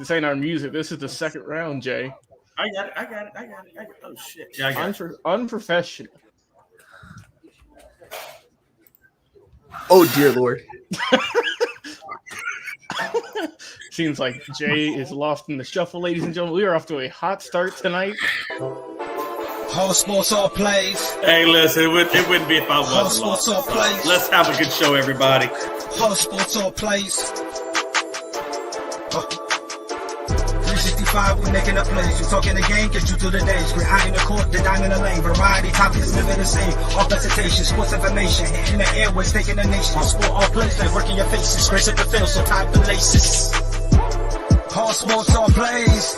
This ain't our music. This is the second round, Jay. I got it. Oh shit! Yeah, I got it. Unprofessional. Oh dear Lord. Seems like Jay is lost in the shuffle, ladies and gentlemen. We are off to a hot start tonight. All sports, all plays. Hey, listen, it wouldn't be if I wasn't All sports, all plays. Let's have a good show, everybody. All sports, all plays. 365, we making up plays. You talking the game, get you to the days. We're high in the court, the dime in the lane. Variety, topics, living the same. All presentation, sports information. In the airways, taking the nation. All sport, all plays, like working your faces. Grace at the field, so tie the laces. All sports, all plays.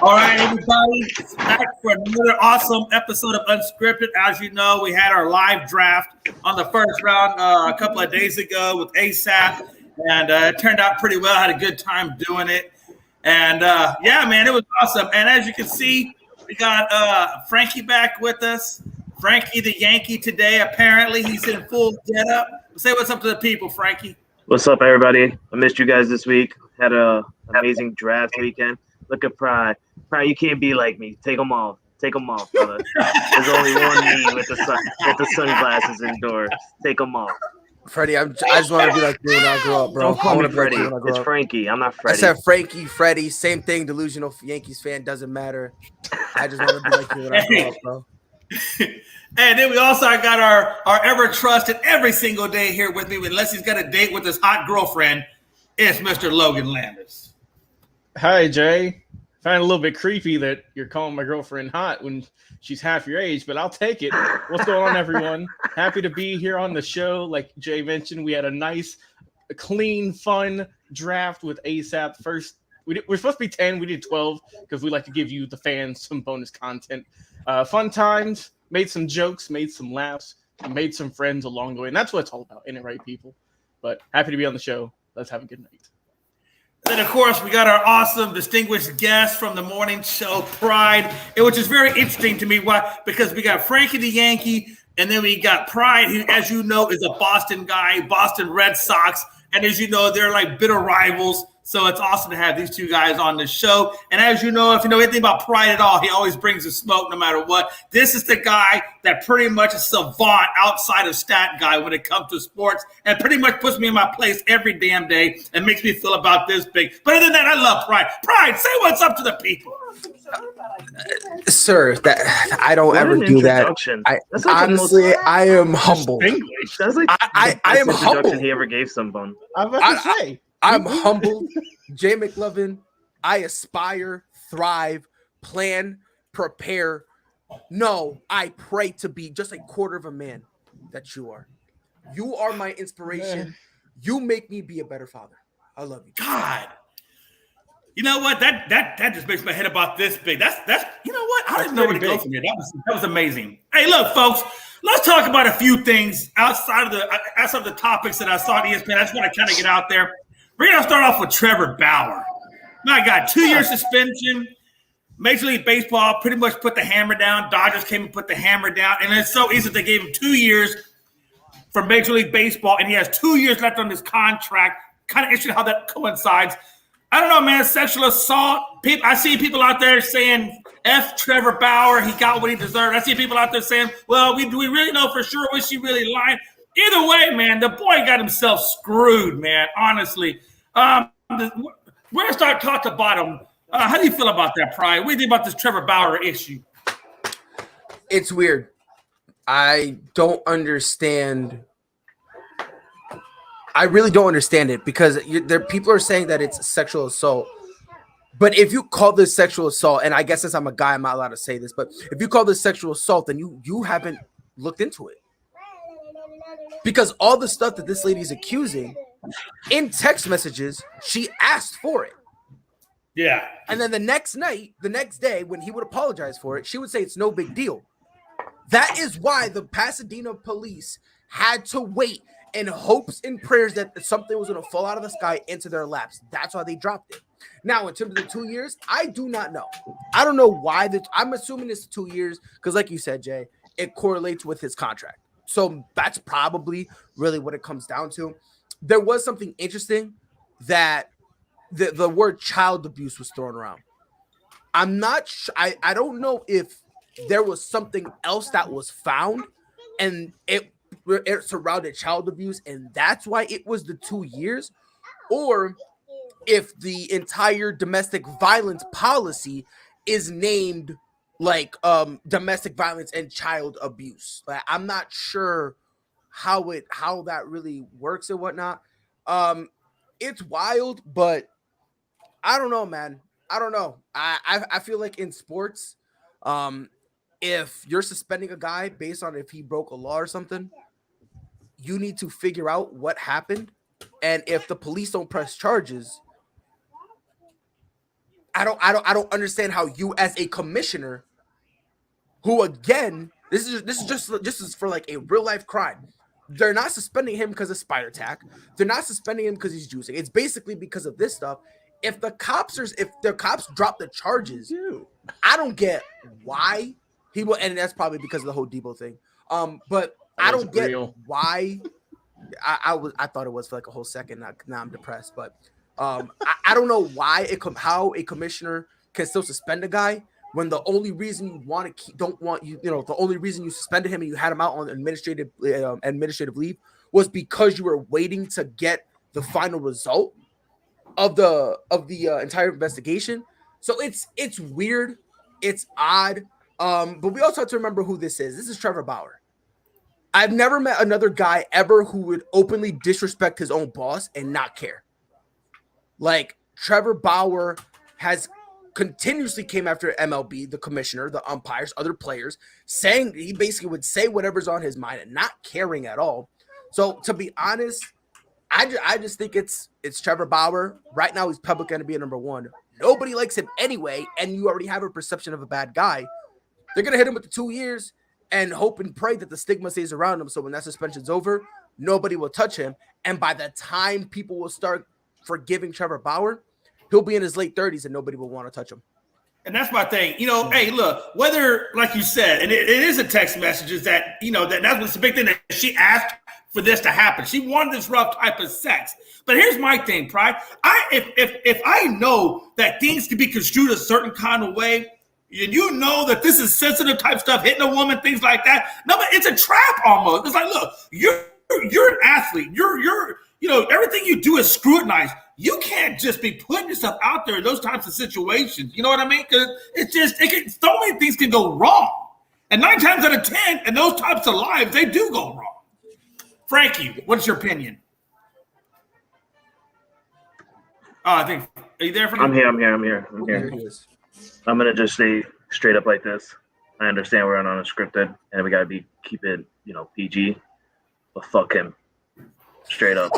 All right, everybody, it's back for another awesome episode of Unscripted. As you know, we had our live draft on the first round a couple of days ago with ASAP, and it turned out pretty well. I had a good time doing it, and yeah, man, it was awesome. And as you can see, we got Frankie back with us. Frankie the Yankee today. Apparently, he's in full getup. Say what's up to the people, Frankie. What's up, everybody? I missed you guys this week. Had an amazing draft weekend. Look at Pride. Pride, you can't be like me. Take them off. Take them off, brother. There's only one me with the sunglasses indoors. Take them off. Freddie, I just want to be like you when I grow up, bro. Don't call me Freddie. It's Frankie. I'm not Freddie. I said Frankie, Freddie, same thing. Delusional Yankees fan, doesn't matter. I just want to be like you when I grow up, bro. And then we also got our ever trusted every single day here with me, unless he's got a date with his hot girlfriend. It's Mr. Logan Landers. Hi, Jay. Find it a little bit creepy that you're calling my girlfriend hot when she's half your age, but I'll take it. What's going on, everyone? Happy to be here on the show. Like Jay mentioned, we had a nice, clean, fun draft with ASAP. First, we're supposed to be 10. We did 12 because we like to give you, the fans, some bonus content. Fun times, made some jokes, made some laughs, made some friends along the way. And that's what it's all about, isn't it, right, people? But happy to be on the show. Let's have a good night. Then, of course, we got our awesome, distinguished guest from the morning show, Pride, which is very interesting to me. Why? Because we got Frankie the Yankee, and then we got Pride, who, as you know, is a Boston guy, Boston Red Sox. And as you know, they're like bitter rivals. So it's awesome to have these two guys on the show. And as you know, if you know anything about Pride at all, he always brings the smoke no matter what. This is the guy that pretty much is savant outside of stat guy when it comes to sports and pretty much puts me in my place every damn day and makes me feel about this big. But other than that, I love Pride. Pride, say what's up to the people. Sir, that I don't ever do that. Honestly, I am humbled. That's like I am humbled. He ever gave someone. I'm about to say. I'm humbled. Jay McLovin, I aspire, thrive, plan, prepare. No, I pray to be just a quarter of a man that you are. You are my inspiration. Man. You make me be a better father. I love you. God. You know what? That just makes my head about this big. That's you know what? I didn't know where to go from here. That was amazing. Hey, look, folks, let's talk about a few things outside of the topics that I saw on ESPN. I just want to kind of get out there. We're going to start off with Trevor Bauer. My God, 2-year suspension. Major League Baseball pretty much put the hammer down. Dodgers came and put the hammer down. And it's so easy. They gave him 2 years for Major League Baseball, and he has 2 years left on his contract. Kind of interesting how that coincides. I don't know, man. Sexual assault. I see people out there saying, F Trevor Bauer. He got what he deserved. I see people out there saying, well, do we really know for sure? Was she really lying? Either way, man, the boy got himself screwed, man, honestly. We're going to start top to bottom. How do you feel about that, Pride? What do you think about this Trevor Bauer issue? It's weird. I don't understand. I really don't understand it because people are saying that it's sexual assault. But if you call this sexual assault, and I guess since I'm a guy, I'm not allowed to say this, but if you call this sexual assault, then you haven't looked into it. Because all the stuff that this lady's accusing in text messages, she asked for it. Yeah. And then the next day, when he would apologize for it, she would say it's no big deal. That is why the Pasadena police had to wait in hopes and prayers that something was going to fall out of the sky into their laps. That's why they dropped it. Now, in terms of the 2 years, I do not know. I don't know why. I'm assuming it's 2 years because, like you said, Jay, it correlates with his contract. So that's probably really what it comes down to. There was something interesting that the word child abuse was thrown around. I'm not I don't know if there was something else that was found and it surrounded child abuse and that's why it was the 2 years, or if the entire domestic violence policy is named like domestic violence and child abuse. Like, I'm not sure how that really works and whatnot. It's wild, but I don't know, man. I don't know. I feel like in sports, if you're suspending a guy based on if he broke a law or something, you need to figure out what happened. And if the police don't press charges, I don't understand how you as a commissioner, who again, this is just for like a real life crime. They're not suspending him because of spider tack. They're not suspending him because he's juicing. It's basically because of this stuff. If the cops drop the charges, I don't get why he will, and that's probably because of the whole Debo thing. But I don't get why. I thought it was for like a whole second. Now I'm depressed, but I don't know why how a commissioner can still suspend a guy when the only reason you the only reason you suspended him and you had him out on administrative leave was because you were waiting to get the final result of the entire investigation. So it's weird, it's odd. But we also have to remember who this is. This is Trevor Bauer. I've never met another guy ever who would openly disrespect his own boss and not care. Like, Trevor Bauer has continuously came after MLB, the commissioner, the umpires, other players, saying he basically would say whatever's on his mind and not caring at all. So to be honest, I just think it's Trevor Bauer. Right now, he's probably going to be a number one. Nobody likes him anyway, and you already have a perception of a bad guy. They're going to hit him with the 2 years and hope and pray that the stigma stays around him. So when that suspension's over, nobody will touch him. And by the time people will start forgiving Trevor Bauer, he'll be in his late 30s and nobody will want to touch him. And that's my thing. Hey, look, whether, like you said, and it is a text messages that, that was the big thing that she asked for this to happen. She wanted this rough type of sex. But here's my thing, Pride. If I know that things can be construed a certain kind of way, and you know that this is sensitive type stuff, hitting a woman, things like that. No, but it's a trap almost. It's like, look, you're an athlete. You're everything you do is scrutinized. You can't just be putting yourself out there in those types of situations. You know what I mean? Because so many things can go wrong. And 9 times out of 10, in those types of lives, they do go wrong. Frankie, what's your opinion? Oh, are you there for me? I'm here. I'm gonna just say straight up like this. I understand we're on Unscripted and we gotta keep it, PG. But fuck him. Straight up.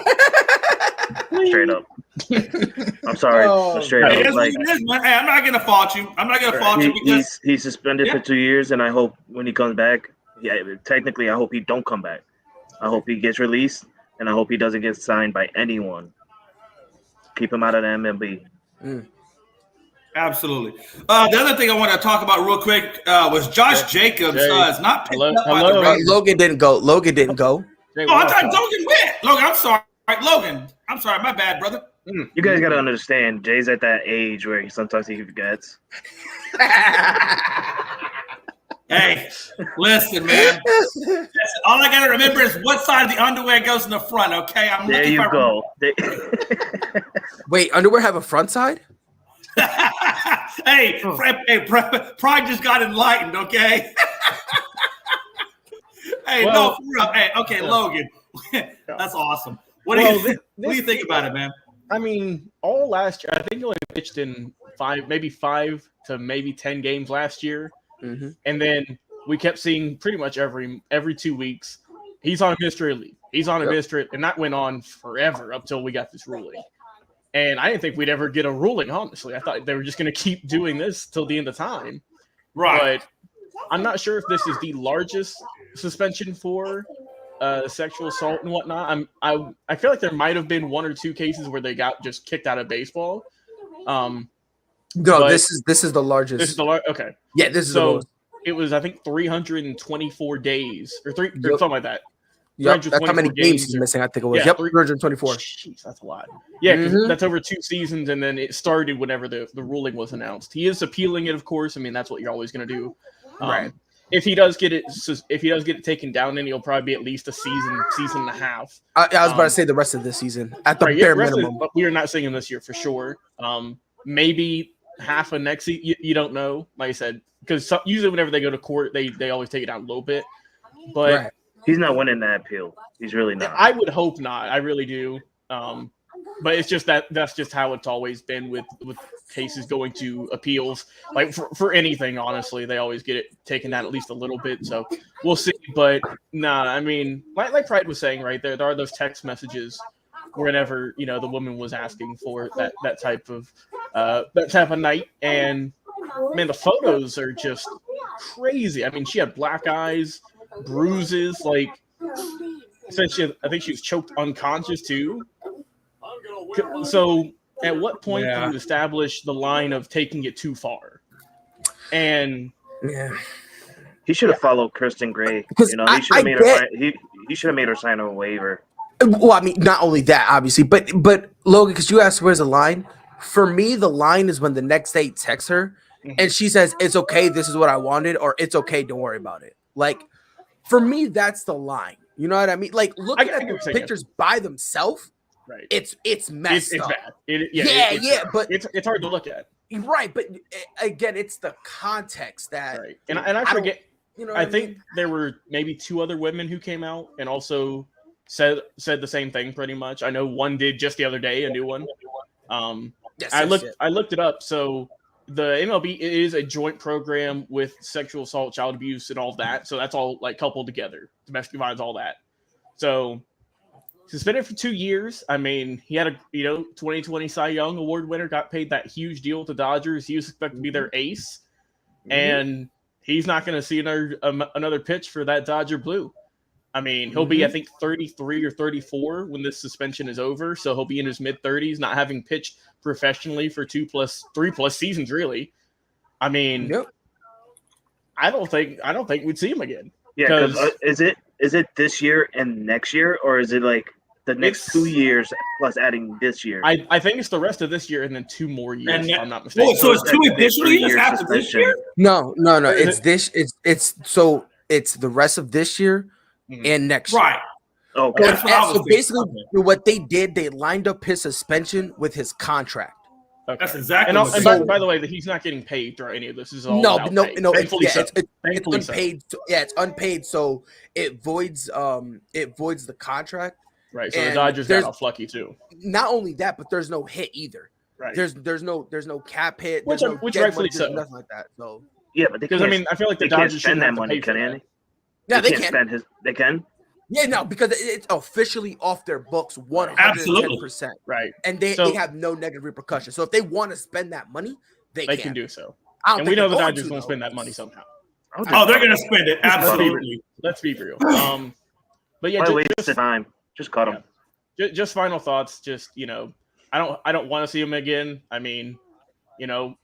Straight up. I'm sorry. Straight up. Hey, I'm not gonna fault you. Because he's suspended for 2 years, and I hope when he comes back, technically I hope he don't come back. I hope he gets released, and I hope he doesn't get signed by anyone. Keep him out of the MLB. Absolutely. The other thing I want to talk about real quick was Josh Jacobs is not picked up by the Raiders. Logan didn't go. I thought Logan went. Logan, I'm sorry. Logan, I'm sorry. My bad, brother. You guys got to understand, Jay's at that age where sometimes he forgets. Hey, listen, man. All I got to remember is what side of the underwear goes in the front, okay? There you go. Wait, underwear have a front side? Hey, Pride just got enlightened, okay? Hey, well, no, for real. Hey, okay, Logan. That's awesome. What do you think about it, man? I mean, all last year, I think he only pitched in 5 to maybe 10 games last year. Mm-hmm. And then we kept seeing pretty much every 2 weeks, he's on administrative leave. He's on administrative, and that went on forever up till we got this ruling. And I didn't think we'd ever get a ruling, honestly. I thought they were just going to keep doing this till the end of time. Right. But I'm not sure if this is the largest suspension for sexual assault and whatnot. I feel like there might have been 1 or 2 cases where they got just kicked out of baseball. No, this is the largest. This is the okay. Yeah, this is so the most. It was, I think, 324 days or something like that. Yep, that's how many games he's missing. I think it was. Yeah, 324. Jeez, that's a lot. Yeah, because that's over 2 seasons, and then it started whenever the ruling was announced. He is appealing it, of course. I mean, that's what you're always going to do. Right. If he does get it taken down, then he'll probably be at least a season and a half. I was about to say the rest of this season at the bare minimum. But we are not seeing him this year for sure. Maybe half of next season. You don't know, like I said, because usually whenever they go to court, they always take it down a little bit. But he's not winning that appeal. He's really not. I would hope not. I really do. But it's just that's just how it's always been with cases going to appeals. Like for anything, honestly, they always get it taken down at least a little bit. So we'll see. But I mean, like Pride was saying right there are those text messages whenever the woman was asking for that type of night, and man, the photos are just crazy. I mean, she had black eyes, bruises, like essentially, I think she was choked unconscious too. So, at what point do you establish the line of taking it too far? And he should have followed Kristen Gray. He should have made her. He should have made her sign a waiver. Well, I mean, not only that, obviously, but Logan, because you asked where's the line. For me, the line is when the next day texts her and she says, "It's okay. This is what I wanted," or "It's okay. Don't worry about it." Like, for me, that's the line. You know what I mean? Like, looking at the pictures by themselves. Right. It's messed up. Bad. But it's hard to look at. Right, but again, it's the context that. Right. And I forget. I think there were maybe 2 other women who came out and also said the same thing pretty much. I know one did just the other day, a new one. I looked it up. So the MLB is a joint program with sexual assault, child abuse, and all that. So that's all like coupled together, domestic violence, all that. So. Suspended for 2 years. I mean, he had a 2020 Cy Young Award winner, got paid that huge deal with the Dodgers. He was expected to be their ace, and he's not going to see another pitch for that Dodger blue. I mean, he'll be, I think, 33 or 34 when this suspension is over. So he'll be in his mid-30s, not having pitched professionally for 3+ seasons, really. I mean, I don't think we'd see him again. Yeah, because is it this year and next year, or is it like the next 2 years plus adding this year? I think it's the rest of this year and then 2 more years, if I'm not mistaken. So it's 2 additional years after this year? No. It's the rest of this year and next year. Right. Okay. So basically, what they did, they lined up his suspension with his contract. Okay. That's exactly. And by the way, that he's not getting paid through any of this. This is all no. It's unpaid. It's unpaid, so it voids the contract. Right. So the Dodgers got off lucky too. Not only that, but there's no hit either. Right. There's no cap hit. Which rightfully so. Nothing like that. So because I feel like the Dodgers spend that money, can they? Yeah, they can. They can. Yeah, no, because it's officially off their books 110%. Right. And they have no negative repercussions. So if they want to spend that money, they can do so. And we know the Dodgers won't spend that money somehow. Oh, they're going to spend it. Absolutely. Let's be real. But yeah, just time. Just cut him. Just final thoughts. Just, I don't want to see him again. I mean,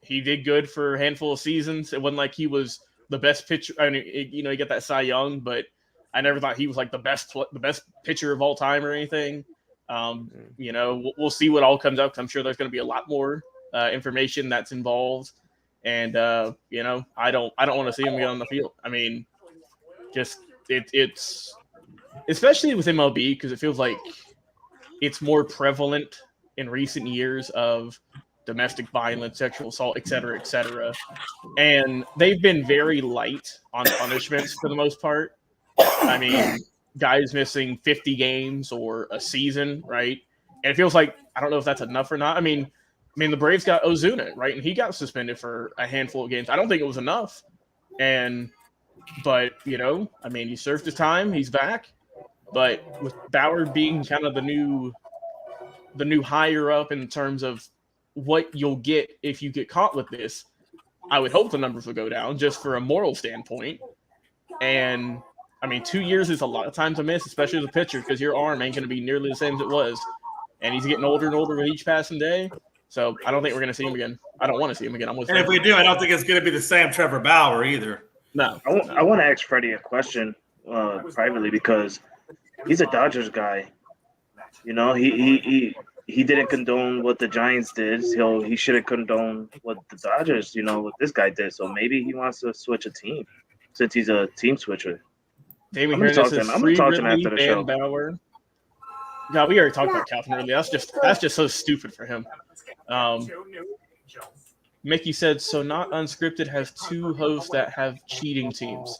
he did good for a handful of seasons. It wasn't like he was the best pitcher. I mean, he got that Cy Young, but I never thought he was like the best pitcher of all time or anything. We'll see what all comes up. I'm sure there's going to be a lot more information that's involved, and I don't want to see him get on the field. I mean, just it's especially with MLB because it feels like it's more prevalent in recent years of domestic violence, sexual assault, et cetera, and they've been very light on punishments for the most part. I mean, guys missing 50 games or a season, right? And it feels like I don't know if that's enough or not. I mean, the Braves got Ozuna, right? And he got suspended for a handful of games. I don't think it was enough. But he served his time. He's back. But with Bauer being kind of the new higher up in terms of what you'll get if you get caught with this, I would hope the numbers will go down just for a moral standpoint. And 2 years is a lot of times to miss, especially as a pitcher, because your arm ain't going to be nearly the same as it was. And he's getting older and older with each passing day. So I don't think we're going to see him again. I don't want to see him again. And if we do, I don't think it's going to be the same Trevor Bauer either. No. I want to ask Freddie a question privately because he's a Dodgers guy. He didn't condone what the Giants did. So he shouldn't condone what the Dodgers, what this guy did. So maybe he wants to switch a team since he's a team switcher. I'm going to talk to him after the show. Bauer. No, we already talked about Calvin earlier. That's just so stupid for him. Mickey said, so not Unscripted has 2 hosts that have cheating teams.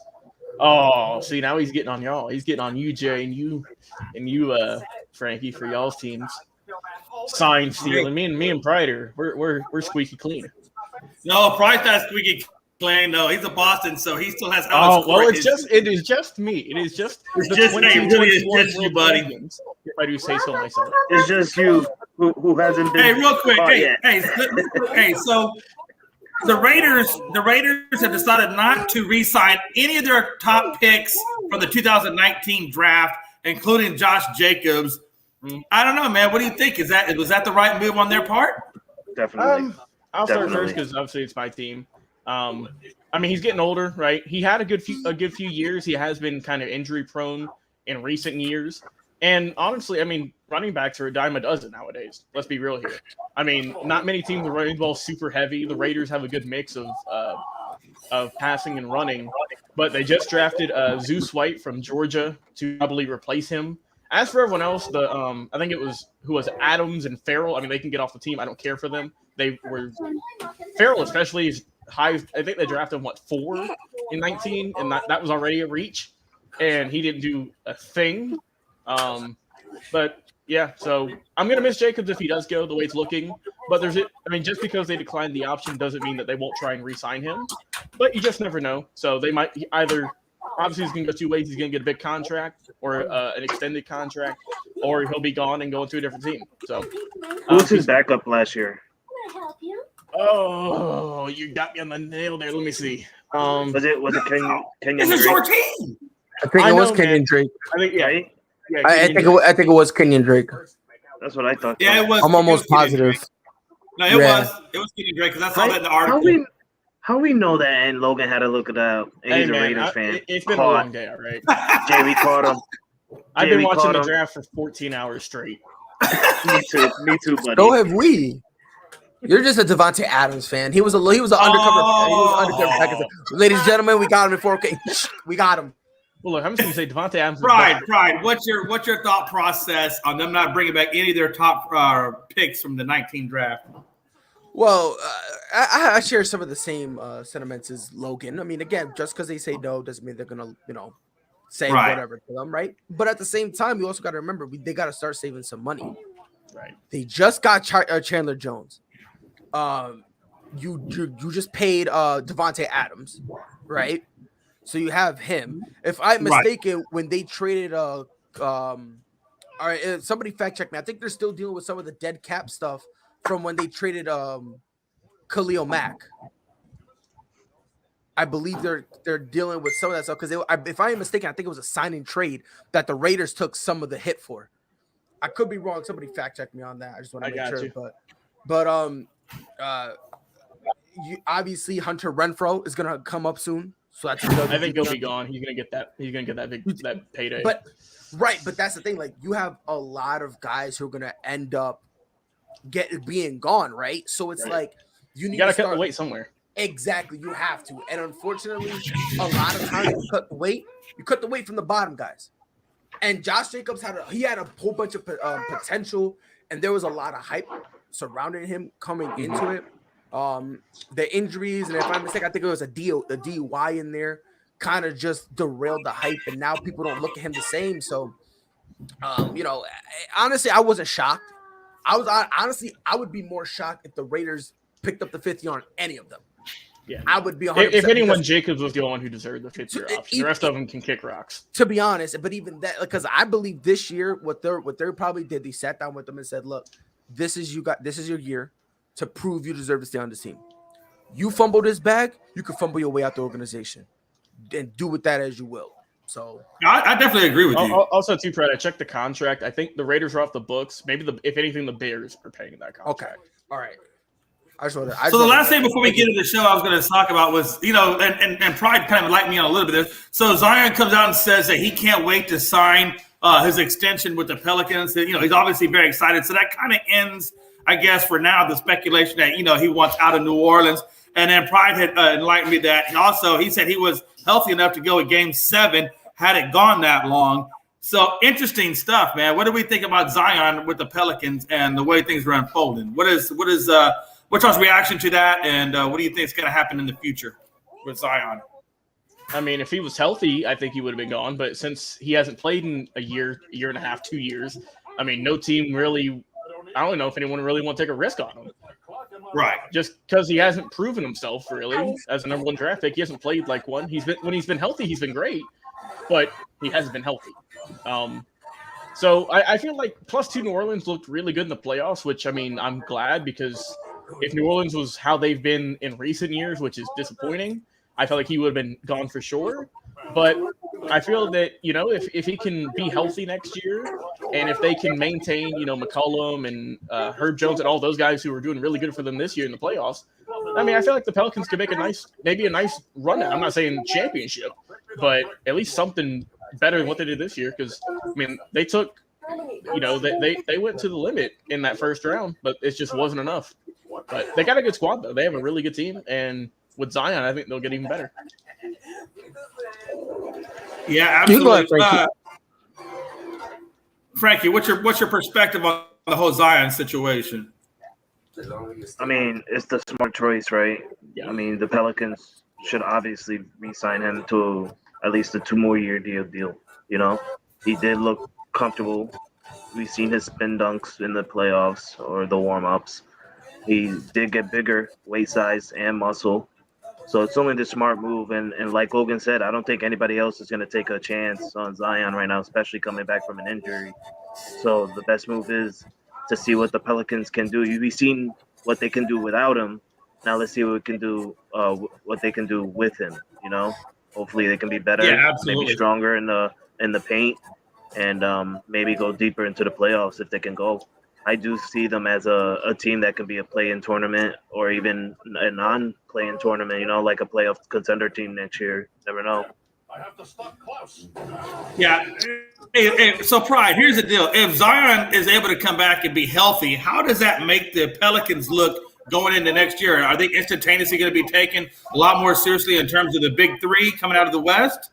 Oh, see, now he's getting on y'all. He's getting on you, Jay, and you, Frankie, for y'all's teams. Sign stealing. Me and Prider, we're squeaky clean. No, Pride's not squeaky clean. No, he's a Boston, so he still has. It is just me. It is just. It's just me. It really is just you, buddy. If I do say so myself. It's just you who hasn't been. Hey, real quick. Hey. So the Raiders have decided not to re-sign any of their top picks from the 2019 draft, including Josh Jacobs. I don't know, man. What do you think? Was that the right move on their part? Definitely. I'll start first because obviously it's my team. He's getting older, right? He had a good few years. He has been kind of injury prone in recent years. And honestly, running backs are a dime a dozen nowadays. Let's be real here. Not many teams are running the ball super heavy. The Raiders have a good mix of passing and running, but they just drafted Zeus White from Georgia to probably replace him. As for everyone else, I think it was Adams and Farrell. They can get off the team. I don't care for them. They were Farrell, especially is high. I think they drafted him 4 in 19, and that was already a reach, and he didn't do a thing. But yeah, so I'm gonna miss Jacobs if he does go the way it's looking. But just because they declined the option doesn't mean that they won't try and re-sign him. But you just never know. So they might either. Obviously, he's going to go 2 ways. He's going to get a big contract or an extended contract, or he'll be gone and go into a different team. So, who was his backup last year? Can I help you? Oh, you got me on the nail there. Let me see. Was it Kenyon This is Drake? your team. I think it was Kenyon Drake. I think yeah. Right? I think it was Kenyon Drake. That's what I thought. Yeah, it was. I'm almost positive. No, it was Kenyon Drake because I saw that in the article. How we know that? And Logan had to look it up. And he's a Raiders fan. It's been a long day, all right. Jay, we caught him. I've been watching the draft for 14 hours straight. Me too, buddy. So have we. You're just a Devontae Adams fan. He was undercover. Undercover. Ladies and gentlemen, we got him in 4K. We got him. Well, look, I'm just gonna say Devontae Adams. Pride. What's your thought process on them not bringing back any of their top picks from the 19 draft? Well, I share some of the same sentiments as Logan. Again, just because they say no doesn't mean they're gonna, say whatever to them, right? But at the same time, you also got to remember they got to start saving some money. Right. They just got Chandler Jones. You just paid Devontae Adams, right? So you have him. If I'm mistaken, when they traded all right, somebody fact check me. I think they're still dealing with some of the dead cap stuff from when they traded Khalil Mack. I believe they're dealing with some of that stuff because if I am mistaken, I think it was a signing trade that the Raiders took some of the hit for. I could be wrong. Somebody fact check me on that. I just want to make sure. But obviously Hunter Renfrow is gonna come up soon. So that's I think he'll be gone. He's gonna get that that payday. But that's the thing. Like you have a lot of guys who are gonna end up being gone, right? So it's like you gotta cut the weight somewhere. Exactly, you have to. And unfortunately, a lot of times you cut the weight. You cut the weight from the bottom guys. And Josh Jacobs had a whole bunch of potential, and there was a lot of hype surrounding him coming into it. The injuries, and if I'm mistaken, I think it was a DUI in there, kind of just derailed the hype, and now people don't look at him the same. So, honestly, I wasn't shocked. honestly, I would be more shocked if the Raiders picked up the 5th year on any of them. Yeah, I would be 100%. If anyone, Jacobs was the only one who deserved the 5th year option. The rest of them can kick rocks. To be honest, but even that, because I believe this year, what they probably did, they sat down with them and said, "Look, this is your year to prove you deserve to stay on this team. You fumble this bag, you can fumble your way out the organization, and do with that as you will." So I definitely agree with you. Also, too, Fred, I checked the contract. I think the Raiders are off the books. Maybe if anything, the Bears are paying that contract. Okay, all right. So the last thing before we get into the show I was going to talk about was, and Pride kind of lightened me on a little bit there. So Zion comes out and says that he can't wait to sign his extension with the Pelicans. He's obviously very excited. So that kind of ends, I guess, for now, the speculation that, he wants out of New Orleans. And then Pride had enlightened me that. And also, he said he was healthy enough to go at Game 7 had it gone that long. So interesting stuff, man. What do we think about Zion with the Pelicans and the way things are unfolding? What's your reaction to that, and what do you think is going to happen in the future with Zion? I mean, if he was healthy, I think he would have been gone. But since he hasn't played in a year and a half, 2 years, I mean, no team really – I don't know if anyone really want to take a risk on him. Right. Just because he hasn't proven himself, really, as a number 1 draft pick. He hasn't played like one. When he's been healthy, he's been great, but he hasn't been healthy. So I feel like +2 New Orleans looked really good in the playoffs, which, I mean, I'm glad because – if New Orleans was how they've been in recent years, which is disappointing, I felt like he would have been gone for sure. But I feel that, if he can be healthy next year and if they can maintain, McCollum and Herb Jones and all those guys who were doing really good for them this year in the playoffs, I mean, I feel like the Pelicans could make maybe a nice run out. I'm not saying championship, but at least something better than what they did this year. Because, I mean, they took, they went to the limit in that first round, but it just wasn't enough. But they got a good squad, though. They have a really good team, and with Zion, I think they'll get even better. Yeah, absolutely. Frankie, what's your perspective on the whole Zion situation? I mean, it's the smart choice, right? Yeah. I mean, the Pelicans should obviously re-sign him to at least a 2 more year deal. He did look comfortable. We've seen his spin dunks in the playoffs or the warm-ups. He did get bigger, weight size and muscle. So it's only the smart move. And like Logan said, I don't think anybody else is going to take a chance on Zion right now, especially coming back from an injury. So the best move is to see what the Pelicans can do. You've seen what they can do without him. Now let's see what they can do with him. Hopefully they can be better, maybe stronger in the paint, and maybe go deeper into the playoffs if they can go. I do see them as a team that can be a play-in tournament or even a non-play-in tournament, like a playoff contender team next year. Never know. I have to stop close. Yeah. Hey, so, Pride, here's the deal. If Zion is able to come back and be healthy, how does that make the Pelicans look going into next year? Are they instantaneously going to be taken a lot more seriously in terms of the big 3 coming out of the West?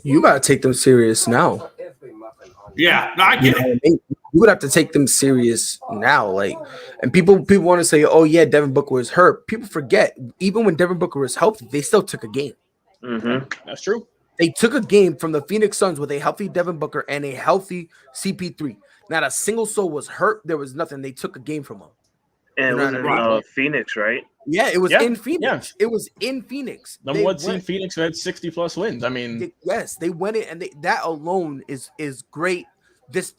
You got to take them serious now. Yeah, no, I get it. You would have to take them serious now, and people want to say, "Oh yeah, Devin Booker was hurt." People forget, even when Devin Booker was healthy, they still took a game. Mm-hmm. That's true. They took a game from the Phoenix Suns with a healthy Devin Booker and a healthy CP3. Not a single soul was hurt. There was nothing. They took a game from them. And it was in Phoenix, right? Yeah, it was in Phoenix. Yeah. It was in Phoenix. Number 1 team, Phoenix, who had 60+ wins. I mean, they went in, and that alone is great. This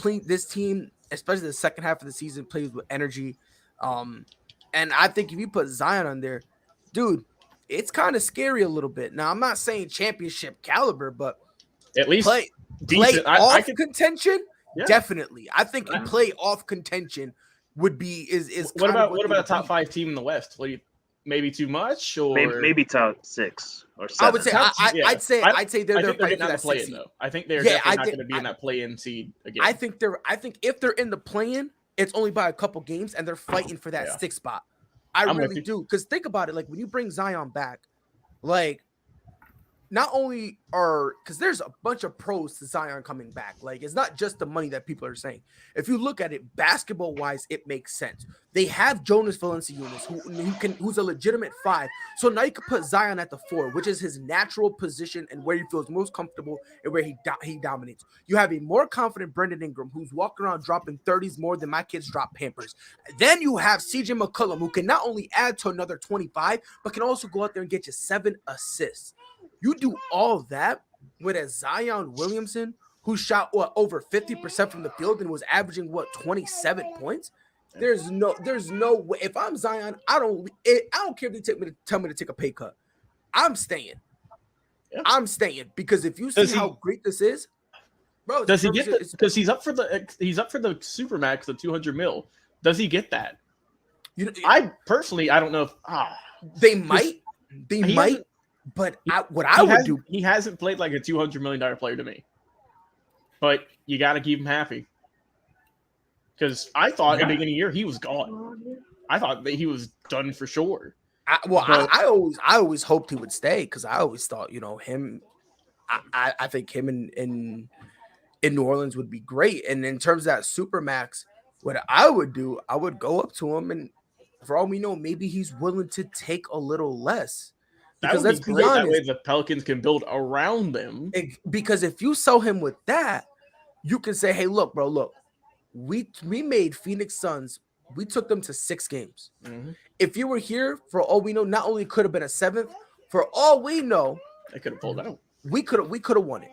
team, especially the second half of the season, plays with energy. And I think if you put Zion on there, dude, it's kind of scary a little bit. Now, I'm not saying championship caliber, but at least play off contention. Yeah. Definitely, I think play off contention would be is. What about a top 5 team in the West? Maybe too much, or maybe top 6 or 7. I would say I'd say they're fighting for that play-in though. I think they're definitely not going to be in that play-in seed again. I think if they're in the play-in, it's only by a couple games, and they're fighting for that 6th spot. I really do, because think about it. Like when you bring Zion back, not only are, because there's a bunch of pros to Zion coming back. Like, it's not just the money that people are saying. If you look at it basketball wise, it makes sense. They have Jonas Valanciunas, who's a legitimate 5. So now you can put Zion at the 4, which is his natural position and where he feels most comfortable and where he dominates. You have a more confident Brandon Ingram, who's walking around dropping 30s more than my kids drop Pampers. Then you have CJ McCollum, who can not only add to another 25, but can also go out there and get you 7 assists. You do all that with a Zion Williamson who shot over 50% from the field and was averaging 27 points. There's no way. If I'm Zion, I don't care if they tell me to take a pay cut. I'm staying. Yeah. I'm staying because if you see how great this is, bro. Does he get because he's up for the Supermax, the 200 mil? Does he get that? I personally, I don't know if they might. But I would do. He hasn't played like a $200 million player to me. But you got to keep him happy. Because I thought at the beginning of the year he was gone. I thought that he was done for sure. I always hoped he would stay because I always thought, him. I think him in New Orleans would be great. And in terms of that Supermax, what I would do, I would go up to him, and for all we know, maybe he's willing to take a little less. Because let's be honest, that way the Pelicans can build around them. Because if you sell him with that, you can say, "Hey, look, bro, look, we made Phoenix Suns. We took them to 6 games. Mm-hmm. If you were here, for all we know, not only could have been a 7th, for all we know, they could have pulled out. We could have won it.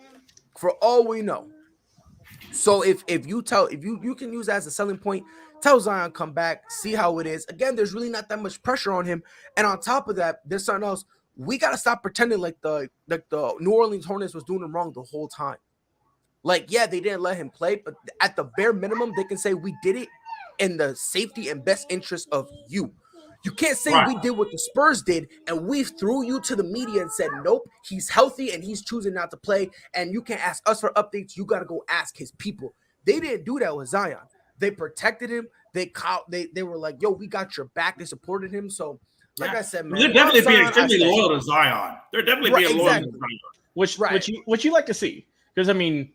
For all we know. So if you can use that as a selling point, tell Zion come back, see how it is. Again, there's really not that much pressure on him, and on top of that, there's something else. We got to stop pretending like the New Orleans Hornets was doing him wrong the whole time. Like, yeah, they didn't let him play, but at the bare minimum, they can say we did it in the safety and best interest of you. You can't say we did what the Spurs did and we threw you to the media and said, nope, he's healthy and he's choosing not to play, and you can't ask us for updates. You got to go ask his people. They didn't do that with Zion. They protected him. They were like, yo, we got your back. They supported him. So, like I said, man, they're definitely being extremely loyal to Zion. They're definitely being loyal to Zion. Which you like to see. Because, I mean,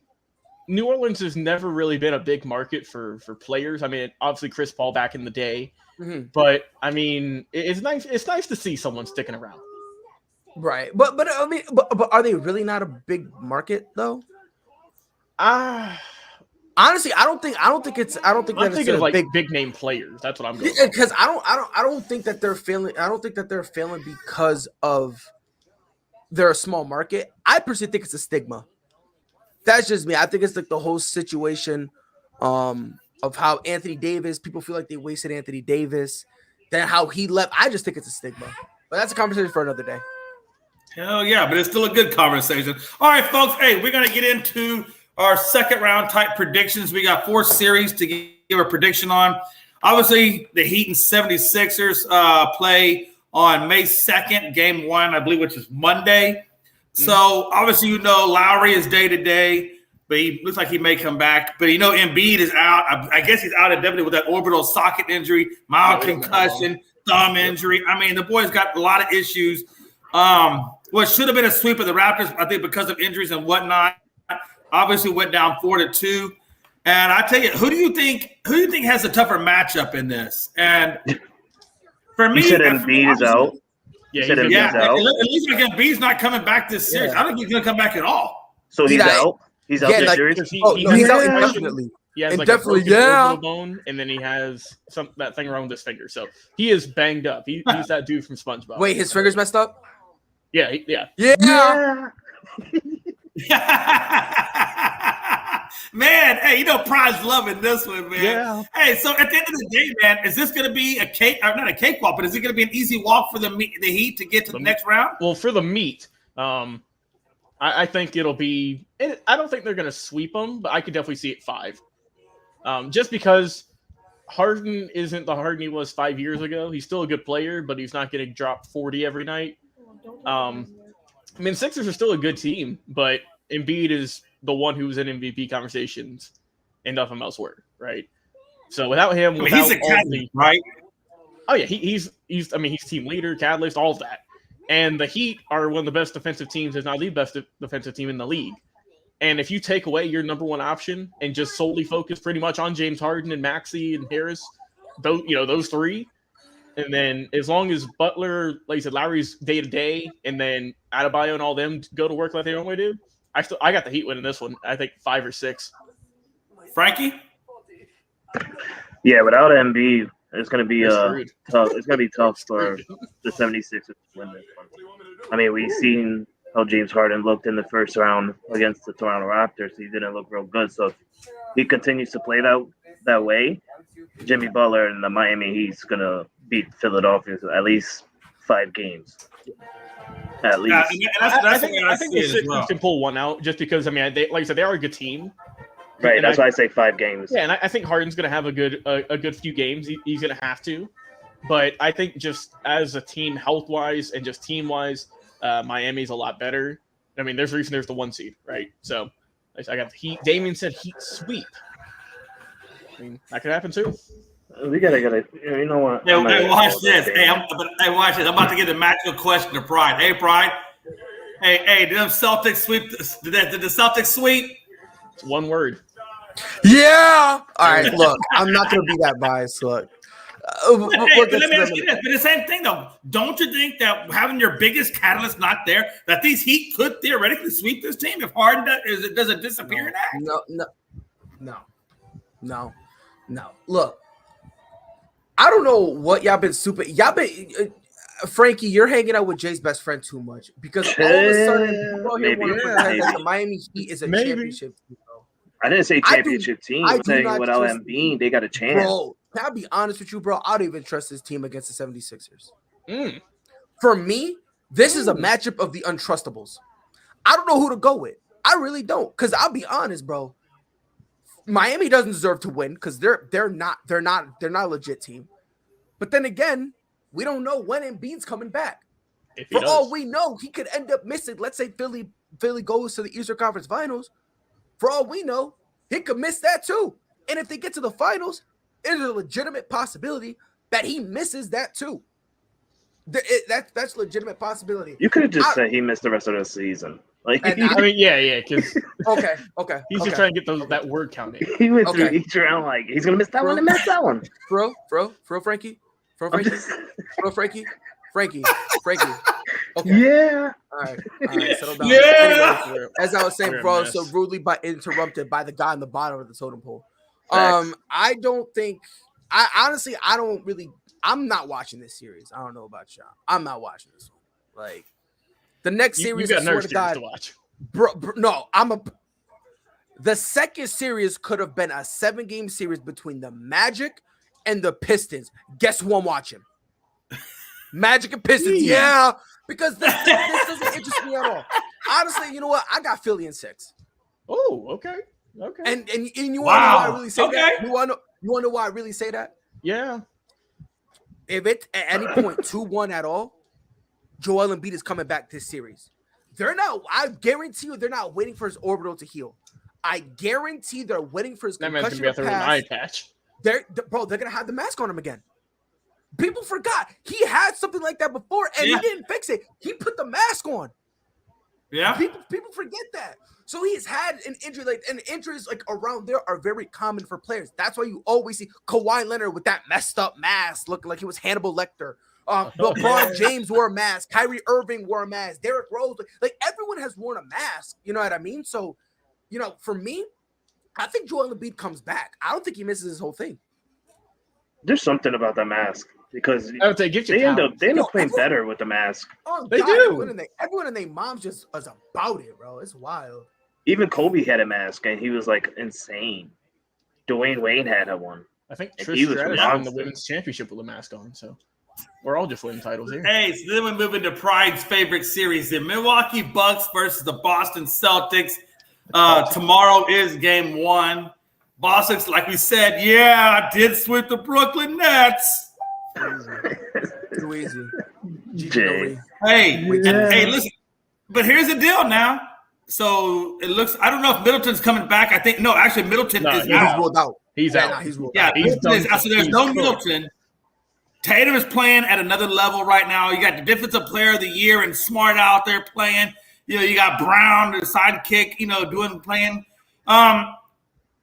New Orleans has never really been a big market for players. I mean, obviously Chris Paul back in the day. Mm-hmm. But, I mean, it's nice to see someone sticking around. Right. But I mean, but are they really not a big market, though? Honestly, I don't think it's like big name players. That's what I'm going. Because I don't think that they're failing. I don't think that they're failing because of they're a small market. I personally think it's a stigma. That's just me. I think it's like the whole situation of how Anthony Davis. People feel like they wasted Anthony Davis. Then how he left. I just think it's a stigma. But that's a conversation for another day. Hell yeah, but it's still a good conversation. All right, folks. Hey, we're gonna get into our second round type predictions. We got 4 series to give a prediction on. Obviously, the Heat and 76ers play on May 2nd, game 1, I believe, which is Monday. Mm-hmm. So, obviously, Lowry is day-to-day, but he looks like he may come back. But, Embiid is out. I guess he's out indefinitely with that orbital socket injury, mild concussion, thumb injury. I mean, the boy's got a lot of issues. What should have been a sweep of the Raptors, I think, because of injuries and whatnot, obviously went down 4-2. And I tell you, who do you think has a tougher matchup in this? And for me, you said Embiid is out. Yeah, Embiid's out. At least Embiid's not coming back this series. I don't think he's going to come back at all. So he's out. He's out this series. He's out indefinitely. He has like a broken bone, and then he has that thing wrong with his finger. So he is banged up. He's that dude from SpongeBob. Wait, his finger's messed up? Yeah. Man, hey, Pride's loving this one, man. Yeah. Hey, so at the end of the day, man, is this going to be not a cakewalk, but is it going to be an easy walk for the Heat to get to the next round? Well, for the meat, I think it'll be. I don't think they're going to sweep them, but I could definitely see it 5. Just because Harden isn't the Harden he was 5 years ago. He's still a good player, but he's not going to drop 40 every night. I mean, Sixers are still a good team, but Embiid is the one who's in MVP conversations and nothing elsewhere, right? So without him, he's a catalyst, right? Oh yeah, he's team leader, catalyst, all of that. And the Heat are one of the best defensive teams, if not the best defensive team in the league. And if you take away your number one option and just solely focus pretty much on James Harden and Maxey and Harris, those three, and then as long as Butler, like you said, Lowry's day to day, and then Adebayo and all them go to work like they normally do, I got the Heat winning this one. I think 5 or 6. Frankie? Yeah, without Embiid, it's going to be tough. It's going to be tough for the 76ers to win this one. I mean, we've seen how James Harden looked in the first round against the Toronto Raptors. He didn't look real good. So if he continues to play that way, Jimmy Butler and the Miami Heat's going to beat Philadelphia at least 5 games. At least. I think the Sixers can pull one out just because, I mean, like I said, they are a good team. Right, that's why I say 5 games. Yeah, and I think Harden's going to have a good few games. He's going to have to. But I think just as a team, health-wise and just team-wise, Miami's a lot better. I mean, there's a reason there's the 1 seed, right? So I got the Heat. Damien said Heat sweep. I mean, that could happen too. We gotta. You know what? Hey, watch this. Hey, watch this. I'm about to give the matchup question to Pride. Hey, Pride. Hey, did the Celtics sweep? Did the Celtics sweep? It's one word. Yeah. All right. Look, I'm not gonna be that biased. Look. Let me ask you this, but the same thing though. Don't you think that having your biggest catalyst not there, that these Heat could theoretically sweep this team if Harden doesn't disappear in that? No. Look, I don't know what y'all been Frankie, you're hanging out with Jay's best friend too much because all of a sudden people here want to pretend that the Miami Heat is a championship team, bro. I didn't say championship team. I'm saying without Embiid, they got a chance. Bro, can I be honest with you, bro? I don't even trust this team against the 76ers. For me, this is a matchup of the untrustables. I don't know who to go with. I really don't. Because I'll be honest, bro. Miami doesn't deserve to win because they're not a legit team. But then again, we don't know when Embiid's coming back. For all we know, he could end up missing. Let's say Philly goes to the Eastern Conference Finals. For all we know, he could miss that too. And if they get to the finals, it is a legitimate possibility that he misses that too. That's a legitimate possibility. You could have just said he missed the rest of the season. Like, I mean, yeah, because okay. He's just trying to get that word count in. He went through each round like he's gonna miss that one and miss that one. Frankie. Okay. Yeah. All right. Settle down. Yeah. Anyway, as I was saying, bro, so rudely interrupted by the guy on the bottom of the totem pole. I don't think. I'm not watching this series. I don't know about y'all. I'm not watching this one. Like the next series, you got I swear to God, to watch. Bro, no, the second series could have been a 7-game series between the Magic and the Pistons. Guess who I'm watching? Magic and Pistons, yeah, because this doesn't interest me at all. Honestly, you know what? I got Philly in 6. Oh, okay. And you want to know why I really say that? You want to know why I really say that? Yeah. If it's at any point 2-1 at all, Joel Embiid is coming back this series. I guarantee you they're not waiting for his orbital to heal. I guarantee they're waiting for his concussion to pass. They're going to have the mask on him again. People forgot. He had something like that before, and he didn't fix it. He put the mask on. Yeah. People forget that. So he's had an injury, and injuries around there are very common for players. That's why you always see Kawhi Leonard with that messed up mask, looking like he was Hannibal Lecter. LeBron James wore a mask. Kyrie Irving wore a mask. Derrick Rose, everyone has worn a mask. You know what I mean? So, for me, I think Joel Embiid comes back. I don't think he misses his whole thing. There's something about that mask because I would say they end up playing better with the mask. Oh, they God, do. Everyone and their moms just was about it, bro. It's wild. Even Kobe had a mask, and he was insane. Dwayne Wade had one. I think Trish Stratus won the women's championship with a mask on, so we're all just winning titles here. Hey, so then we move into Pride's favorite series, the Milwaukee Bucks versus the Boston Celtics. Tomorrow is game 1. Boston, like we said, I did sweep the Brooklyn Nets. Too easy. Hey, listen, but here's the deal now. So it looks, I don't know if Middleton's coming back. I think, no, actually Middleton is out. He's ruled out. He's out. He's ruled out. out. So there's no Middleton. Tatum is playing at another level right now. You got the defensive player of the year and Smart out there playing. You got Brown, the sidekick, playing.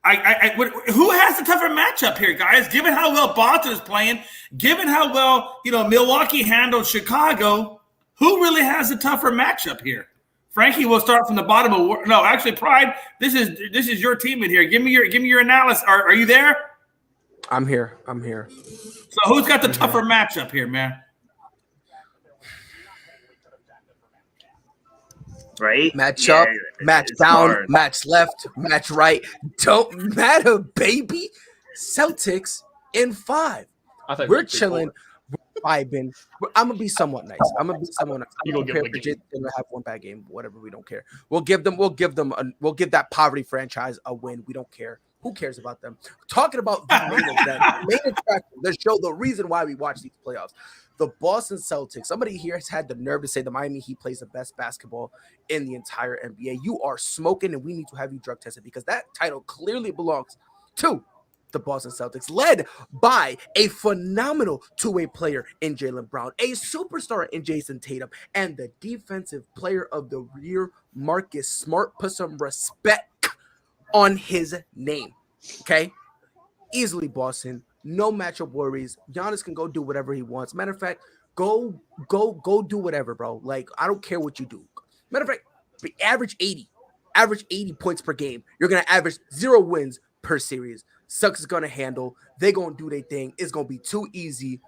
Who has the tougher matchup here, guys? Given how well Boston is playing, given how well Milwaukee handled Chicago, who really has the tougher matchup here? Frankie, we'll start from the bottom of no. Actually, Pride, this is your team in here. Give me your analysis. Are you there? I'm here. So who's got the tougher matchup here, man? Right? Match up, match down, hard. match left, match right. Don't matter, baby. Celtics in 5. We're chilling. We're vibing. I'm gonna be somewhat nice. I'm gonna have one bad game. Whatever. We don't care. We'll give that poverty franchise a win. We don't care. Who cares about them? Talking about the main attraction, the show, the reason why we watch these playoffs. The Boston Celtics. Somebody here has had the nerve to say the Miami Heat plays the best basketball in the entire NBA. You are smoking, and we need to have you drug tested because that title clearly belongs to the Boston Celtics, led by a phenomenal two-way player in Jaylen Brown, a superstar in Jason Tatum, and the defensive player of the year, Marcus Smart. Put some respect on his name, okay? Easily Boston. No matchup worries. Giannis can go do whatever he wants. Matter of fact, go do whatever, bro. Like, I don't care what you do. Matter of fact, average 80 points per game. You're going to average 0 wins per series. Sucks is going to handle. They're going to do their thing. It's going to be too easy.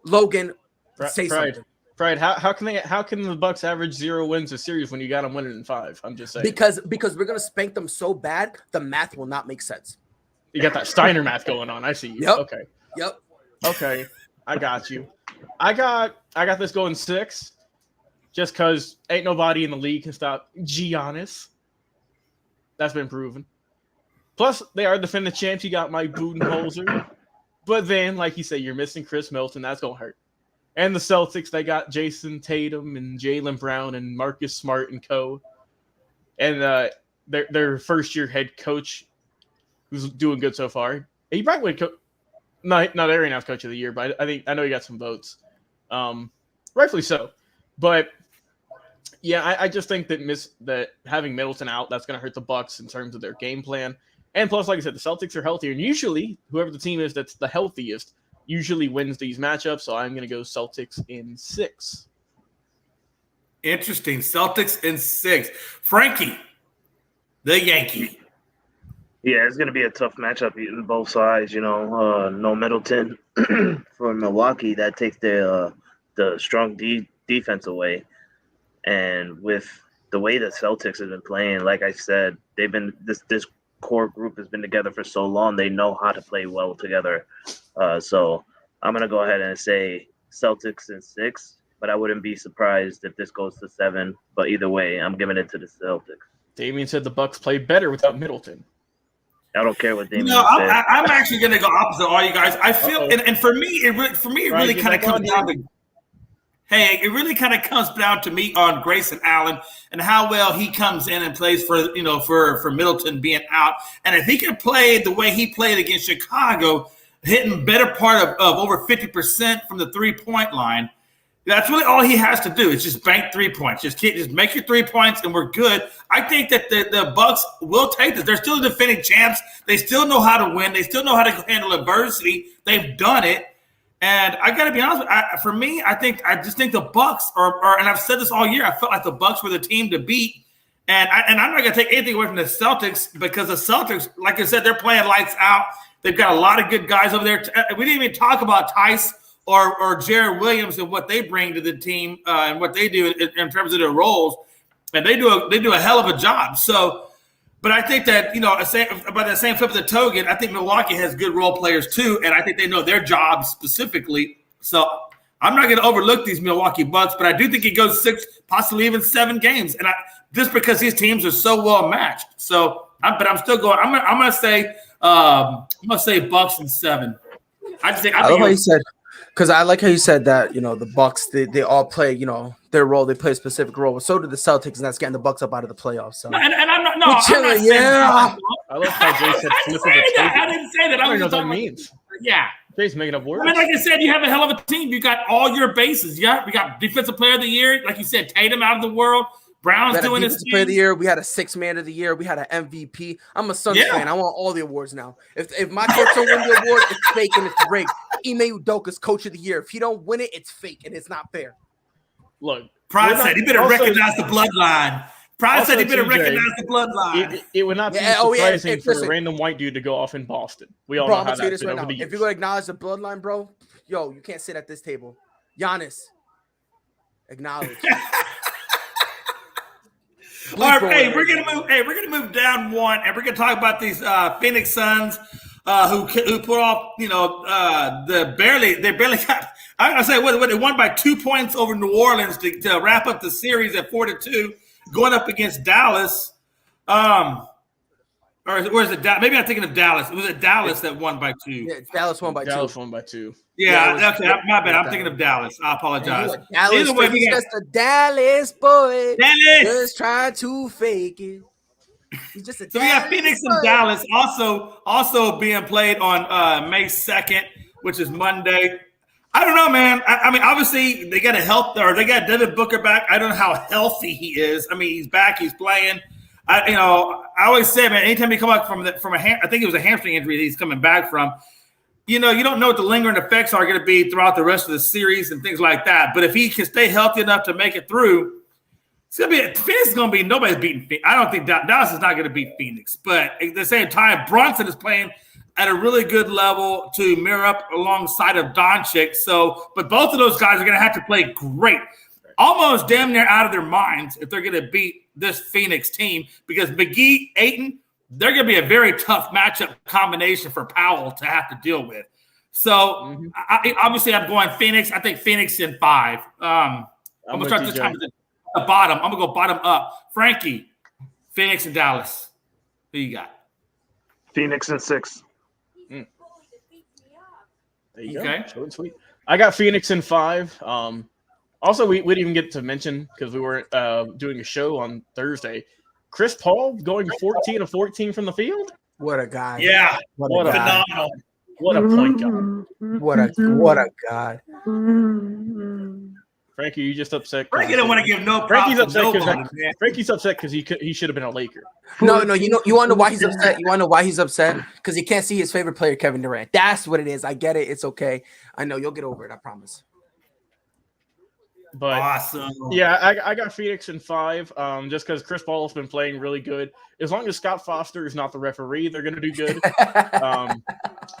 Logan, say something. Pride, how can the Bucks average 0 wins a series when you got them winning in 5? I'm just saying. Because we're going to spank them so bad, the math will not make sense. You got that Steiner math going on. I see you. Yep. Okay. Yep. Okay. I got you. I got this going 6 just because ain't nobody in the league can stop Giannis. That's been proven. Plus, they are defending champs. You got Mike Budenholzer. But then, like you said, you're missing Chris Milton. That's going to hurt. And the Celtics, they got Jason Tatum and Jaylen Brown and Marcus Smart and co. And their first-year head coach, who's doing good so far. He probably would not every now coach of the year, but I know he got some votes. Rightfully so. But yeah, I just think that having Middleton out, that's going to hurt the Bucks in terms of their game plan. And plus, like I said, the Celtics are healthier, and usually whoever the team is that's the healthiest usually wins these matchups. So I'm going to go Celtics in 6. Interesting. Celtics in 6. Frankie, the Yankee. Yeah, it's going to be a tough matchup on both sides. No Middleton for Milwaukee. That takes the strong defense away. And with the way the Celtics have been playing, like I said, they've been this core group has been together for so long. They know how to play well together. So I'm going to go ahead and say Celtics in 6, but I wouldn't be surprised if this goes to 7. But either way, I'm giving it to the Celtics. Damien said the Bucks play better without Middleton. I don't care what Damien said. I'm actually going to go opposite of all you guys. I feel, and for me, it really kind of comes down to. Hey, it really kind of comes down to me on Grayson Allen and how well he comes in and plays for Middleton being out. And if he can play the way he played against Chicago, hitting better part of over 50% from the 3-point line, that's really all he has to do is just bank 3 points. Just make your 3 points and we're good. I think that the Bucks will take this. They're still defending champs. They still know how to win. They still know how to handle adversity. They've done it. And I got to be honest with you, for me, I just think the Bucks are, and I've said this all year, I felt like the Bucks were the team to beat. And I'm not going to take anything away from the Celtics because the Celtics, like I said, they're playing lights out. They've got a lot of good guys over there. We didn't even talk about Tice or Jared Williams and what they bring to the team and what they do in terms of their roles. And they do a hell of a job. So, but I think that, by the same flip of the token, I think Milwaukee has good role players too, and I think they know their jobs specifically. So I'm not going to overlook these Milwaukee Bucks, but I do think it goes 6, possibly even 7 games, and just because these teams are so well matched. So, I'm still going. I'm going to say Bucks in 7. I love how you said. Because I like how you said that, the Bucks, they all play, their role. They play a specific role. So do the Celtics, and that's getting the Bucks up out of the playoffs. So. And I'm not. No, I'm not saying yeah. I love how Jay said flip of the token. I didn't say that. I don't know what that means. Yeah, Jay's making up words. I mean, like I said, you have a hell of a team. You got all your bases. Yeah, we got defensive player of the year, like you said, Tatum out of the world. Brown's doing his player of the year. We had a 6th man of the year. We had an MVP. I'm a Suns fan. I want all the awards now. If my coach don't win the award, it's fake and it's rigged. Ime Udoka's coach of the year. If he don't win it, it's fake and it's not fair. Look, Pride said he better recognize the bloodline. Pride said he better recognize the bloodline. It would not be surprising for a random white dude to go off in Boston. We all know how that's been over the years. If you're going to acknowledge the bloodline, bro, you can't sit at this table. Giannis, acknowledge. All right, hey, we're gonna move down one, and we're gonna talk about these Phoenix Suns who put off, they barely got. I'm gonna say what they won by 2 points over New Orleans to wrap up the series at 4-2, going up against Dallas. Or where's it? Maybe I'm thinking of Dallas. Was it Dallas that won by 2? Yeah, Dallas won by 2. Dallas won by 2. Yeah, okay, my bad. I'm thinking of Dallas. I apologize. Dallas, he's just a Dallas boy. Dallas just trying to fake it. He's just a so we got Phoenix and Dallas also being played on May 2nd, which is Monday. I don't know, man. I mean, obviously they got they got Devin Booker back. I don't know how healthy he is. I mean, he's back. He's playing. I always say, man, anytime you come back from I think it was a hamstring injury that he's coming back from. You don't know what the lingering effects are going to be throughout the rest of the series and things like that. But if he can stay healthy enough to make it through, Phoenix is going to be nobody's beating Phoenix. I don't think Dallas is not going to beat Phoenix. But at the same time, Brunson is playing at a really good level to mirror up alongside of Doncic. But both of those guys are going to have to play great, almost damn near out of their minds if they're going to beat this Phoenix team, because McGee, Ayton, they're going to be a very tough matchup combination for Powell to have to deal with. So, obviously, I'm going Phoenix. I think Phoenix in 5. I'm going to start this time at the bottom. I'm going to go bottom up. Frankie, Phoenix and Dallas. Who you got? Phoenix in 6. There you go. Short and sweet. I got Phoenix in 5. Also, we didn't even get to mention, because we weren't doing a show on Thursday, Chris Paul going 14 of 14 from the field. What a guy! Yeah, what a phenomenal! What a point guard! What a guy! Frankie, you just upset? Frankie don't want to give no props. Frankie's upset because he should have been a Laker. No. You want to know why he's upset? You want to know why he's upset? Because he can't see his favorite player, Kevin Durant. That's what it is. I get it. It's okay. I know you'll get over it. I promise. But awesome. Yeah, I got Phoenix in 5, just because Chris Paul has been playing really good. As long as Scott Foster is not the referee, they're going to do good.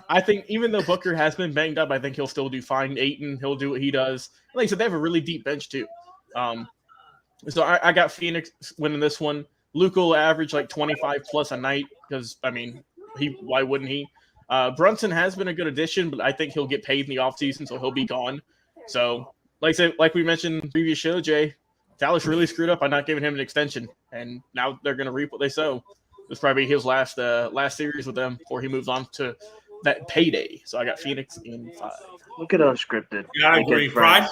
I think even though Booker has been banged up, I think he'll still do fine. Ayton, he'll do what he does. Like I said, they have a really deep bench too. So I got Phoenix winning this one. Luka will average like 25 plus a night because, I mean, why wouldn't he? Brunson has been a good addition, but I think he'll get paid in the offseason, so he'll be gone. So, like we mentioned in the previous show, Jay, Dallas really screwed up by not giving him an extension, and now they're going to reap what they sow. This probably his last series with them before he moves on to that payday. So I got Phoenix in 5. Look at Unscripted. Yeah, I agree. Pride.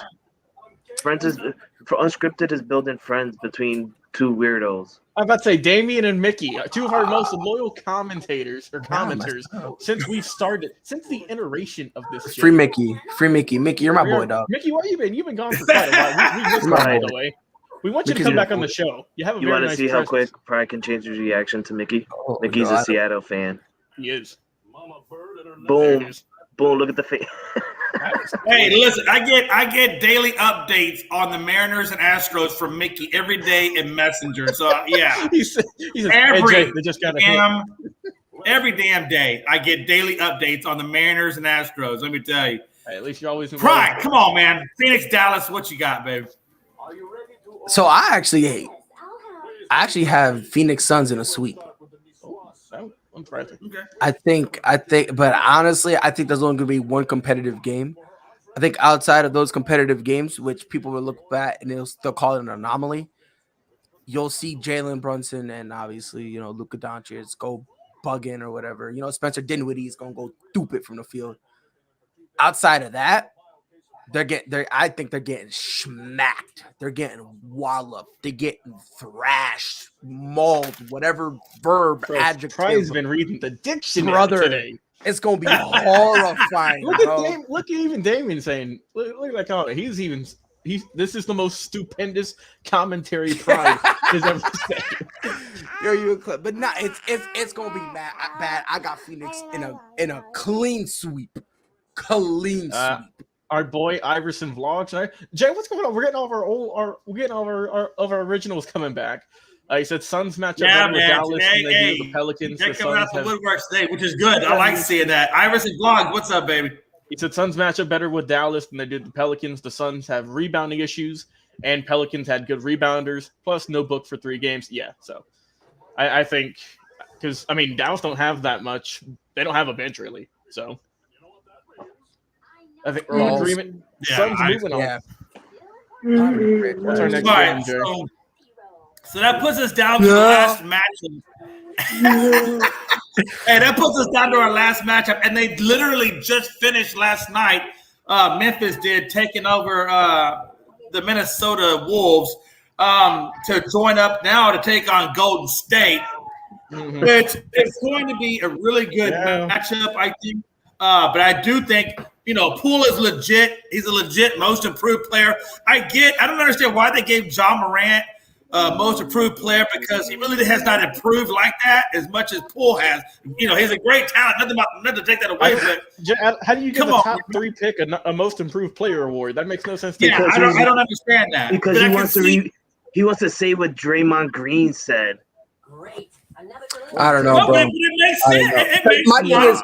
Unscripted is building friends between two weirdos. I'm about to say Damian and Mickey, two of our most loyal commenters since we've started, since the iteration of this show. Free Mickey, you're my boy, dog. Mickey, where you been? You've been gone for quite a while. We missed you, by the way. We want you to come back on the show. You have a very want to nice see presence. how quick Pride can change his reaction to Mickey? Oh, Mickey's a Seattle fan. He is. Boom. Look at the face. Hey, listen, I get daily updates on the Mariners and Astros from Mickey every day in Messenger. So yeah, he says, every damn day I get daily updates on the Mariners and Astros. Let me tell you. Hey, at least you're always Pride. Come on, man. Phoenix, Dallas. What you got, babe? So I actually have Phoenix Suns in a sweep. Okay. I think, but honestly, I think there's only going to be one competitive game. I think outside of those competitive games, which people will look back and they'll call it an anomaly, you'll see Jalen Brunson and obviously, Luka Doncic go bugging or whatever. Spencer Dinwiddie is going to go stupid from the field. Outside of that, I think they're getting smacked. They're getting walloped. They're getting thrashed, mauled, whatever verb, adjective. Pride's been reading the dictionary today. It's gonna be horrifying. Look at even Damien saying, look at that comment. This is the most stupendous commentary Pride has ever said. Yo, you a clip, but nah, it's gonna be bad. I got Phoenix in a clean sweep. Our boy Iverson vlogs. Jay, what's going on? We're getting all of our originals coming back. He said Suns match up better with Dallas than they do the Pelicans. They're coming out the woodwork today, which is good. I like seeing that. Iverson vlogs, what's up, baby? He said Suns match up better with Dallas than they did the Pelicans. The Suns have rebounding issues, and Pelicans had good rebounders, plus no book for 3 games. Yeah, so I think because Dallas don't have that much. They don't have a bench really. So I think we're all in agreement. Yeah, Suns moving on. Yeah. What's our next game, Jay? So that puts us down to the last matchup. Hey, that puts us down to our last matchup, and they literally just finished last night. Memphis did, taking over the Minnesota Wolves to join up now to take on Golden State. Mm-hmm. It's going to be a really good matchup, I think. But I do think, Poole is legit. He's a legit most improved player. I don't understand why they gave John Morant most improved player, because he really has not improved like that as much as Poole has. He's a great talent. Nothing to take that away. But how do you get the top 3 pick a most improved player award? That makes no sense to me. Yeah, I don't understand that. Because he wants to say what Draymond Green said. Great. I don't know, bro. It makes sense. It makes My thing is,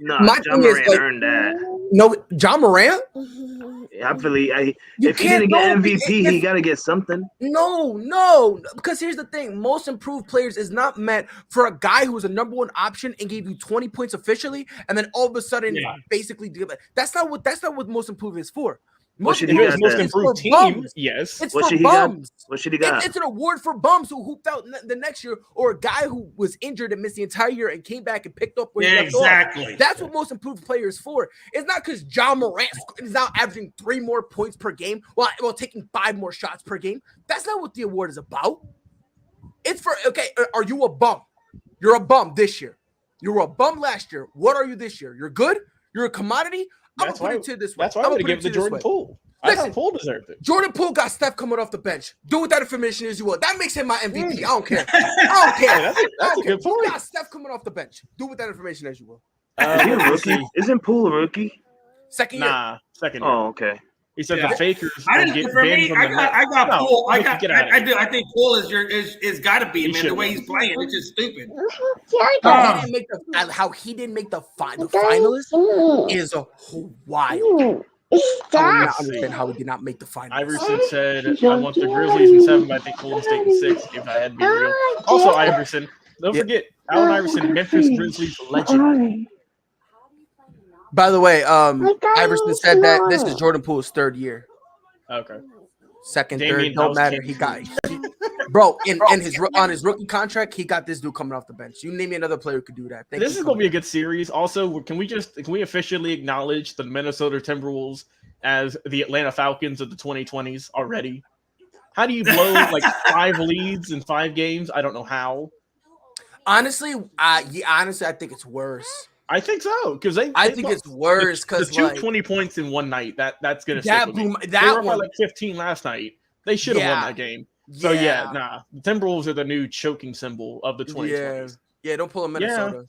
No, my John thing is, Morant like, earned that. No, John Morant? I believe if he's gonna get MVP, he gotta get something. No, because here's the thing: most improved players is not meant for a guy who was a number 1 option and gave you 20 points officially, and then all of a sudden, basically, that's not what most improved is for. What should he got? Most improved team, yes. It's What for should he bums. got? What should he got? It's an award for bums who hooped out the next year, or a guy who was injured and missed the entire year and came back and picked up where he left off. Exactly. That's what most improved players for. It's not because John Morant is now averaging 3 more points per game while taking 5 more shots per game. That's not what the award is about. It's for, okay, are you a bum? You're a bum this year. You were a bum last year. What are you this year? You're good? You're a commodity? I'm going to put it to this way. That's why I'm going to give it to Jordan Poole. I thought Poole deserved it. Jordan Poole got Steph coming off the bench. Do with that information as you will. That makes him my MVP. I don't care. That's a good point. You got Steph coming off the bench. Do with that information as you will. Is he a rookie? Isn't Poole a rookie? Second year. Second year. Oh, okay. He said the Fakers I get banned from the net. I got Poole. I think Poole is got to be, man. The way he's playing, it's just stupid. How he didn't make the finalists is a wild. I do not understand how he did not make the finals. Iverson said, I want the Grizzlies in 7, but I think Golden State in 6, if I had to be real. Also, Iverson, don't forget, Allen Iverson, Memphis Grizzlies legend. By the way, Iverson said that this is Jordan Poole's 3rd year. Okay. Second, Damien 3rd, don't matter. House He got bro, on his rookie contract, he got this dude coming off the bench. You name me another player who could do that. This is going to be a good series. Also, can we officially acknowledge the Minnesota Timberwolves as the Atlanta Falcons of the 2020s already? How do you blow like 5 leads in 5 games? I don't know how. Honestly, I think it's worse. I think so, because I think it's worse because the 20 points in one night. That's gonna stick with me. They were up by like 15 last night. They should have won that game. So the Timberwolves are the new choking symbol of the 2020s. Yeah, don't pull a Minnesota.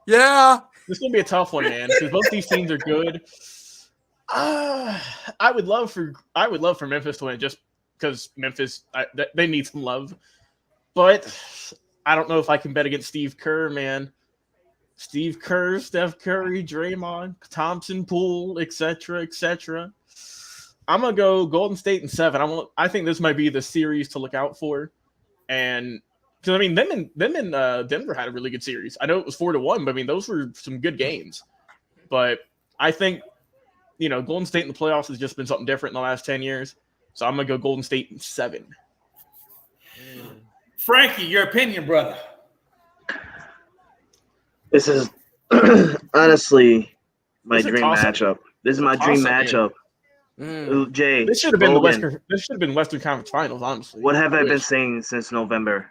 Yeah. It's gonna be a tough one, man, because both these teams are good. I would love for Memphis to win, just because Memphis they need some love. But I don't know if I can bet against Steve Kerr, man. Steve Kerr, Steph Curry, Draymond, Thompson, Poole, etc., etc. I'm gonna go Golden State in 7. I think this might be the series to look out for, and because them and Denver had a really good series. I know it was 4-1, but those were some good games. But I think Golden State in the playoffs has just been something different in the last 10 years. So I'm gonna go Golden State in 7. Frankie, your opinion, brother. This is honestly my dream matchup. This is my dream matchup. Jay, this should have been Logan. This should have been Western Conference Finals, honestly. What have I been saying since November?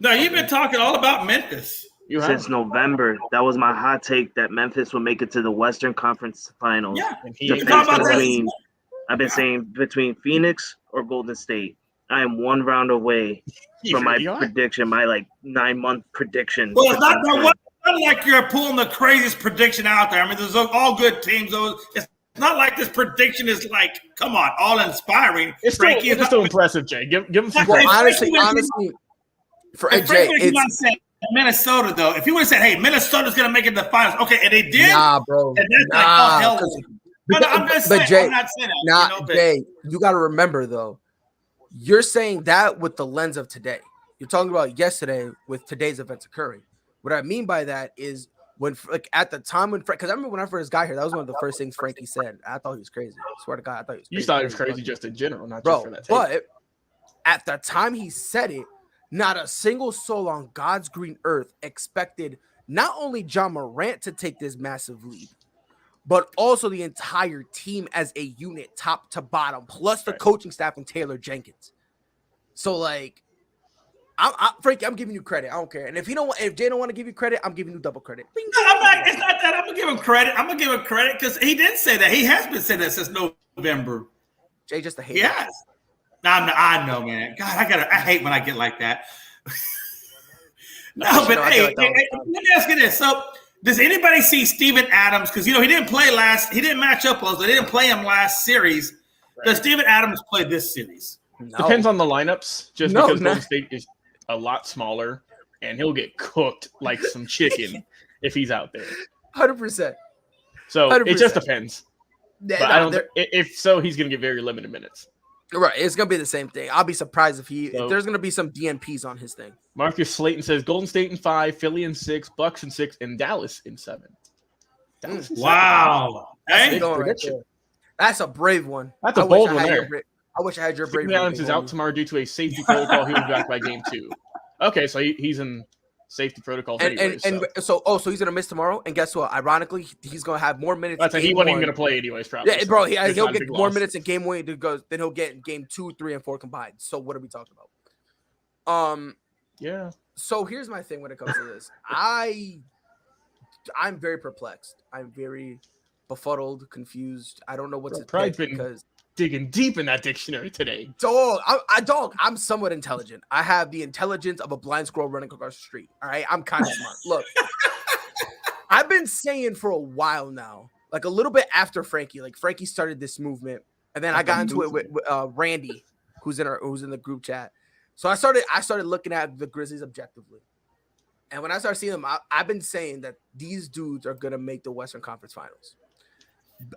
No, you've been talking all about Memphis. since November. That was my hot take that Memphis would make it to the Western Conference Finals. Yeah, I've been saying between Phoenix or Golden State. I am one round away from my prediction, my 9-month prediction. Well, it's not like you're pulling the craziest prediction out there. I mean, there's all good teams. It's not like this prediction is come on, all inspiring. It's still impressive, Jay. Give him some credit. Well, honestly, for Jay, it's Minnesota though. If you would have said, "Hey, Minnesota's going to make it to the finals," okay, and they did, bro. And that's I'm not saying Jay, that. Jay, you got to remember though. You're saying that with the lens of today. You're talking about yesterday with today's events occurring. What I mean by that is when, at the time when, because I remember when I first got here, that was one of the first things Frankie said. I thought he was crazy. I swear to God, I thought he was crazy. You thought he was crazy just in general, not bro, just for that. But at the time he said it, not a single soul on God's green earth expected not only John Morant to take this massive lead, but also the entire team as a unit, top to bottom, plus the coaching staff and Taylor Jenkins. So, Frankie, I'm giving you credit. I don't care. And if Jay don't want to give you credit, I'm giving you double credit. No, it's not that. I'm gonna give him credit. I'm gonna give him credit because he did say that. He has been saying that since November. Jay just a hater. Yes. I know, man. God, I hate when I get like that. No, but hey, let me ask you this. So, does anybody see Steven Adams? Because he didn't play he didn't match up well, so they didn't play him last series. Right. Does Steven Adams play this series? No. Depends on the lineups, because Golden State is a lot smaller, and he'll get cooked like some chicken if he's out there. 100%. So 100%. It just depends. But if so, he's going to get very limited minutes. Right, it's going to be the same thing. I'll be surprised if there's going to be some DNPs on his thing. Marcus Slayton says Golden State in 5, Philly in 6, Bucks in 6, and Dallas in 7. Wow. That's a brave one. That's a bold one there. I wish I had your brave one. Steven Adams is out tomorrow due to a safety protocol. He'll be back by game 2. Okay, so he's in safety protocol anyway. So he's going to miss tomorrow. And guess what? Ironically, he's going to have more minutes. He wasn't even going to play anyways, probably. Yeah, bro, he'll get more minutes in game 1 than he'll get in game 2, 3, and 4 combined. So what are we talking about? Yeah. So here's my thing when it comes to this. I'm very perplexed. I'm very befuddled, confused. I don't know what to think because digging deep in that dictionary today. I'm somewhat intelligent. I have the intelligence of a blind squirrel running across the street. All right, I'm kind of smart. Look, I've been saying for a while now, a little bit after Frankie, Frankie started this movement, and then I got into it with Randy, who's in the group chat. So I started looking at the Grizzlies objectively, and when I started seeing them, I've been saying that these dudes are gonna make the Western Conference Finals.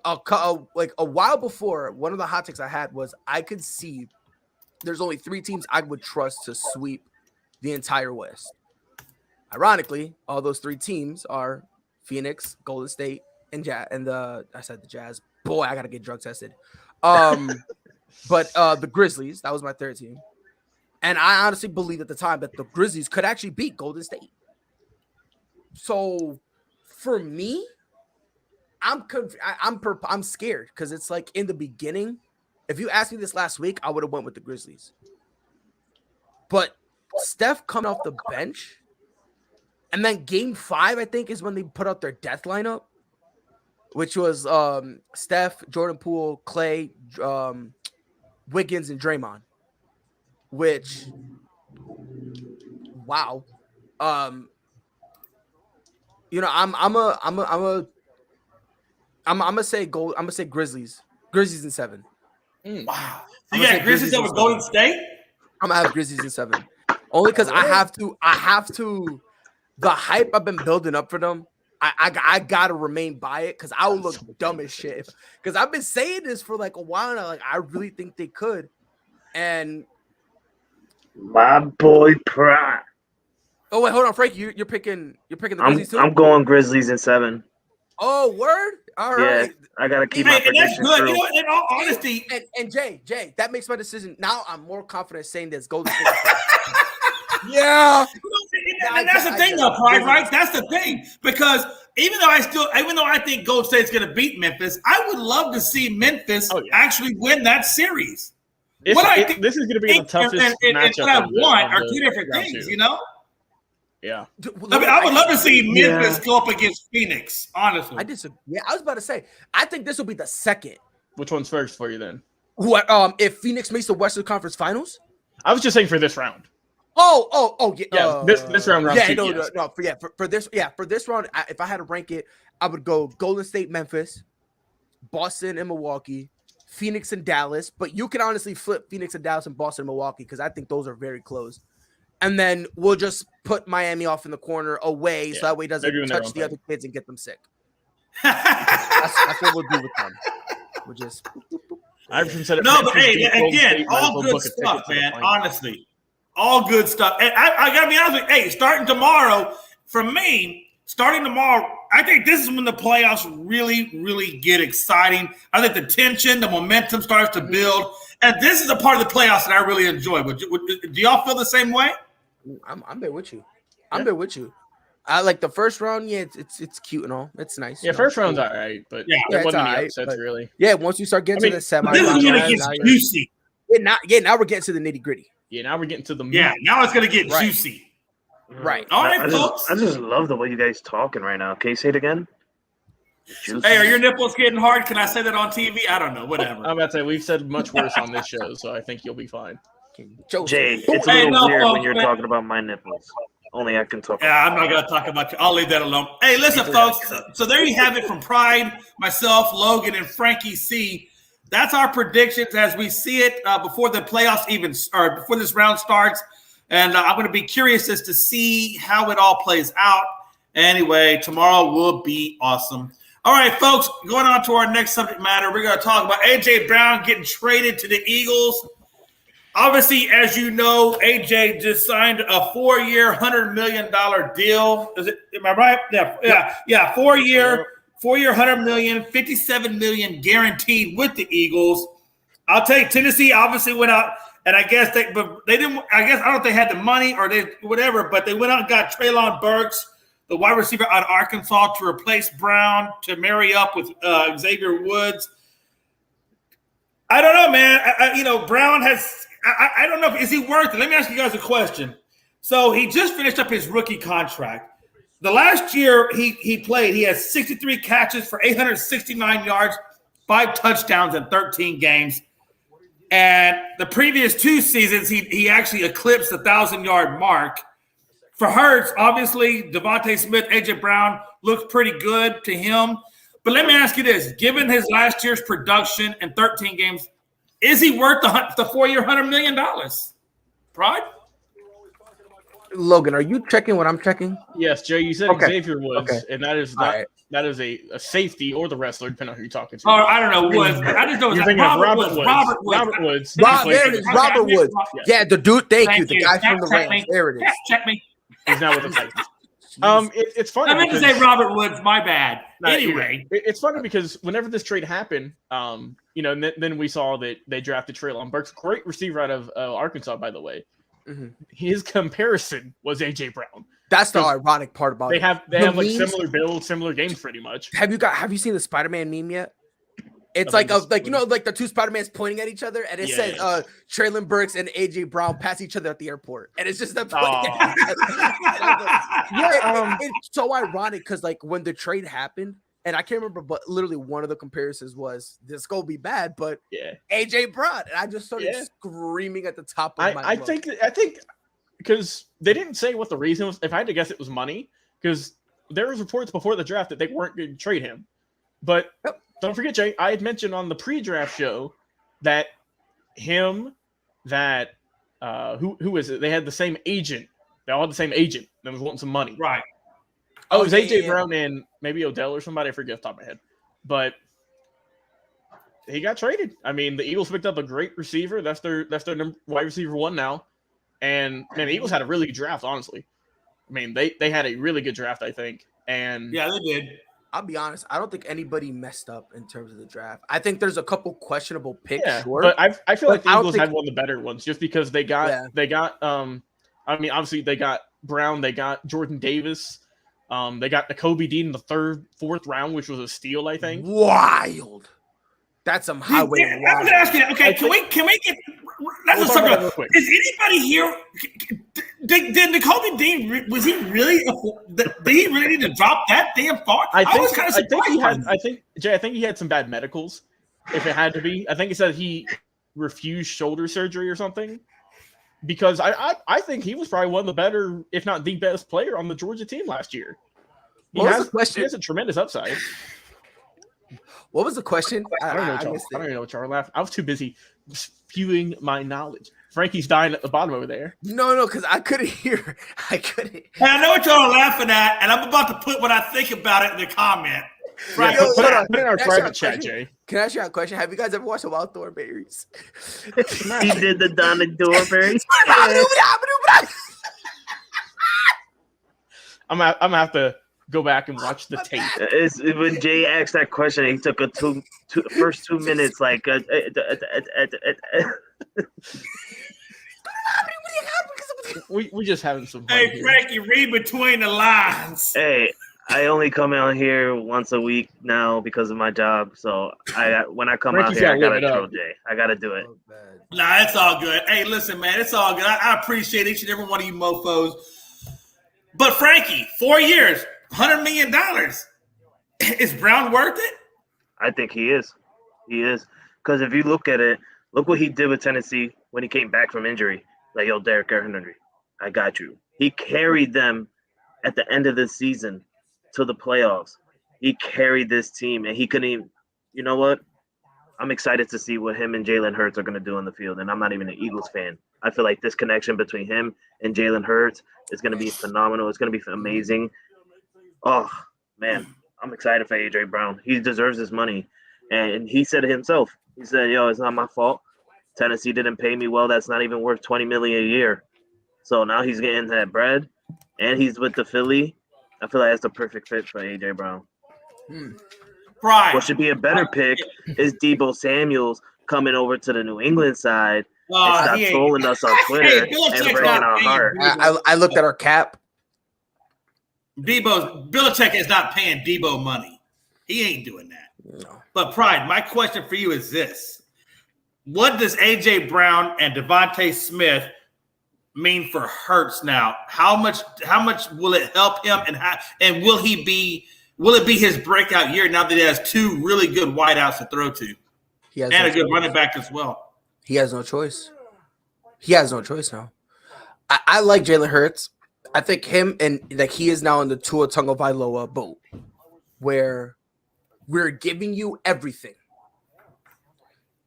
A while before, one of the hot takes I had was I could see there's only 3 teams I would trust to sweep the entire West. Ironically, all those 3 teams are Phoenix, Golden State, and I said the Jazz. Boy, I gotta get drug tested. But the Grizzlies, that was my 3rd team. And I honestly believed at the time that the Grizzlies could actually beat Golden State. So for me, I'm scared because it's in the beginning. If you asked me this last week, I would have went with the Grizzlies. But Steph coming off the bench, and then game 5, I think, is when they put out their death lineup, which was Steph, Jordan Poole, Clay, Wiggins, and Draymond. Which, wow, I'm gonna say gold. I'm gonna say Grizzlies in 7. Wow. So you got Grizzlies over Golden State? I'm gonna have Grizzlies in 7. Only because I have to. The hype I've been building up for them, I gotta remain by it because I will look dumb as shit. Because I've been saying this for a while now. I really think they could. And my boy Pride. Oh wait, hold on, Frank. You're picking the Grizzlies too? I'm going Grizzlies in 7. Oh, word! All right. I gotta keep my prediction true. In all honesty, and Jay, that makes my decision. Now I'm more confident saying this Golden State. Yeah. And that's the thing, though, Pride, right? That's the thing. Because even though I think Golden State's going to beat Memphis, I would love to see Memphis actually win that series. This is going to be the toughest matchup. What I want are 2 different things, Yeah. I would love to see Memphis go up against Phoenix, honestly. I disagree. Yeah, I was about to say, I think this will be the second. Which one's first for you then? What if Phoenix makes the Western Conference Finals? I was just saying for this round. Oh, yeah. Yeah, this round. Yeah, two, no, yes. no. For this round, if I had to rank it, I would go Golden State, Memphis, Boston, and Milwaukee, Phoenix and Dallas. But you can honestly flip Phoenix and Dallas and Boston and Milwaukee because I think those are very close. And then we'll just put Miami off in the corner away, so that way it doesn't touch the other kids and get them sick. That's what we'll do with them. We'll just. Iverson said it. No, but hey, again, all good stuff, man. Honestly, all good stuff. And I gotta be honest with you. Hey, starting tomorrow, I think this is when the playoffs really, really get exciting. I think the tension, the momentum starts to build, and this is a part of the playoffs that I really enjoy. Do y'all feel the same way? I'm there with you. I'm there with you. I like the first round. Yeah, it's cute and all. It's nice. Yeah, first round's all right, but it wasn't any upsets really. Yeah, once you start getting to the semi, this is gonna get juicy. Now we're getting to the nitty gritty. Yeah, now we're getting to the meat. Yeah, now it's gonna get juicy. Right. All right, folks. I just love the way you guys talking right now. Can you say it again? Juicy. Hey, are your nipples getting hard? Can I say that on TV? I don't know. Whatever. I'm about to say we've said much worse on this show, so I think you'll be fine. Jay, it's a little weird when you're talking about my nipples. Only I can talk. Yeah, I'm not going to talk about you. I'll leave that alone. Hey, listen, folks. So there you have it from Pride, myself, Logan, and Frankie C. That's our predictions as we see it before the playoffs before this round starts. And I'm going to be curious as to see how it all plays out. Anyway, tomorrow will be awesome. All right, folks, going on to our next subject matter. We're going to talk about A.J. Brown getting traded to the Eagles. Obviously, as you know, AJ just signed a 4-year, $100 million deal. Am I right? Yeah. 4-year, $100 million, $57 million guaranteed with the Eagles. I'll take Tennessee. Obviously, went out, and I guess they didn't. I guess I don't know if they had the money or they whatever, but they went out and got Treylon Burks, the wide receiver out of Arkansas, to replace Brown to marry up with Xavier Woods. I don't know, man. Brown has. I don't know. Is he worth it? Let me ask you guys a question. So he just finished up his rookie contract. The last year he played, he had 63 catches for 869 yards, 5 touchdowns in 13 games. And the previous 2 seasons, he actually eclipsed the 1,000-yard mark. For Hurts, obviously, Devontae Smith, A.J. Brown looked pretty good to him. But let me ask you this. Given his last year's production in 13 games, is he worth the 4-year, $100 million? Pride? Logan, are you checking what I'm checking? Yes, Jay, you said Xavier Woods, and that is not that is a safety or the wrestler, depending on who you're talking to. Oh, I don't know Woods. I just know it's Robert Woods. There it is, Robert Woods. Yeah, the dude. Thank you, the guy from the Rams. There it is. Check me. He's not with the Titans. It's funny. I meant to say Robert Woods. My bad. Anyway, it's funny because whenever this trade happened, then we saw that they drafted Treylon Burks, great receiver out of Arkansas, by the way. Mm-hmm. His comparison was A.J. Brown. That's the ironic part about it. They have like memes, similar builds, similar games, pretty much. Have you seen the Spider-Man meme yet? It's like the 2 Spider-Mans pointing at each other, and it says Treylon Burks and A.J. Brown pass each other at the airport, and it's just them pointing at each other. It's so ironic because like when the trade happened, and I can't remember, but literally one of the comparisons was this gonna be bad, but A.J. Brown, and I just started screaming at the top of my lungs. I think because they didn't say what the reason was. If I had to guess, it was money, because there was reports before the draft that they weren't going to trade him. But don't forget, Jay, I had mentioned on the pre-draft show that who is it? They had the same agent. They all had the same agent that was wanting some money. Right. Oh, it was A.J. Brown and maybe Odell or somebody. I forget off the top of my head. But he got traded. I mean, the Eagles picked up a great receiver. That's their wide receiver 1 now. And man, the Eagles had a really good draft, honestly. I mean, they had a really good draft, I think. And yeah, they did. I'll be honest. I don't think anybody messed up in terms of the draft. I think there's a couple questionable picks. Yeah, but I feel like the Eagles had one of the better ones just because they got obviously they got Brown, they got Jordan Davis, they got Nakobe Dean in the 3rd, 4th round, which was a steal, I think. Wild. That's some highway. I was asking. Okay, can we get? That's a subject. Is anybody here? Did Nakobe Dean was he really? Did he really need to drop that damn far? I was kind of surprised. I think he had some bad medicals. If it had to be, I think he said he refused shoulder surgery or something. Because I think he was probably one of the better, if not the best player on the Georgia team last year. He has a tremendous upside. What was the question? I don't even know what y'all laughed. I was too busy spewing my knowledge. Frankie's dying at the bottom over there. No, because I couldn't hear. I couldn't. And I know what y'all are laughing at, and I'm about to put what I think about it in the comment. Right, put it in our private chat, Jay. Can I ask you a question? Have you guys ever watched the Wild Thornberries? He did the Donna Thornberries. I'm gonna have to go back and watch the tape. When Jay asked that question, he took first 2 minutes like. We just having some fun. Hey, Frankie, read between the lines. Hey, I only come out here once a week now because of my job. So when I come out here, I gotta troll Jay. I gotta do it. Nah, it's all good. Hey, listen, man, it's all good. I appreciate each and every one of you mofos. But Frankie, 4 years, $100 million. Is Brown worth it? I think he is. He is. Because if you look at it, look what he did with Tennessee when he came back from injury. Like, yo, Derrick Henry, I got you. He carried them at the end of the season to the playoffs. He carried this team, and he couldn't even – you know what? I'm excited to see what him and Jalen Hurts are going to do in the field, and I'm not even an Eagles fan. I feel like this connection between him and Jalen Hurts is going to be phenomenal. It's going to be amazing. Oh, man, I'm excited for A.J. Brown. He deserves his money, and he said it himself. He said, yo, it's not my fault. Tennessee didn't pay me well. That's not even worth $20 million a year. So now he's getting that bread, and he's with the Philly. I feel like that's the perfect fit for A.J. Brown. Right. What should be a better pick is Deebo Samuels coming over to the New England side and stop trolling us on Twitter and breaking our heart. I looked at our cap. Belichick is not paying Deebo money. He ain't doing that. No. But Pride, my question for you is this. What does A.J. Brown and Devontae Smith mean for Hurts now? How much will it help him, and will it be his breakout year now that he has two really good wideouts to throw to? And a good running back as well. He has no choice. He has no choice now. I like Jalen Hurts. I think him and like he is now in the Tua Tagovailoa boat where we're giving you everything.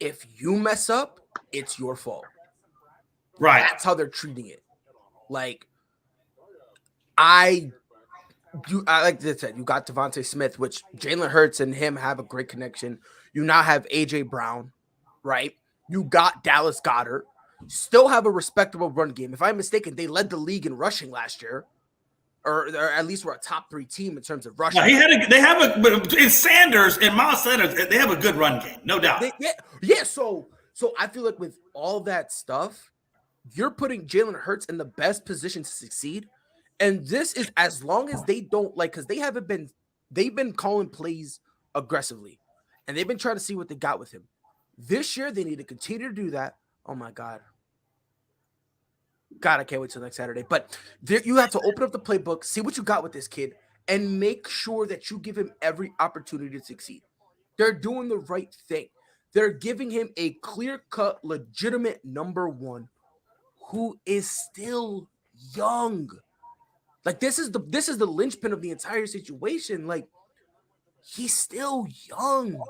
If you mess up, it's your fault. Right. That's how they're treating it. Like, I like I said, you got Devontae Smith, which Jalen Hurts and him have a great connection. You now have A.J. Brown, right? You got Dallas Goedert. Still have a respectable run game. If I'm mistaken, they led the league in rushing last year. Or at least we're a top 3 team in terms of rushing. In Sanders and Miles Sanders, they have a good run game, no doubt. So I feel like with all that stuff, you're putting Jalen Hurts in the best position to succeed. And this is as long as they don't because they've been calling plays aggressively, and they've been trying to see what they got with him. This year, they need to continue to do that. Oh my God, I can't wait till next Saturday. But you have to open up the playbook, see what you got with this kid, and make sure that you give him every opportunity to succeed. They're doing the right thing. They're giving him a clear-cut, legitimate number one who is still young. Like this is the linchpin of the entire situation. Like he's still young.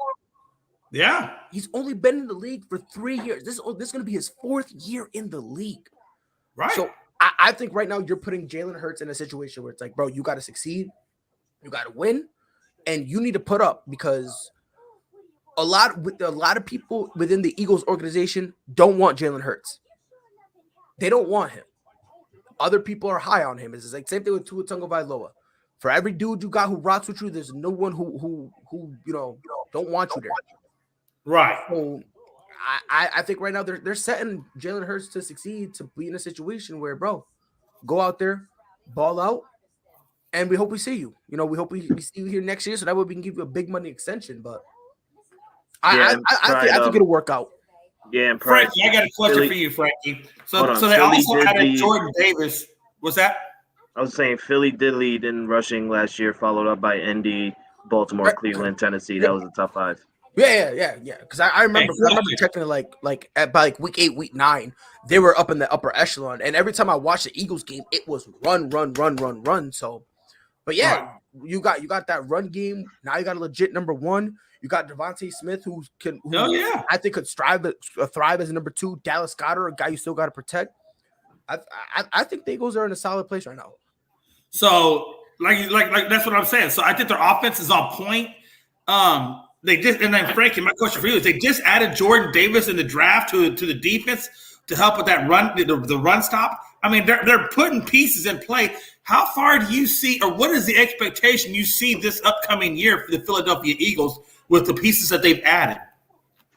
Yeah. He's only been in the league for 3 years. This is going to be his 4th year in the league. Right. So I think right now you're putting Jalen Hurts in a situation where it's like, bro, you got to succeed. You got to win. And you need to put up because a lot of people within the Eagles organization don't want Jalen Hurts. They don't want him. Other people are high on him. It's like same thing with Tua Tagovailoa. For every dude you got who rocks with you, there's no one who don't want you there. Right. So I think right now they're setting Jalen Hurts to succeed, to be in a situation where, bro, go out there, ball out, and we hope we see you. We hope we see you here next year, so that way we can give you a big money extension. But I think it'll work out. Yeah, and Frankie, I got a question for you, Frankie. So they also added Jordan Davis What's that? I was saying Philly did lead in rushing last year, followed up by Indy, Baltimore, Cleveland, Tennessee. That was the top 5. Yeah. Because I remember checking it by week 8, week 9, they were up in the upper echelon. And every time I watched the Eagles game, it was run. So, but yeah, you got that run game. Now you got a legit number 1. You got Devontae Smith, who I think could thrive as a number 2. Dallas Goedert, a guy you still got to protect. I think the Eagles are in a solid place right now. So, like that's what I'm saying. So I think their offense is on point. And then Frankie, my question for you is: they just added Jordan Davis in the draft to the defense to help with that run, the run stop. I mean, they're putting pieces in play. How far do you see, or what is the expectation you see this upcoming year for the Philadelphia Eagles with the pieces that they've added?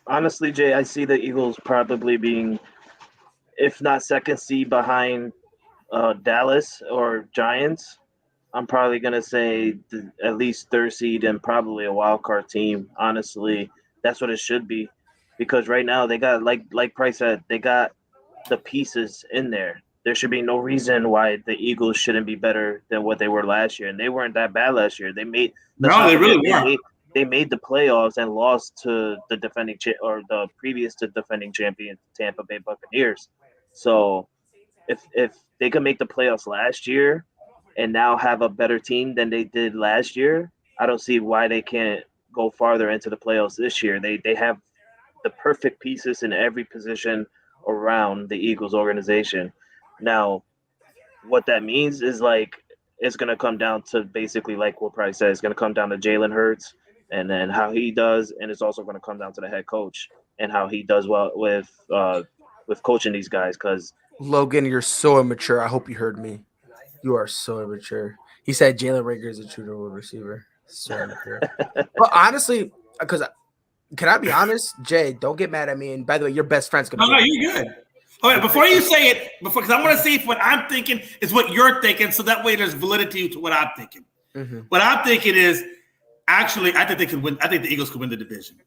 Honestly, Jay, I see the Eagles probably being, if not second seed behind Dallas or Giants. I'm probably going to say at least third seed and probably a wild card team. Honestly, that's what it should be, because right now they got, like Price said, they got the pieces in there. There should be no reason why the Eagles shouldn't be better than what they were last year, and they weren't that bad last year. They made they weren't. They made the playoffs and lost to the the previous to defending champion Tampa Bay Buccaneers. So if they could make the playoffs last year and now have a better team than they did last year, I don't see why they can't go farther into the playoffs this year. They have the perfect pieces in every position around the Eagles organization. Now, what that means is it's going to come down to basically like what Price said. It's going to come down to Jalen Hurts and then how he does, and it's also going to come down to the head coach and how he does well with coaching these guys. Because Logan, you're so immature. I hope you heard me. You are so immature. He said Jalen Reagor is a true number receiver. So immature. But honestly, because can I be honest, Jay? Don't get mad at me. And by the way, your best friend's gonna. No, you're good. Okay, before you say it, because I want to see if what I'm thinking is what you're thinking, so that way there's validity to what I'm thinking. Mm-hmm. What I'm thinking is actually, I think they could win. I think the Eagles could win the division.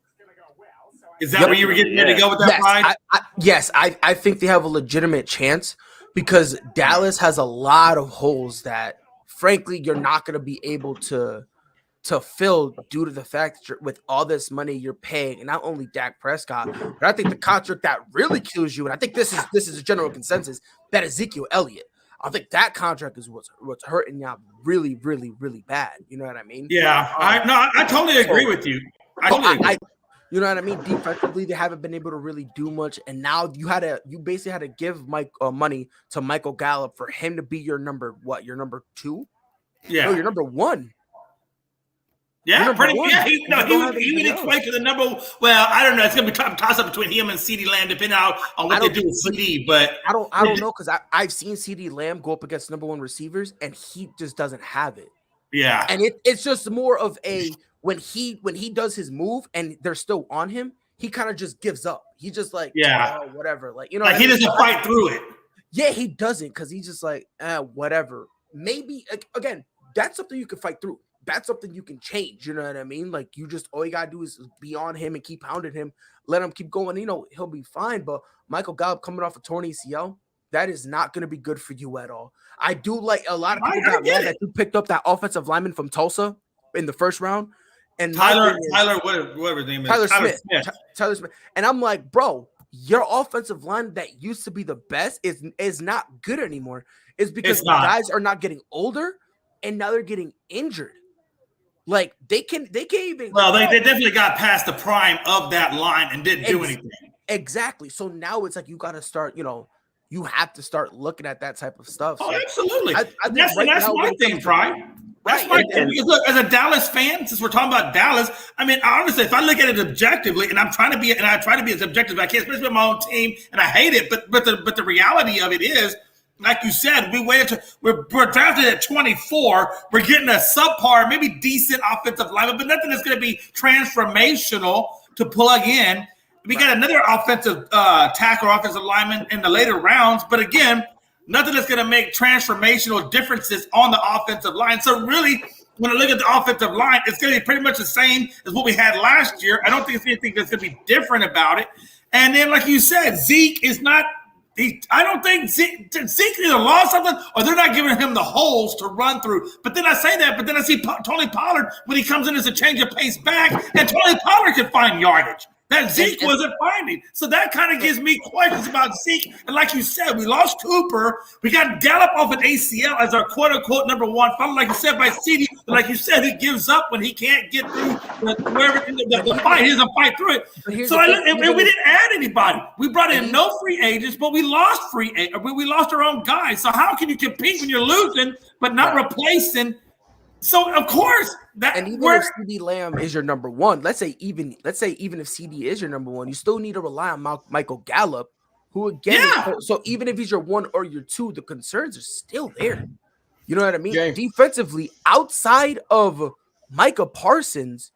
Is that where you were getting ready to go with that, Brian? Yes, I think they have a legitimate chance because Dallas has a lot of holes that, frankly, you're not going to be able to fill due to the fact that with all this money you're paying, and not only Dak Prescott, but I think the contract that really kills you, and I think this is a general consensus, that Ezekiel Elliott. I think that contract is what's hurting you really, really, really bad. You know what I mean? Yeah, I totally agree with you. I totally agree. You know what I mean? Defensively, they haven't been able to really do much, and now you basically had to give money to Michael Gallup for him to be your number 2? Yeah, no, your number 1. Yeah, pretty. Yeah, he would equate to the number. Well, I don't know. It's gonna be toss up between him and CeeDee Lamb, depending on what they do with CD. But I don't know, because I've seen CeeDee Lamb go up against number 1 receivers, and he just doesn't have it. Yeah, and it's just more of a when he does his move and they're still on him, he kind of just gives up. He just whatever, like, you know, like he doesn't fight through it. Yeah, he doesn't, because he's just like whatever. Maybe again, that's something you can fight through. That's something you can change. You know what I mean? Like, you just, all you gotta do is be on him and keep pounding him, let him keep going. You know, he'll be fine. But Michael Gallup coming off a torn ACL, that is not going to be good for you at all. I do like a lot of people got mad that you picked up that offensive lineman from Tulsa in the first round, and Tyler, whatever his name is, Tyler Smith. And I'm like, bro, your offensive line that used to be the best is not good anymore. It's because the guys are not getting older, and now they're getting injured. Like, they can't even. Well, they definitely got past the prime of that line and didn't do anything. Exactly. So now it's like you got to start. You know, you have to start looking at that type of stuff. Oh, so absolutely. I think that's my thing, Brian. That's my thing. Because look, as a Dallas fan, since we're talking about Dallas, I mean, honestly, if I look at it objectively, and I try to be as objective as I can, especially with my own team, and I hate it, but the reality of it is, like you said, we're drafted at 24. We're getting a subpar, maybe decent offensive lineman, but nothing that's going to be transformational to plug in. We got another offensive tackle, offensive lineman in the later rounds, but again, nothing that's going to make transformational differences on the offensive line. So really, when I look at the offensive line, it's going to be pretty much the same as what we had last year. I don't think there's anything that's going to be different about it. And then, like you said, Zeke is not I don't think Zeke either lost something or they're not giving him the holes to run through. But then I say that, but then I see Tony Pollard when he comes in as a change of pace back, and Tony Pollard can find yardage that Zeke wasn't finding. So that kind of gives me questions about Zeke. And like you said, we lost Cooper. We got Gallup off an ACL as our quote-unquote number one, followed, like you said, by CD. But like you said, he gives up when he can't get through the fight. He doesn't fight through it. So and we didn't add anybody. We brought in no free agents, but we lost we lost our own guys. So how can you compete when you're losing but not replacing? So of course even if CD Lamb is your number one, let's say even if CD is your number one, you still need to rely on Michael Gallup, who again. So even if he's your one or your two, the concerns are still there. You know what I mean? Jay. Defensively, outside of Micah Parsons,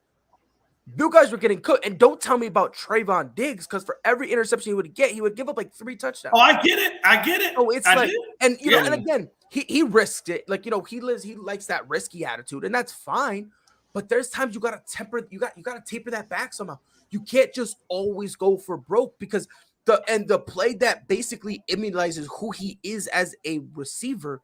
you guys were getting cooked. And don't tell me about Trayvon Diggs, because for every interception he would get, he would give up like 3 touchdowns. Oh, I get it. Oh, it's and you know, and again, he risked it. Like, you know, he likes that risky attitude, and that's fine. But there's times you gotta taper that back somehow. You can't just always go for broke, because the play that basically immunizes who he is as a receiver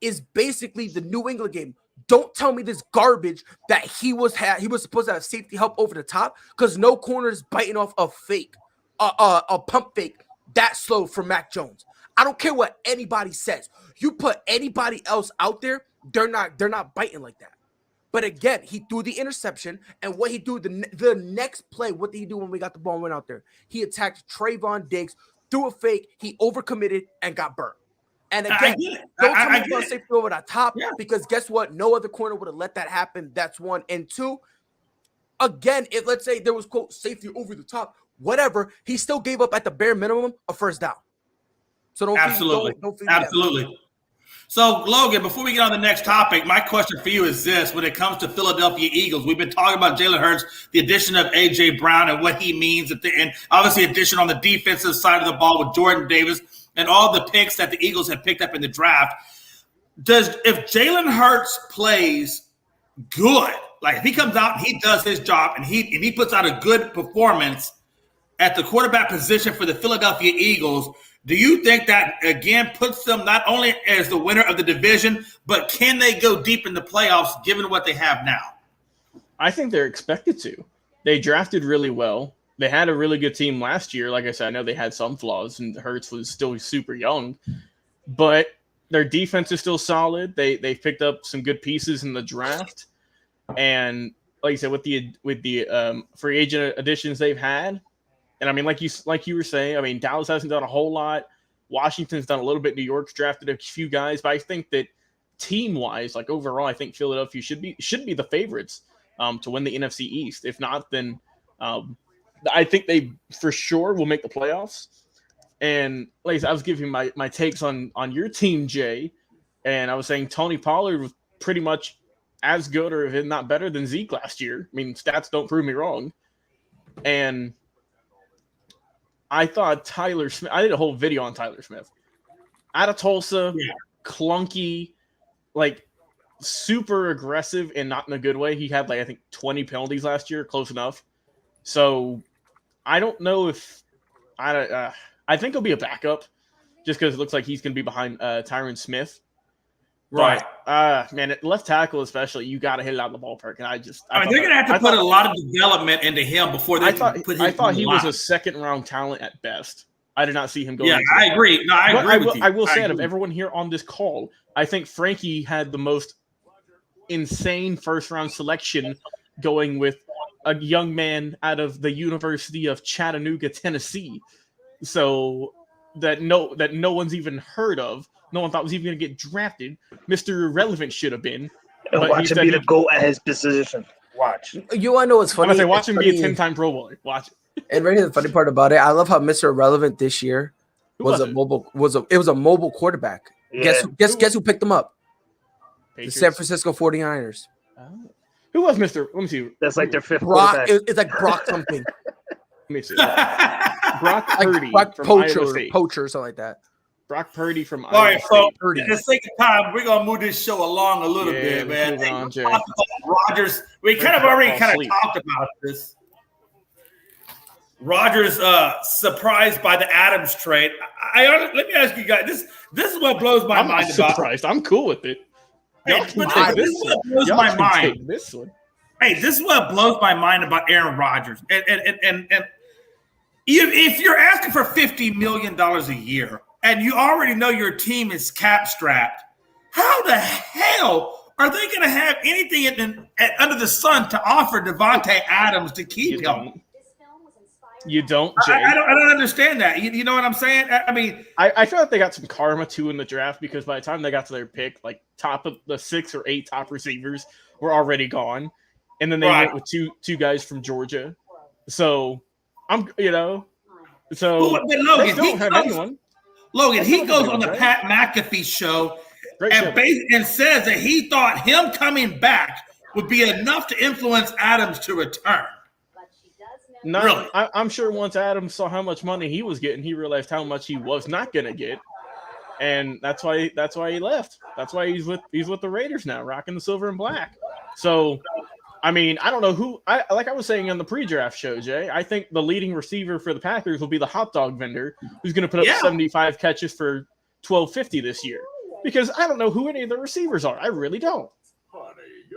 is basically the New England game. Don't tell me this garbage that he was supposed to have safety help over the top, because no corner is biting off a fake, a pump fake that slow from Mac Jones. I don't care what anybody says. You put anybody else out there, they're not biting like that. But again, he threw the interception, and what he do the next play, what did he do when we got the ball and went out there? He attacked Trayvon Diggs, threw a fake, he overcommitted and got burnt. And again, don't tell me about safety over the top, because guess what? No other corner would have let that happen. That's one. And two, again, if let's say there was, quote, safety over the top, whatever, he still gave up at the bare minimum a first down. So don't absolutely. That. So, Logan, before we get on the next topic, my question for you is this. When it comes to Philadelphia Eagles, we've been talking about Jalen Hurts, the addition of A.J. Brown and what he means, and obviously addition on the defensive side of the ball with Jordan Davis and all the picks that the Eagles have picked up in the draft. If Jalen Hurts plays good, like if he comes out and he does his job and he puts out a good performance at the quarterback position for the Philadelphia Eagles, do you think that, again, puts them not only as the winner of the division, but can they go deep in the playoffs given what they have now? I think they're expected to. They drafted really well. They had a really good team last year. Like I said, I know they had some flaws, and Hurts was still super young. But their defense is still solid. They've picked up some good pieces in the draft. And like you said, with the free agent additions they've had, and I mean, like you were saying, I mean, Dallas hasn't done a whole lot. Washington's done a little bit. New York's drafted a few guys, but I think that team-wise, like overall, I think Philadelphia should be the favorites to win the NFC East. If not, then I think they for sure will make the playoffs. And like I said, I was giving my takes on your team, Jay, and I was saying Tony Pollard was pretty much as good, or if not better, than Zeke last year. I mean, stats don't prove me wrong. And I thought Tyler Smith – I did a whole video on Tyler Smith. Out of Tulsa, clunky, like super aggressive and not in a good way. He had, like, I think 20 penalties last year, close enough. So I don't know if I think he'll be a backup just because it looks like he's going to be behind Tyron Smith. Right. Man, at left tackle especially, you got to hit it out of the ballpark. And I mean, they're going to have to put a lot of development into him before they can put him. I thought he was a second-round talent at best. I did not see him going. Yeah, I agree. No, I agree with you. I will say, out of everyone here on this call, I think Frankie had the most insane first-round selection, going with a young man out of the University of Chattanooga, Tennessee. So that no one's even heard of. No one thought was even going to get drafted. Mr. Irrelevant should have been. Watch him be the GOAT at his position. Watch. You want to know what's funny? I'm going to say, watch him be a 10-time Pro Bowler. Watch it. And right here, the funny part about it, I love how Mr. Irrelevant this year was a mobile quarterback. Yeah. Guess who picked him up? Patriots. The San Francisco 49ers. Oh. Who was Mr. Let me see. That's like their fifth Brock. quarterback. It's like Brock something. Let me see. Brock Purdy Brock from Poacher, Iowa State. Poacher, something like that. Brock Purdy from All right, Iowa so State. at the sake of time, we're gonna move this show along a little bit, man. move on, Jay. Rodgers, we kind of already talked about this. Rodgers surprised by the Adams trade. Let me ask you guys. This is what blows my I'm mind not about. surprised. I'm cool with it. Y'all Hey, can but take this this is one. what blows Y'all my can mind. take this one. Hey, this is what blows my mind about Aaron Rodgers. And if you're asking for $50 million a year and you already know your team is cap strapped, how the hell are they going to have anything under the sun to offer Devontae Adams to keep him? You don't, Jay. I don't understand that. You know what I'm saying? I mean, I feel like they got some karma too in the draft because by the time they got to their pick, like top of the 6 or 8 top receivers were already gone, and then they went with two guys from Georgia. So but Logan, he goes on the Pat McAfee show and says that he thought him coming back would be enough to influence Adams to return. No, really? I'm sure once Adams saw how much money he was getting, he realized how much he was not going to get, and that's why he left. That's why he's with the Raiders now, rocking the silver and black. So, I mean, I don't know who. Like I was saying on the pre-draft show, Jay. I think the leading receiver for the Packers will be the hot dog vendor, who's going to put up 75 catches for $12.50 this year. Because I don't know who any of the receivers are. I really don't.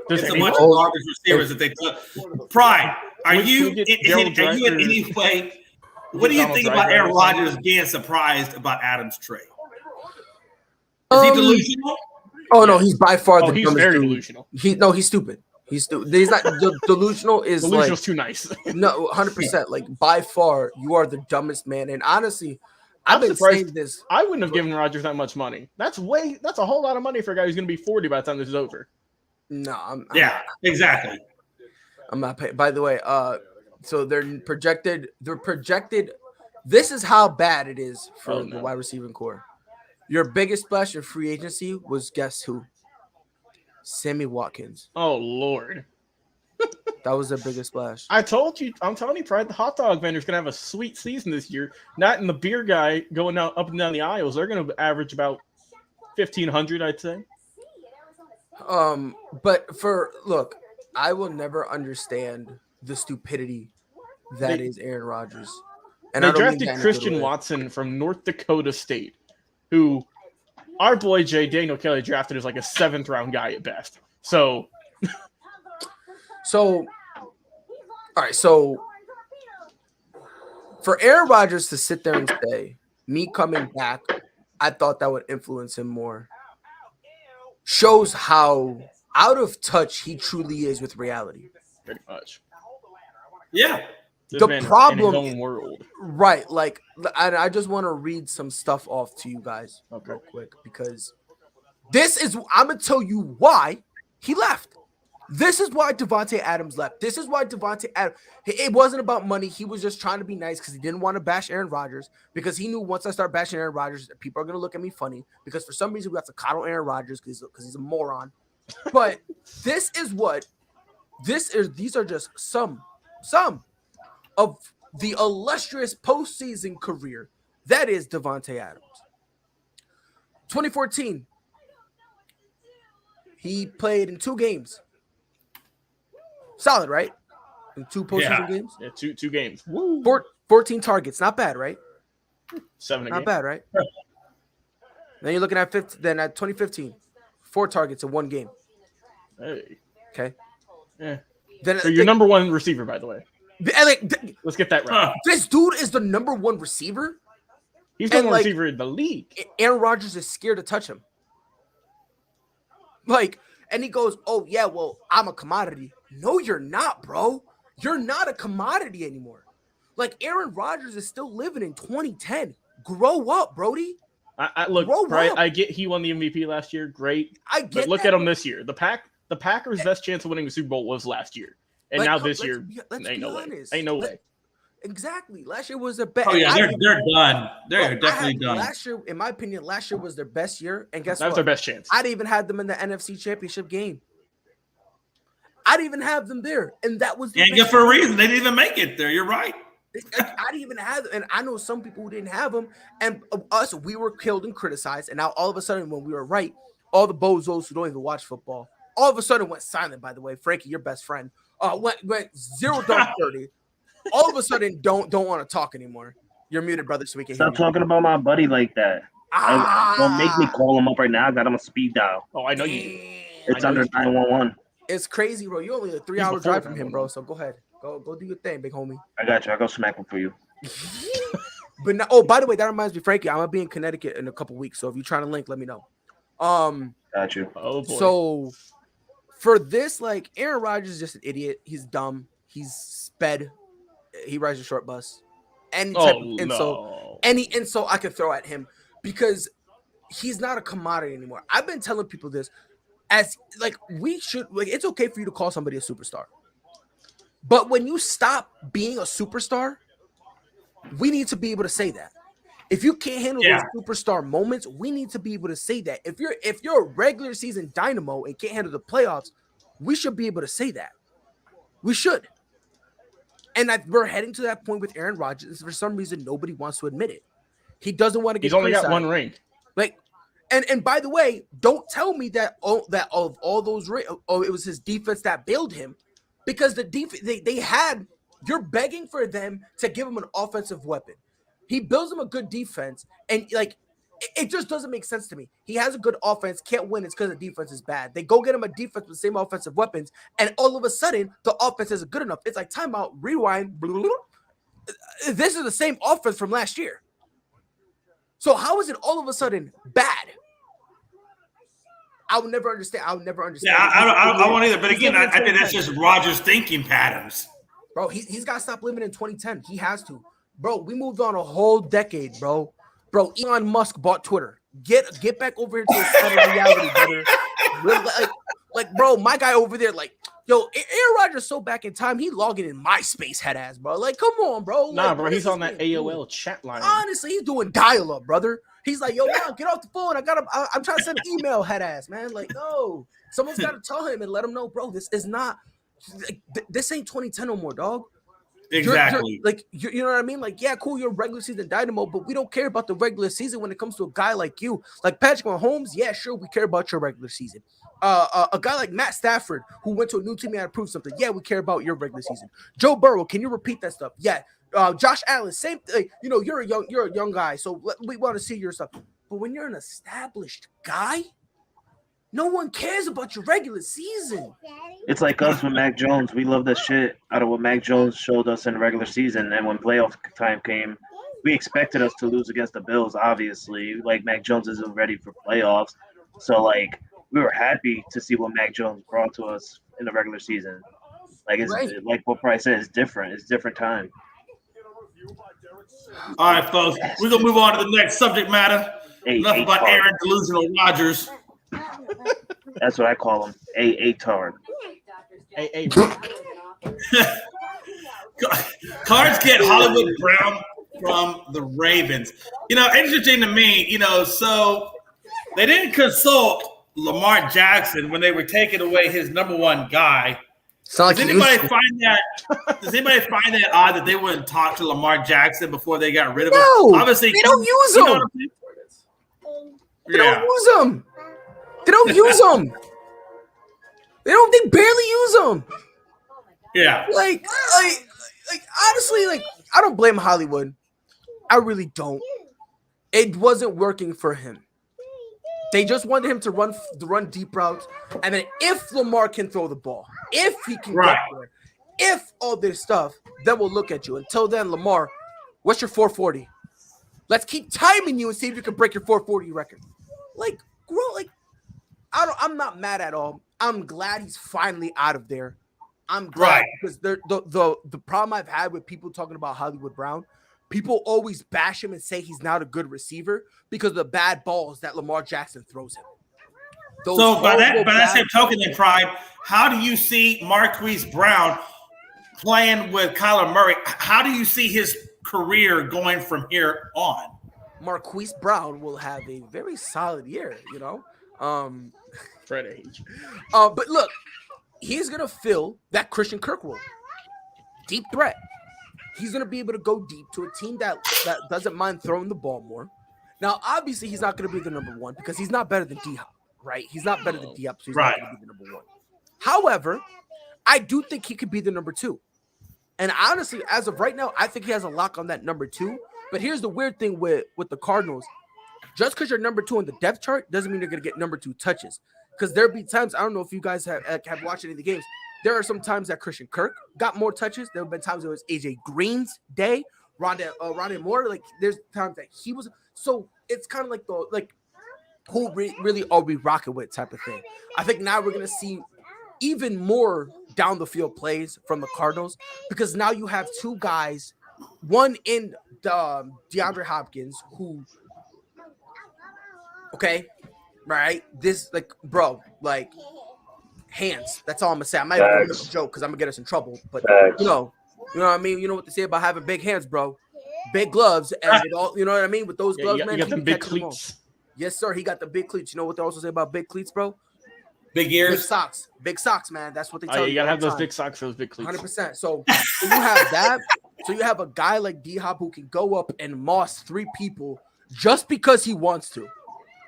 There's a bunch of garbage receivers that they took. Pride. Are you in any way? What do you think about Aaron Rodgers being surprised about Adams' trade? Is he delusional? Oh no, he's by far the he's dumbest very dude. delusional. He's stupid. He's stupid. He's not delusional. Delusional's like too nice. No, 100%. Like by far, you are the dumbest man. And honestly, I've been saying this. I wouldn't have given Rodgers that much money. That's a whole lot of money for a guy who's going to be 40 by the time this is over. No, I'm exactly. I'm not paying. By the way, so they're projected. This is how bad it is for the wide receiving core. Your biggest splash in free agency was guess who? Sammy Watkins. Oh Lord. That was their biggest splash. I'm telling you, Pride, the hot dog vendor's gonna have a sweet season this year. Not in the beer guy going up and down the aisles. They're gonna average about 1,500, I'd say. But look, I will never understand the stupidity that is Aaron Rodgers. And they drafted Christian Watson from North Dakota State, who our boy Daniel Kelly drafted as like a 7th round guy at best. So all right. So for Aaron Rodgers to sit there and say, me coming back, I thought that would influence him more. Shows how out of touch he truly is with reality. Pretty much. Yeah. The problem in his own world. Right. Like, and I just want to read some stuff off to you guys real quick because I'm going to tell you why he left. This is why Devontae Adams left. This is why Devontae Adams, it wasn't about money. He was just trying to be nice because he didn't want to bash Aaron Rodgers because he knew once I start bashing Aaron Rodgers, people are going to look at me funny because for some reason we have to coddle Aaron Rodgers because he's a moron. But these are just some of the illustrious postseason career that is Devontae Adams. 2014, he played in 2 games. Solid, right? In 2 postseason games? Yeah, two games. 14 targets. Not bad, right? 7 a game. Not bad, right? Then you're looking at 2015, 4 targets in 1 game. Hey. Okay. Yeah. Then so your number 1 receiver, by the way. Let's get that right. This dude is the number 1 receiver. He's the number 1 receiver in the league. Aaron Rodgers is scared to touch him. And he goes, "Oh yeah, well, I'm a commodity." No, you're not, bro. You're not a commodity anymore. Aaron Rodgers is still living in 2010. Grow up, Brody. I get he won the MVP last year. Great. But look at him this year. The Packers' best chance of winning the Super Bowl was last year. And now this year, ain't no way. Ain't no way. Exactly. Last year was their best. Oh yeah, they're done. They're definitely done. Last year, in my opinion, was their best year. And guess what? That was their best chance. I'd even had them in the NFC Championship game. I'd even have them there, and that was. And good for a reason. They didn't even make it there. You're right. I'd even have them, and I know some people who didn't have them, and we were killed and criticized, and now all of a sudden, when we were right, all the bozos who don't even watch football, all of a sudden went silent. By the way, Frankie, your best friend, went 0 dark 30. all of a sudden don't want to talk anymore. You're muted, brother, so we can hear Stop you. talking about my buddy like that. Don't make me call him up right now. I got him a speed dial. Oh, I know you do. It's under 911. It's crazy, bro. You're only a 3-hour drive from him, bro. So go ahead. Go do your thing, big homie. I got you. I'll go smack him for you. But now, oh, by the way, that reminds me, Frankie, I'm gonna be in Connecticut in a couple weeks. So if you're trying to link, let me know. Got you. Oh boy. So for this, like, Aaron Rodgers is just an idiot. He's dumb. He's sped. He rides a short bus. Any type of insult, any insult I can throw at him because he's not a commodity anymore. I've been telling people this as like we should like it's okay for you to call somebody a superstar. But when you stop being a superstar, we need to be able to say that. If you can't handle those superstar moments, we need to be able to say that. If you're a regular season dynamo and can't handle the playoffs, we should be able to say that. We should. And we're heading to that point with Aaron Rodgers. For some reason, nobody wants to admit it. He doesn't want to get. He's only got one ring. Like, and by the way, don't tell me that of all those it was his defense that bailed him, because the defense they had. You're begging for them to give him an offensive weapon. He builds him a good defense, and like it just doesn't make sense to me. He has a good offense, can't win. It's because the defense is bad. They go get him a defense with the same offensive weapons, and all of a sudden, the offense isn't good enough. It's like timeout, rewind. Blah, blah, blah. This is the same offense from last year. So how is it all of a sudden bad? I will never understand. Yeah, I won't either. But again, I think that's just Rodgers' thinking patterns. Bro, he's got to stop living in 2010. He has to. Bro, we moved on a whole decade, bro. Bro, Elon Musk bought Twitter. Get back over here to the side of reality, brother. Like, bro, my guy over there, like, yo, Aaron Rodgers so back in time, he logging in MySpace head ass, bro. Like, come on, bro. Nah, like, bro, he's on that AOL chat line. Honestly, he's doing dial-up, brother. He's like, yo, man, get off the phone. I'm trying to send an email, head ass, man. Like, no. Someone's got to tell him and let him know, bro, this is not, like, this ain't 2010 no more, dog. Exactly. You know what I mean? Like, yeah, cool, you're a regular season dynamo, but we don't care about the regular season when it comes to a guy like you. Like Patrick Mahomes, yeah, sure, we care about your regular season. A guy like Matt Stafford, who went to a new team and had to prove something, yeah, we care about your regular season. Joe Burrow, can you repeat that stuff? Yeah. Josh Allen, same thing. You know, you're a young guy, so we want to see your stuff. But when you're an established guy, no one cares about your regular season. It's like us with Mac Jones. We love the shit out of what Mac Jones showed us in the regular season. And when playoff time came, we expected us to lose against the Bills, obviously. Like, Mac Jones isn't ready for playoffs. So, like, we were happy to see what Mac Jones brought to us in the regular season. Like, it's like what Price said, it's different. It's a different time. All right, folks. We're going to move on to the next subject matter. Enough about Aaron Delusional Rodgers. That's what I call him. A-tard. Cards get Hollywood Brown from the Ravens. You know, interesting to me, you know, so they didn't consult Lamar Jackson when they were taking away his number one guy. Does anybody find that odd that they wouldn't talk to Lamar Jackson before they got rid of him? No, obviously they don't use him. They don't use him. They don't use them. They barely use them. Yeah. Like honestly, like, I don't blame Hollywood. I really don't. It wasn't working for him. They just wanted him to run deep routes, and then if Lamar can throw the ball, if he can get there, if all this stuff, then we'll look at you. Until then, Lamar, what's your 440? Let's keep timing you and see if you can break your 440 record. Like, grow, like. I'm not mad at all. I'm glad he's finally out of there. I'm glad because the problem I've had with people talking about Hollywood Brown, people always bash him and say he's not a good receiver because of the bad balls that Lamar Jackson throws him. So by that same token, then, Pride, how do you see Marquise Brown playing with Kyler Murray? How do you see his career going from here on? Marquise Brown will have a very solid year, you know. Fred age. But look, he's gonna fill that Christian Kirk role. Deep threat. He's gonna be able to go deep to a team that doesn't mind throwing the ball more. Now, obviously, he's not gonna be the number one because he's not better than D-Hop, right? He's not better than D-Hop, so he's not gonna be the number one. However, I do think he could be the number two. And honestly, as of right now, I think he has a lock on that number 2. But here's the weird thing with the Cardinals. Just because you're number 2 on the depth chart doesn't mean you're going to get number 2 touches. Because there'll be times, I don't know if you guys have watched any of the games. There are some times that Christian Kirk got more touches. There have been times it was AJ Green's day, Rondé Moore. Like there's times that he was. So it's kind of like who really are we rocking with type of thing. I think now we're going to see even more down the field plays from the Cardinals because now you have 2 guys, one in DeAndre Hopkins who, okay, right? This hands. That's all I'm gonna say. I might make a joke because I'm gonna get us in trouble, but you know what I mean. You know what they say about having big hands, bro. Big gloves, and with all, you know what I mean. With those gloves, man, you got the big cleats. Yes, sir. He got the big cleats. You know what they also say about big cleats, bro? Big ears, big socks, man. That's what they tell you. You gotta have those big socks for those big cleats. 100%. So you have that. So you have a guy like D-Hop who can go up and moss 3 people just because he wants to,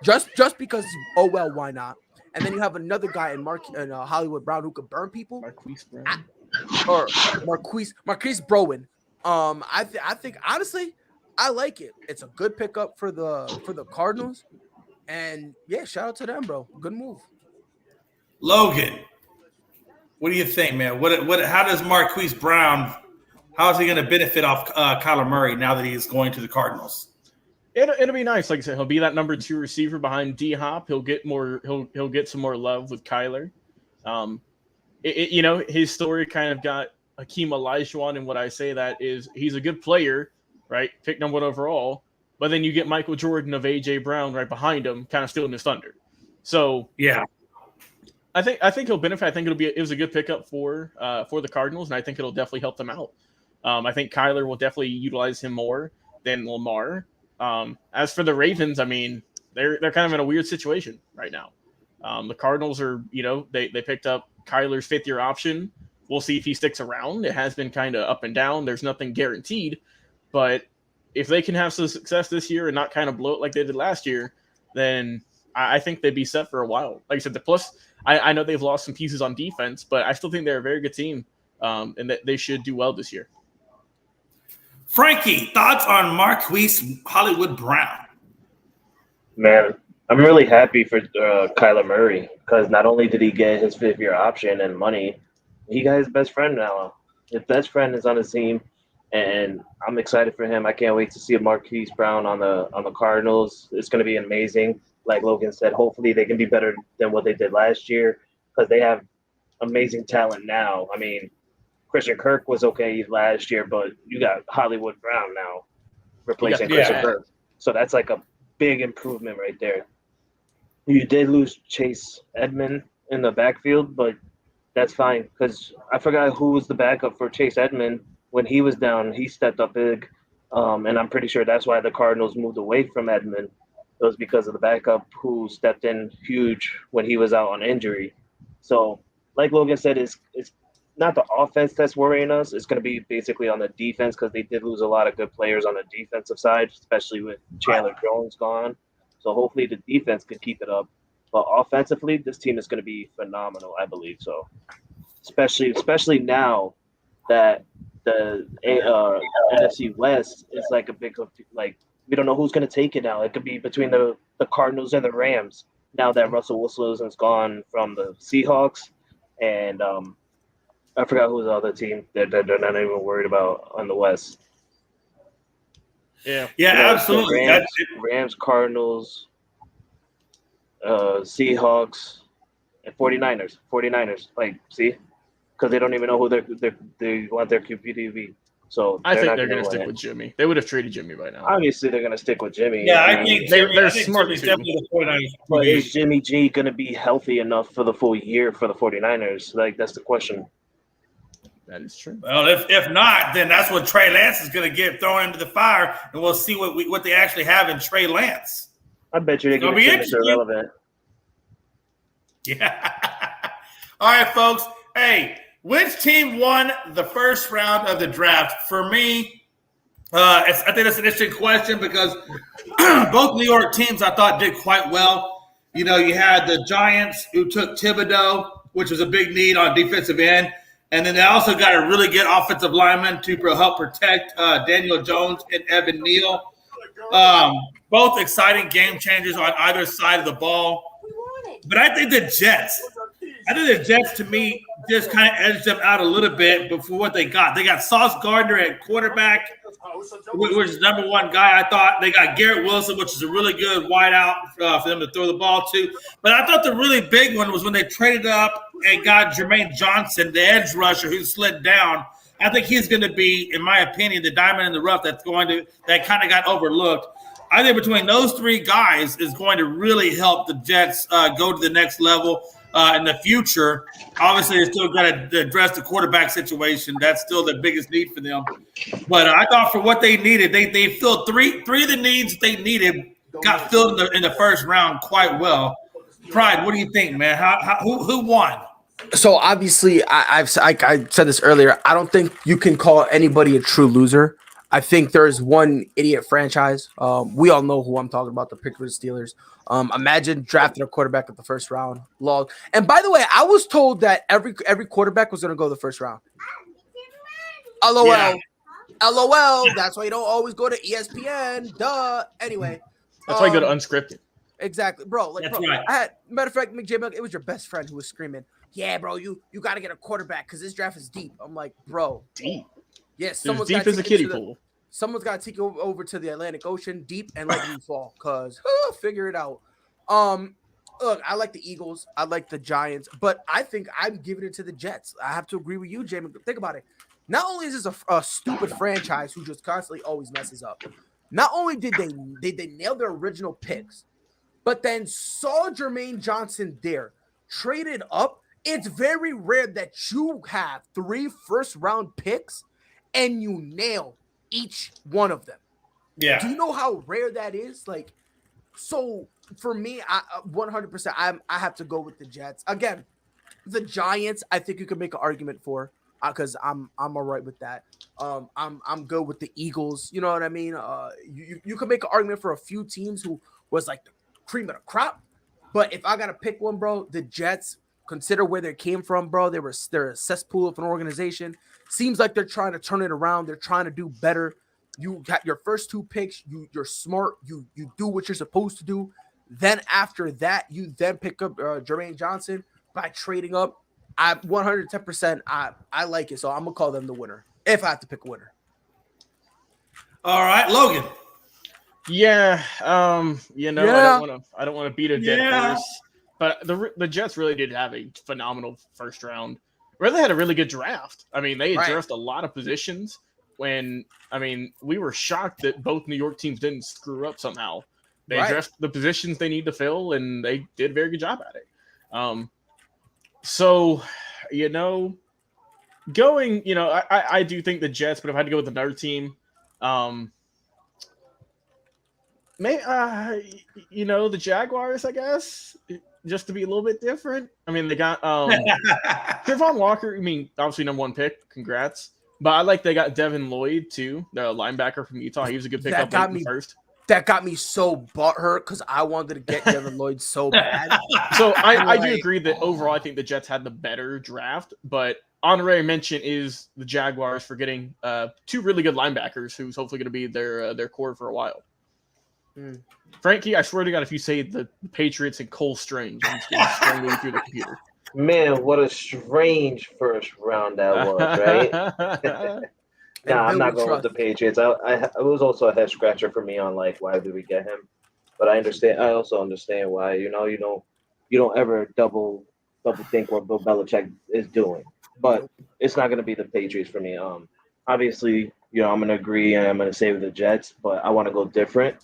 just because. Oh well, why not? And then you have another guy in Hollywood Brown who could burn people. Marquise Brown. I think honestly, I like it. It's a good pickup for the Cardinals, and yeah, shout out to them, bro. Good move. Logan, what do you think, man? How does Marquise Brown? How is he going to benefit off Kyler Murray now that he's going to the Cardinals? It'll be nice. Like I said, he'll be that number 2 receiver behind D-Hop. He'll get more. He'll get some more love with Kyler. His story kind of got Hakeem Olajuwon, and what I say that is he's a good player, right? Picked number 1 overall, but then you get Michael Jordan of AJ Brown right behind him, kind of stealing his thunder. So yeah, I think he'll benefit. I think it was a good pickup for the Cardinals, and I think it'll definitely help them out. I think Kyler will definitely utilize him more than Lamar. As for the Ravens, I mean, they're kind of in a weird situation right now. The Cardinals are, they picked up Kyler's 5th-year option. We'll see if he sticks around. It has been kind of up and down. There's nothing guaranteed, but if they can have some success this year and not kind of blow it like they did last year, then I think they'd be set for a while. Like I said, I know they've lost some pieces on defense, but I still think they're a very good team, and that they should do well this year. Frankie, thoughts on Marquise Hollywood Brown? Man, I'm really happy for Kyler Murray because not only did he get his 5th-year option and money, he got his best friend now. His best friend is on the team, and I'm excited for him. I can't wait to see Marquise Brown on the Cardinals. It's going to be amazing. Like Logan said, hopefully they can be better than what they did last year because they have amazing talent now. I mean, Christian Kirk was okay last year, but you got Hollywood Brown now replacing Christian Kirk. So that's like a big improvement right there. You did lose Chase Edmonds in the backfield, but that's fine because I forgot who was the backup for Chase Edmonds. When he was down, he stepped up big, and I'm pretty sure that's why the Cardinals moved away from Edmonds. It was because of the backup who stepped in huge when he was out on injury. So, like Logan said, it's not the offense that's worrying us. It's going to be basically on the defense because they did lose a lot of good players on the defensive side, especially with Chandler Jones gone. So hopefully the defense could keep it up. But offensively, this team is going to be phenomenal, I believe so. Especially now that the NFC West is like a big we don't know who's going to take it now. It could be between the Cardinals and the Rams now that Russell Wilson's gone from the Seahawks and I forgot who's the other team that they're not even worried about on the West. Yeah, absolutely. Rams, Cardinals, Seahawks, and 49ers. 49ers, see? Because they don't even know who they want their QB to be. So I think they're going to stick with Jimmy. They would have traded Jimmy by now. Obviously, they're going to stick with Jimmy. Yeah, I think they're smart. Definitely the 49ers. But is Jimmy G going to be healthy enough for the full year for the 49ers? That's the question. That is true. Well, if not, then that's what Trey Lance is going to get thrown into the fire, and we'll see what they actually have in Trey Lance. I bet you they're going to be irrelevant. Yeah. All right, folks. Hey, which team won the first round of the draft? For me, I think that's an interesting question because both New York teams I thought did quite well. You had the Giants who took Thibodeau, which was a big need on defensive end. And then they also got a really good offensive lineman to help protect Daniel Jones and Evan Neal. Both exciting game changers on either side of the ball. But I think the Jets, to me, just kind of edged them out a little bit before what they got. They got Sauce Gardner at quarterback, which is number one guy. I thought they got Garrett Wilson, which is a really good wideout for them to throw the ball to. But I thought the really big one was when they traded up and got Jermaine Johnson, the edge rusher, who slid down. I think he's going to be, in my opinion, the diamond in the rough that kind of got overlooked. I think between those three guys is going to really help the Jets go to the next level in the future. Obviously, they still got to address the quarterback situation. That's still the biggest need for them. But I thought for what they needed, they filled three of the needs they needed got filled in the first round quite well. Pride, what do you think, man? Who won? So obviously, I said this earlier. I don't think you can call anybody a true loser. I think there's one idiot franchise. We all know who I'm talking about, the Pittsburgh Steelers. Imagine drafting a quarterback at the first round. Lol. And by the way, I was told that every quarterback was going to go the first round. LOL. Yeah. LOL. That's why you don't always go to ESPN. Duh. Anyway. That's why you go to Unscripted. Exactly, bro. Like, That's bro, right. Matter of fact, McJay, it was your best friend who was screaming, "Yeah, bro, you got to get a quarterback because this draft is deep." I'm like, bro, deep. Yes, someone's deep as a kiddie pool. Someone's got to take you over to the Atlantic Ocean, deep, and let you fall. Cause figure it out. Look, I like the Eagles, I like the Giants, but I think I'm giving it to the Jets. I have to agree with you, Jamie. Think about it. Not only is this a stupid franchise who just constantly always messes up. Not only did they nail their original picks, but then saw Jermaine Johnson there, traded up. It's very rare that you have 3 first-round picks and you nail each one of them. Yeah. Do you know how rare that is? Like, so for me, I 100%, I have to go with the Jets. Again, the Giants, I think you can make an argument for, because I'm all right with that. I'm good with the Eagles. You know what I mean? You can make an argument for a few teams who was like the cream of the crop. But if I gotta pick one, bro, the Jets. Consider where they came from, bro. They're a cesspool of an organization. Seems like they're trying to turn it around. They're trying to do better. You got your first 2 picks. You're smart. You do what you're supposed to do. Then after that, you then pick up Jermaine Johnson by trading up. I 110%. I like it, so I'm gonna call them the winner if I have to pick a winner. All right, Logan. Yeah. I don't want to beat a dead horse. But the Jets really did have a phenomenal first round. Really had a really good draft. I mean, they addressed a lot of positions we were shocked that both New York teams didn't screw up somehow. They addressed the positions they need to fill, and they did a very good job at it. I do think the Jets, but if I had to go with another team, the Jaguars, I guess. Just to be a little bit different. I mean, they got Trevon Walker. I mean, obviously number 1 pick. Congrats. But I like they got Devin Lloyd too, the linebacker from Utah. He was a good pick up first. That got me so butthurt because I wanted to get Devin Lloyd so bad. So I do agree that overall I think the Jets had the better draft. But honorary mention is the Jaguars for getting 2 really good linebackers who's hopefully going to be their core for a while. Frankie, I swear to God, if you say the Patriots and Cole Strange, I'm just going to strangle you through the computer. Man, what a strange first round that was, right? I'm not going with the Patriots. It was also a head scratcher for me on like why did we get him, but I understand. I also understand why. You don't ever double think what Bill Belichick is doing, but it's not going to be the Patriots for me. Obviously, I'm going to agree and I'm going to say with the Jets, but I want to go different.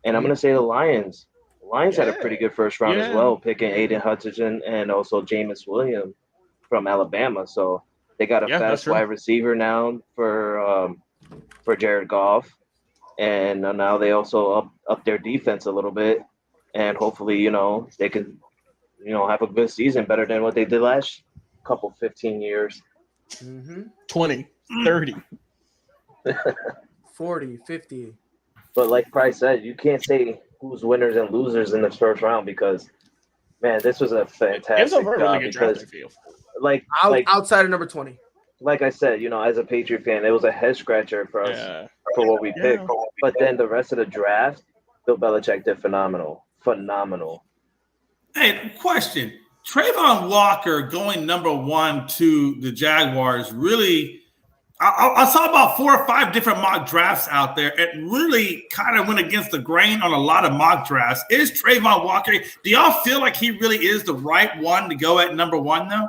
And I'm going to say the Lions. The Lions had a pretty good first round as well, picking Aiden Hutchinson and also Jameis Williams from Alabama. So they got a fast wide receiver now for Jared Goff. And now they also up their defense a little bit. And hopefully, they can, have a good season, better than what they did last couple 15 years. 20, 30. 40, 50. But like Price said, you can't say who's winners and losers in the first round because, man, this was a fantastic job. Really good because, draft, like outside of number 20. like I said, as a Patriot fan, it was a head scratcher for us for what we picked. But then the rest of the draft, Bill Belichick did phenomenal. Hey, question. Trayvon Walker going number 1 to the Jaguars really I saw about 4 or 5 different mock drafts out there. It really kind of went against the grain on a lot of mock drafts. Is Trayvon Walker, do y'all feel like he really is the right one to go at number 1 though?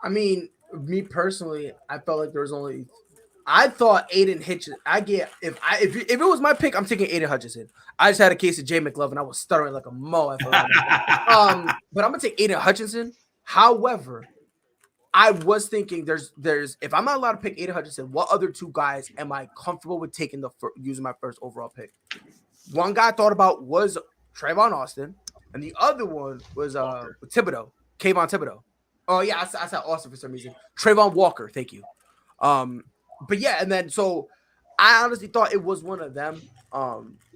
I mean, me personally, I felt like there was only I thought Aiden Hutchinson. If it was my pick, I'm taking Aiden Hutchinson. I just had a case of Jay McLovin. I was stuttering like a mo. But I'm gonna take Aiden Hutchinson. However, I was thinking there's if I'm not allowed to pick Aiden Hutchinson, what other 2 guys am I comfortable with taking using my first overall pick? One guy I thought about was Trayvon Austin, and the other one was Kayvon Thibodeau. Oh yeah, I said Austin for some reason. Trayvon Walker, thank you. But yeah, and then so I honestly thought it was one of them.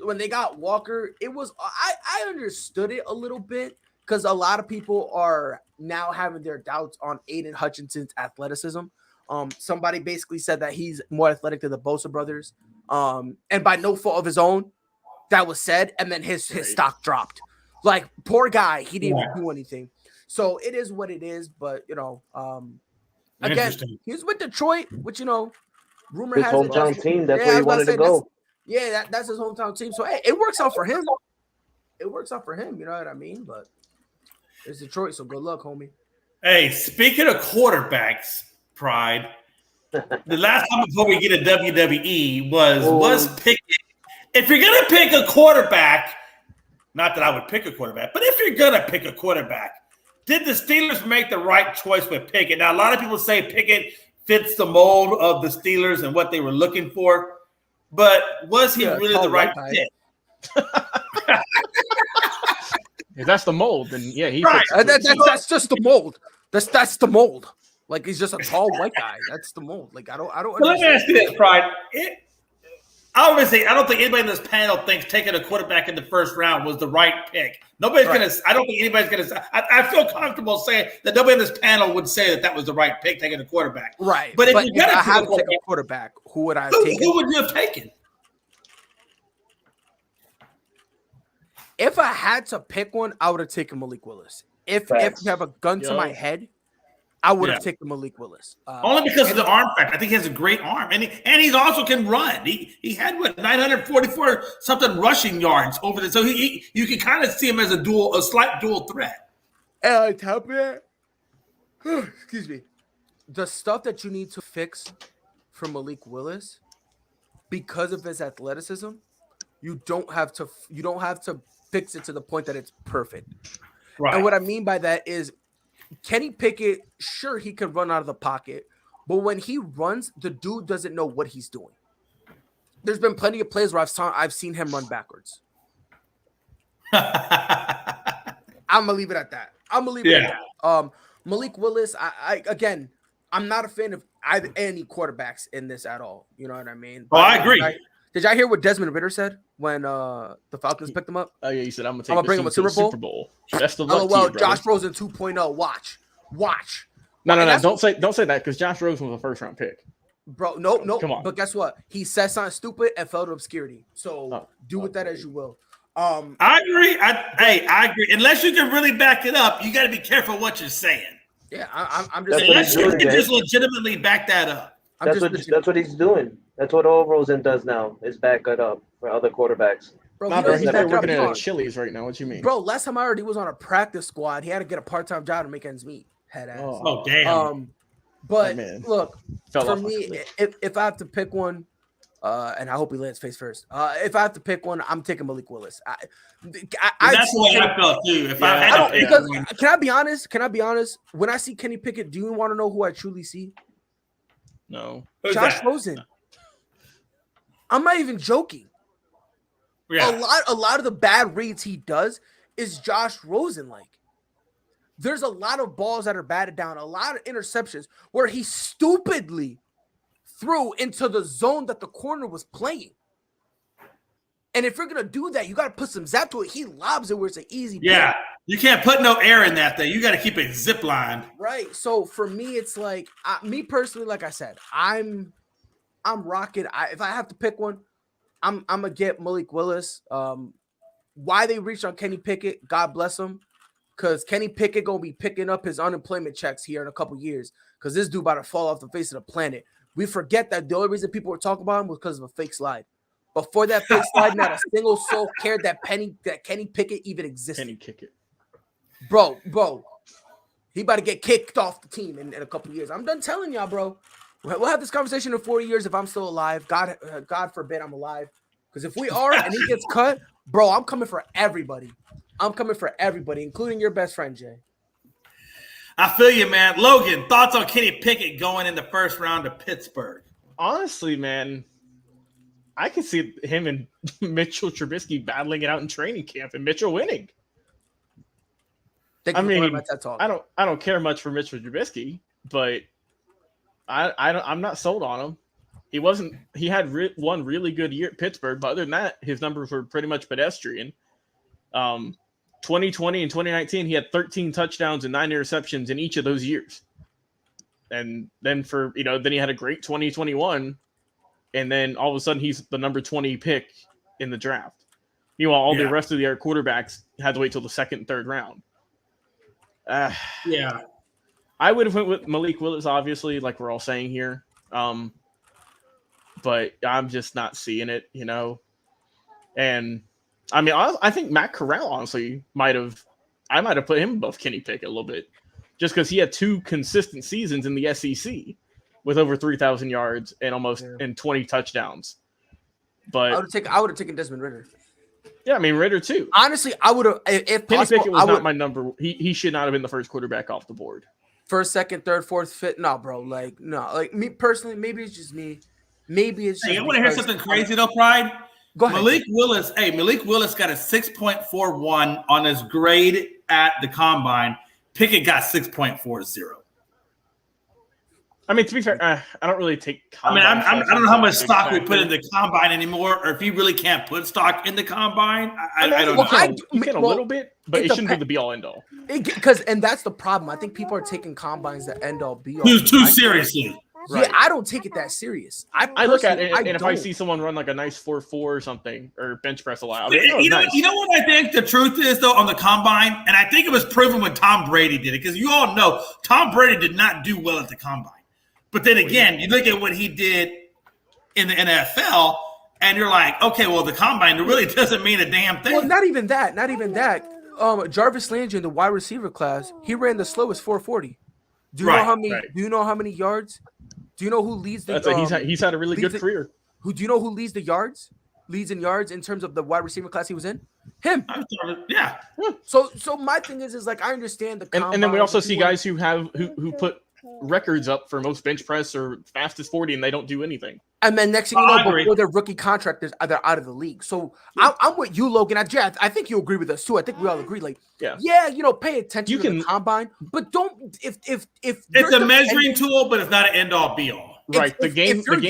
When they got Walker, it was I understood it a little bit because a lot of people are now having their doubts on Aiden Hutchinson's athleticism. Somebody basically said that he's more athletic than the Bosa brothers. And by no fault of his own, that was said, and then his stock dropped. Like, poor guy, he didn't even do anything. So it is what it is, but again, he's with Detroit, which rumor his has hometown team. That's where he wanted to go. That's his hometown team. So hey, it works out for him. It works out for him. You know what I mean? But it's Detroit, so good luck, homie. Hey, speaking of quarterbacks, Pride, the last time before we get a WWE was picking. If you're gonna pick a quarterback, not that I would pick a quarterback, but if you're gonna pick a quarterback, did the Steelers make the right choice with Pickett? Now, a lot of people say Pickett fits the mold of the Steelers and what they were looking for, but was he really the right fit? If that's the mold, then yeah, he right. fits. That's just the mold. That's the mold. Like, he's just a tall white guy. That's the mold. Like, I don't. Well, let me ask you this, Pride. I don't think anybody in this panel thinks taking a quarterback in the first round was the right pick. Nobody's gonna. I don't think anybody's gonna. I feel comfortable saying that nobody in this panel would say that was the right pick, taking a quarterback. Right. But if I had to take a quarterback, who would I have taken? Who would you have taken? If I had to pick one, I would have taken Malik Willis. If you have a gun to my head, I would have taken Malik Willis. Only because of the arm factor. I think he has a great arm, and he also can run. He had 944 something rushing yards over there, so you can kind of see him as a slight dual threat. And on top of that, excuse me, the stuff that you need to fix for Malik Willis, because of his athleticism, you don't have to fix it to the point that it's perfect. Right. And what I mean by that is, Kenny Pickett, sure, he can run out of the pocket, but when he runs, the dude doesn't know what he's doing. There's been plenty of plays where I've seen him run backwards. I'm gonna leave it at that. Malik Willis, I I'm not a fan of any quarterbacks in this at all. You know what I mean? Oh, I agree. Did y'all hear what Desmond Ridder said when the Falcons picked him up? Oh yeah, he said I'm gonna bring him a Super Bowl. Best of luck to you, Josh Rosen 2.0. Watch. No. Don't say that because Josh Rosen was a first round pick. Bro, no. Come on. But guess what? He said something stupid and fell to obscurity. So do with that as you will. I agree. I agree. Unless you can really back it up, you got to be careful what you're saying. Yeah, I'm just. Unless you can just legitimately back that up. That's what he's doing. That's what all Rosen does now is back it up for other quarterbacks. Bro, he's working at Chili's right now. What you mean? Bro, last time I heard he was on a practice squad. He had to get a part-time job to make ends meet. Head ass. Oh damn. But look, for me, if I have to pick one, and I hope he lands face first. If I have to pick one, I'm taking Malik Willis. That's the way I felt too. If I had to pick one. Can I be honest? When I see Kenny Pickett, do you want to know who I truly see? No. Josh Rosen. I'm not even joking. Yeah. A lot of the bad reads he does is Josh Rosen like. There's a lot of balls that are batted down, a lot of interceptions where he stupidly threw into the zone that the corner was playing. And if you're gonna do that, you gotta put some zap to it. He lobs it where it's an easy yeah. play. You can't put no air in that thing. You got to keep it zip lined. Right. So for me, it's like me personally, like I said, I'm rocking. If I have to pick one, I'm gonna get Malik Willis. Why they reached on Kenny Pickett, God bless him, because Kenny Pickett gonna be picking up his unemployment checks here in a couple years, because this dude about to fall off the face of the planet. We forget that the only reason people were talking about him was because of a fake slide. Before that fake slide, not a single soul cared that Kenny Pickett even existed. Kenny Pickett. Bro, he about to get kicked off the team in a couple years. I'm done telling y'all, bro. We'll have this conversation in 4 years if I'm still alive. God forbid I'm alive. Because if we are and he gets cut, bro, I'm coming for everybody. I'm coming for everybody, including your best friend, Jay. I feel you, man. Logan, thoughts on Kenny Pickett going in the first round to Pittsburgh? Honestly, man, I can see him and Mitchell Trubisky battling it out in training camp and Mitchell winning. I mean, I don't care much for Mitchell Trubisky, but I'm not sold on him. He had one really good year at Pittsburgh, but other than that, his numbers were pretty much pedestrian. 2020 and 2019, he had 13 touchdowns and 9 interceptions in each of those years. And then then he had a great 2021, and then all of a sudden he's the number 20 pick in the draft. Meanwhile, all the rest of the other quarterbacks had to wait till the second and third round. I would have went with Malik Willis, obviously, like we're all saying here. But I'm just not seeing it, And I mean, I think Matt Corral, honestly, I might have put him above Kenny Pickett a little bit, just because he had 2 consistent seasons in the SEC with over 3,000 yards and and 20 touchdowns. But I would have taken Desmond Ridder. Yeah, I mean Ridder too. Honestly, I would have. If Kenny possible, Pickett was not my number. He should not have been the first quarterback off the board. First, second, third, fourth, fifth. No, bro. No. Like me personally, maybe it's just me. Maybe it's just. Hey, you want to hear something crazy though, Pride? Go ahead. Malik Willis got a 6.41 on his grade at the combine. Pickett got 6.40. I mean, to be fair, I don't really take. I don't know how much stock we put in the combine anymore, or if you really can't put stock in the combine. I don't know. You can a little bit, but it shouldn't be the be all end all. And that's the problem. I think people are taking combines the end all be all. Too seriously. Right. Yeah, I don't take it that serious. I look at it, and if I see someone run like a nice 4.4 or something, or bench press a lot, you know what I think the truth is though on the combine, and I think it was proven when Tom Brady did it, because you all know Tom Brady did not do well at the combine. But then again, you look at what he did in the NFL, and you're like, okay, well, the combine really doesn't mean a damn thing. Well, not even that. Jarvis Landry in the wide receiver class, he ran the slowest 4.40. Do you know how many? Do you know how many yards? Do you know who leads the? He's had a really good career. Do you know who leads the yards? Leads in yards in terms of the wide receiver class he was in? Him. Yeah. So my thing is like I understand the combine, and then we also see guys who put records up for most bench press or fastest 40, and they don't do anything. And then next thing you know, before their rookie contract is they're out of the league. So I'm with you, Logan. I think you agree with us too. I think we all agree. Like, pay attention to the combine, but don't if it's a measuring tool, but it's not an end all be all. Right. The game film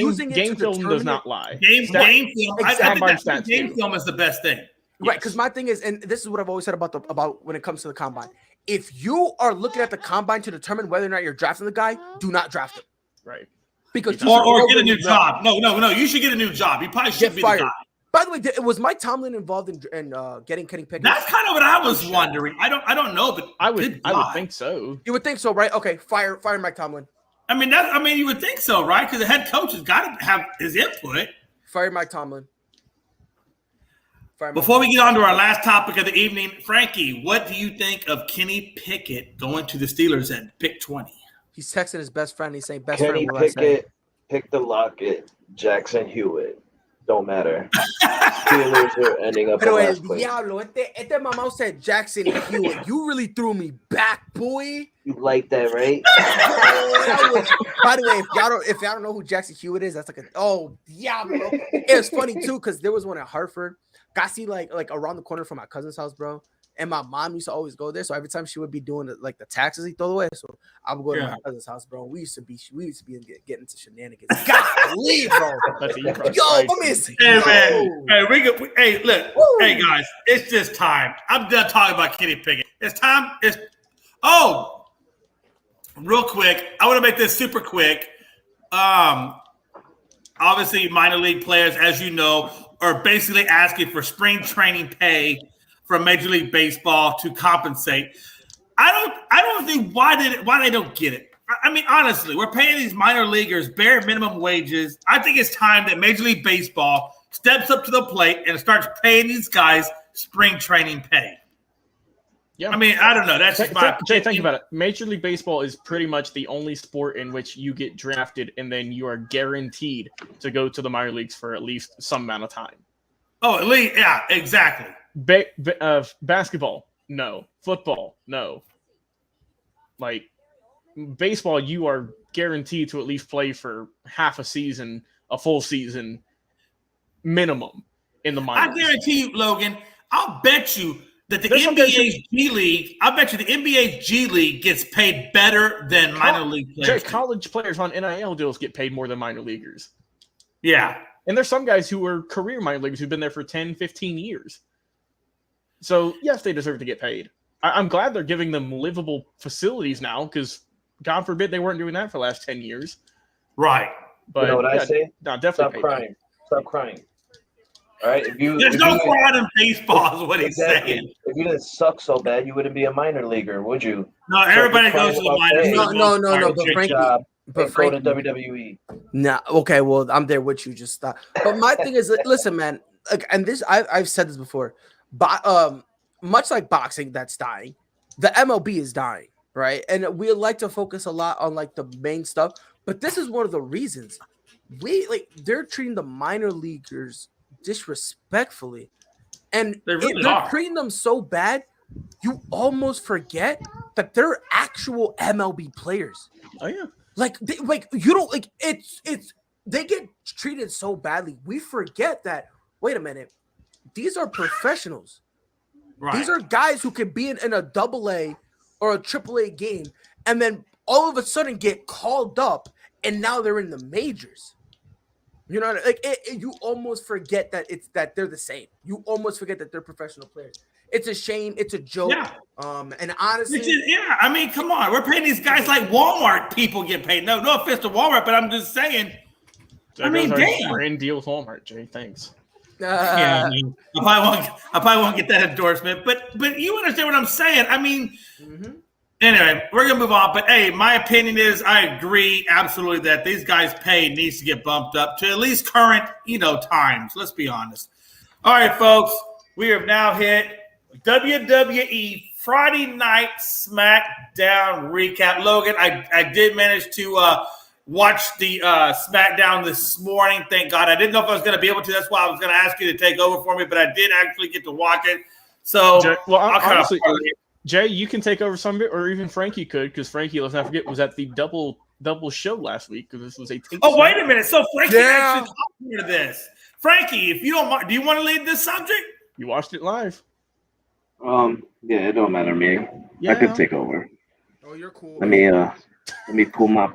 does not lie. Game film. Exactly. I think game film is the best thing. Right, because my thing is, and this is what I've always said about when it comes to the combine. If you are looking at the combine to determine whether or not you're drafting the guy, do not draft him. Right. Because or get a new job. No. You should get a new job. You probably should be fired. The guy. By the way, was Mike Tomlin involved in getting Kenny Pickett? That's kind of what I was wondering. I don't know, but I would think so. You would think so, right? Okay, fire Mike Tomlin. I mean, you would think so, right? Because the head coach has got to have his input. Fire Mike Tomlin. Before we get on to our last topic of the evening, Frankie, what do you think of Kenny Pickett going to the Steelers at pick 20? He's texting his best friend. He's saying, "Best Kenny friend." Kenny Pickett, pick the Lockett, Jackson Hewitt. Don't matter. Steelers are ending up in last place. Diablo, este mamá said Jackson Hewitt. You really threw me back, boy. You like that, right? By the way, if y'all don't know who Jackson Hewitt is, that's like Diablo. It's funny too because there was one at Hartford. Got see like around the corner from my cousin's house, bro. And my mom used to always go there, so every time she would be doing the taxes, he throw away. So I would go to my cousin's house, bro. We used to be getting into shenanigans. Golly, bro. Yo, hey man, hey look, hey guys, it's just time. I'm done talking about Kenny Pickett. It's time. Real quick. I want to make this super quick. Obviously, minor league players, as you know, are basically asking for spring training pay from Major League Baseball to compensate. I don't think why they don't get it. I mean, honestly, we're paying these minor leaguers bare minimum wages. I think it's time that Major League Baseball steps up to the plate and starts paying these guys spring training pay. Yeah. I mean, I don't know. That's just my Jay, think about it. Major League Baseball is pretty much the only sport in which you get drafted and then you are guaranteed to go to the minor leagues for at least some amount of time. Oh, at least, yeah, exactly. Basketball, no. Football, no. Like, baseball, you are guaranteed to at least play for half a season, a full season, minimum in the minors. I guarantee you, Logan, I'll bet you that the NBA's G League, I bet you the NBA's G League gets paid better than minor league players. College players on NIL deals get paid more than minor leaguers. Yeah. And there's some guys who are career minor leaguers who've been there for 10, 15 years. So, yes, they deserve to get paid. I'm glad they're giving them livable facilities now because, God forbid, they weren't doing that for the last 10 years. Right. But, you know what I say? No, definitely Stop crying. Stop crying. All right. There's no crying in baseball, is what he's saying. If you didn't suck so bad, you wouldn't be a minor leaguer, would you? No, everybody goes to the minor league. No. But Frankie, go to WWE. Nah. Okay. Well, I'm there with you. Just stop. But my thing is, listen, man. Like, and this, I've said this before. But much like boxing, that's dying. The MLB is dying, right? And we like to focus a lot on like the main stuff. But this is one of the reasons they're treating the minor leaguers disrespectfully, and they're treating them so bad you almost forget that they're actual MLB players. Oh yeah, you don't like it's they get treated so badly we forget that, wait a minute, these are professionals. Right. These are guys who can be in a AA or a AAA game and then all of a sudden get called up and now they're in the majors. You know, you almost forget that they're the same. You almost forget that they're professional players. It's a shame. It's a joke. Yeah. And honestly, I mean, come on. We're paying these guys like Walmart people get paid. No offense to Walmart, but I'm just saying. I mean, damn. Brand deal with Walmart, Jay. Thanks. Yeah, I mean, I probably won't get that endorsement, but you understand what I'm saying. I mean, Anyway, we're gonna move on. But hey, my opinion is I agree absolutely that these guys' pay needs to get bumped up to at least current, times. Let's be honest. All right, folks, we have now hit WWE Friday Night SmackDown recap. Logan, I did manage to watch the SmackDown this morning. Thank God. I didn't know if I was going to be able to. That's why I was going to ask you to take over for me, but I did actually get to watch it. So, honestly, Jay, you can take over some of it, or even Frankie could, because Frankie, let's not forget, was at the double show last week because this was a. Wait a minute! So Frankie actually talked to this. Frankie, if you don't mind, do you want to lead this subject? You watched it live. Yeah, it don't matter to me. Yeah. I could take over. Oh, you're cool. Let me pull my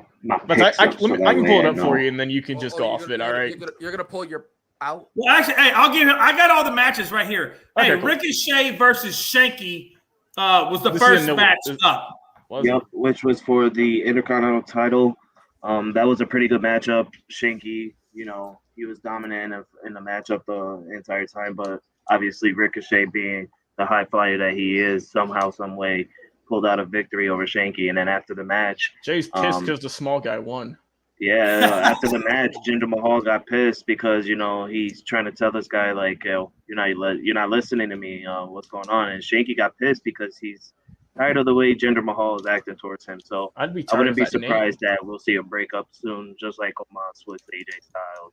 picks I can pull it up for you, and then you can just go off of it. All right. You're gonna pull your out. Well, actually, hey, I'll give him. I got all the matches right here. Okay, hey, cool. Ricochet versus Shanky was the first match up. Yep, which was for the Intercontinental title. That was a pretty good matchup. Shanky, he was dominant in the matchup the entire time, but obviously Ricochet, being the high flyer that he is, somehow, some way pulled out a victory over Shanky. And then after the match, Jay's pissed because the small guy won. Yeah, after the match, Jinder Mahal got pissed because he's trying to tell this guy like, you're not listening to me. What's going on? And Shanky got pissed because he's tired of the way Jinder Mahal is acting towards him. So I wouldn't be surprised that we'll see a breakup soon, just like Omos with AJ Styles.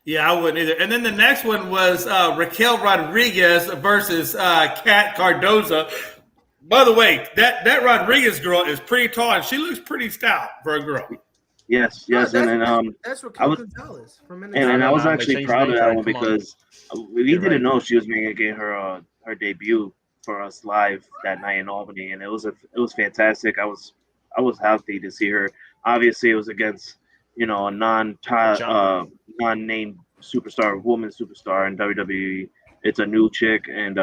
Yeah, I wouldn't either. And then the next one was Raquel Rodriguez versus Kat Cardoza. By the way, that Rodriguez girl is pretty tall, and she looks pretty stout for a girl. Yes, that's Raquel Gonzalez from Minnesota. And I was actually proud of that one because we didn't know she was going to get her debut for us live that night in Albany, and it was fantastic. I was happy to see her. Obviously, it was against a non-named superstar, woman superstar in WWE. It's a new chick, and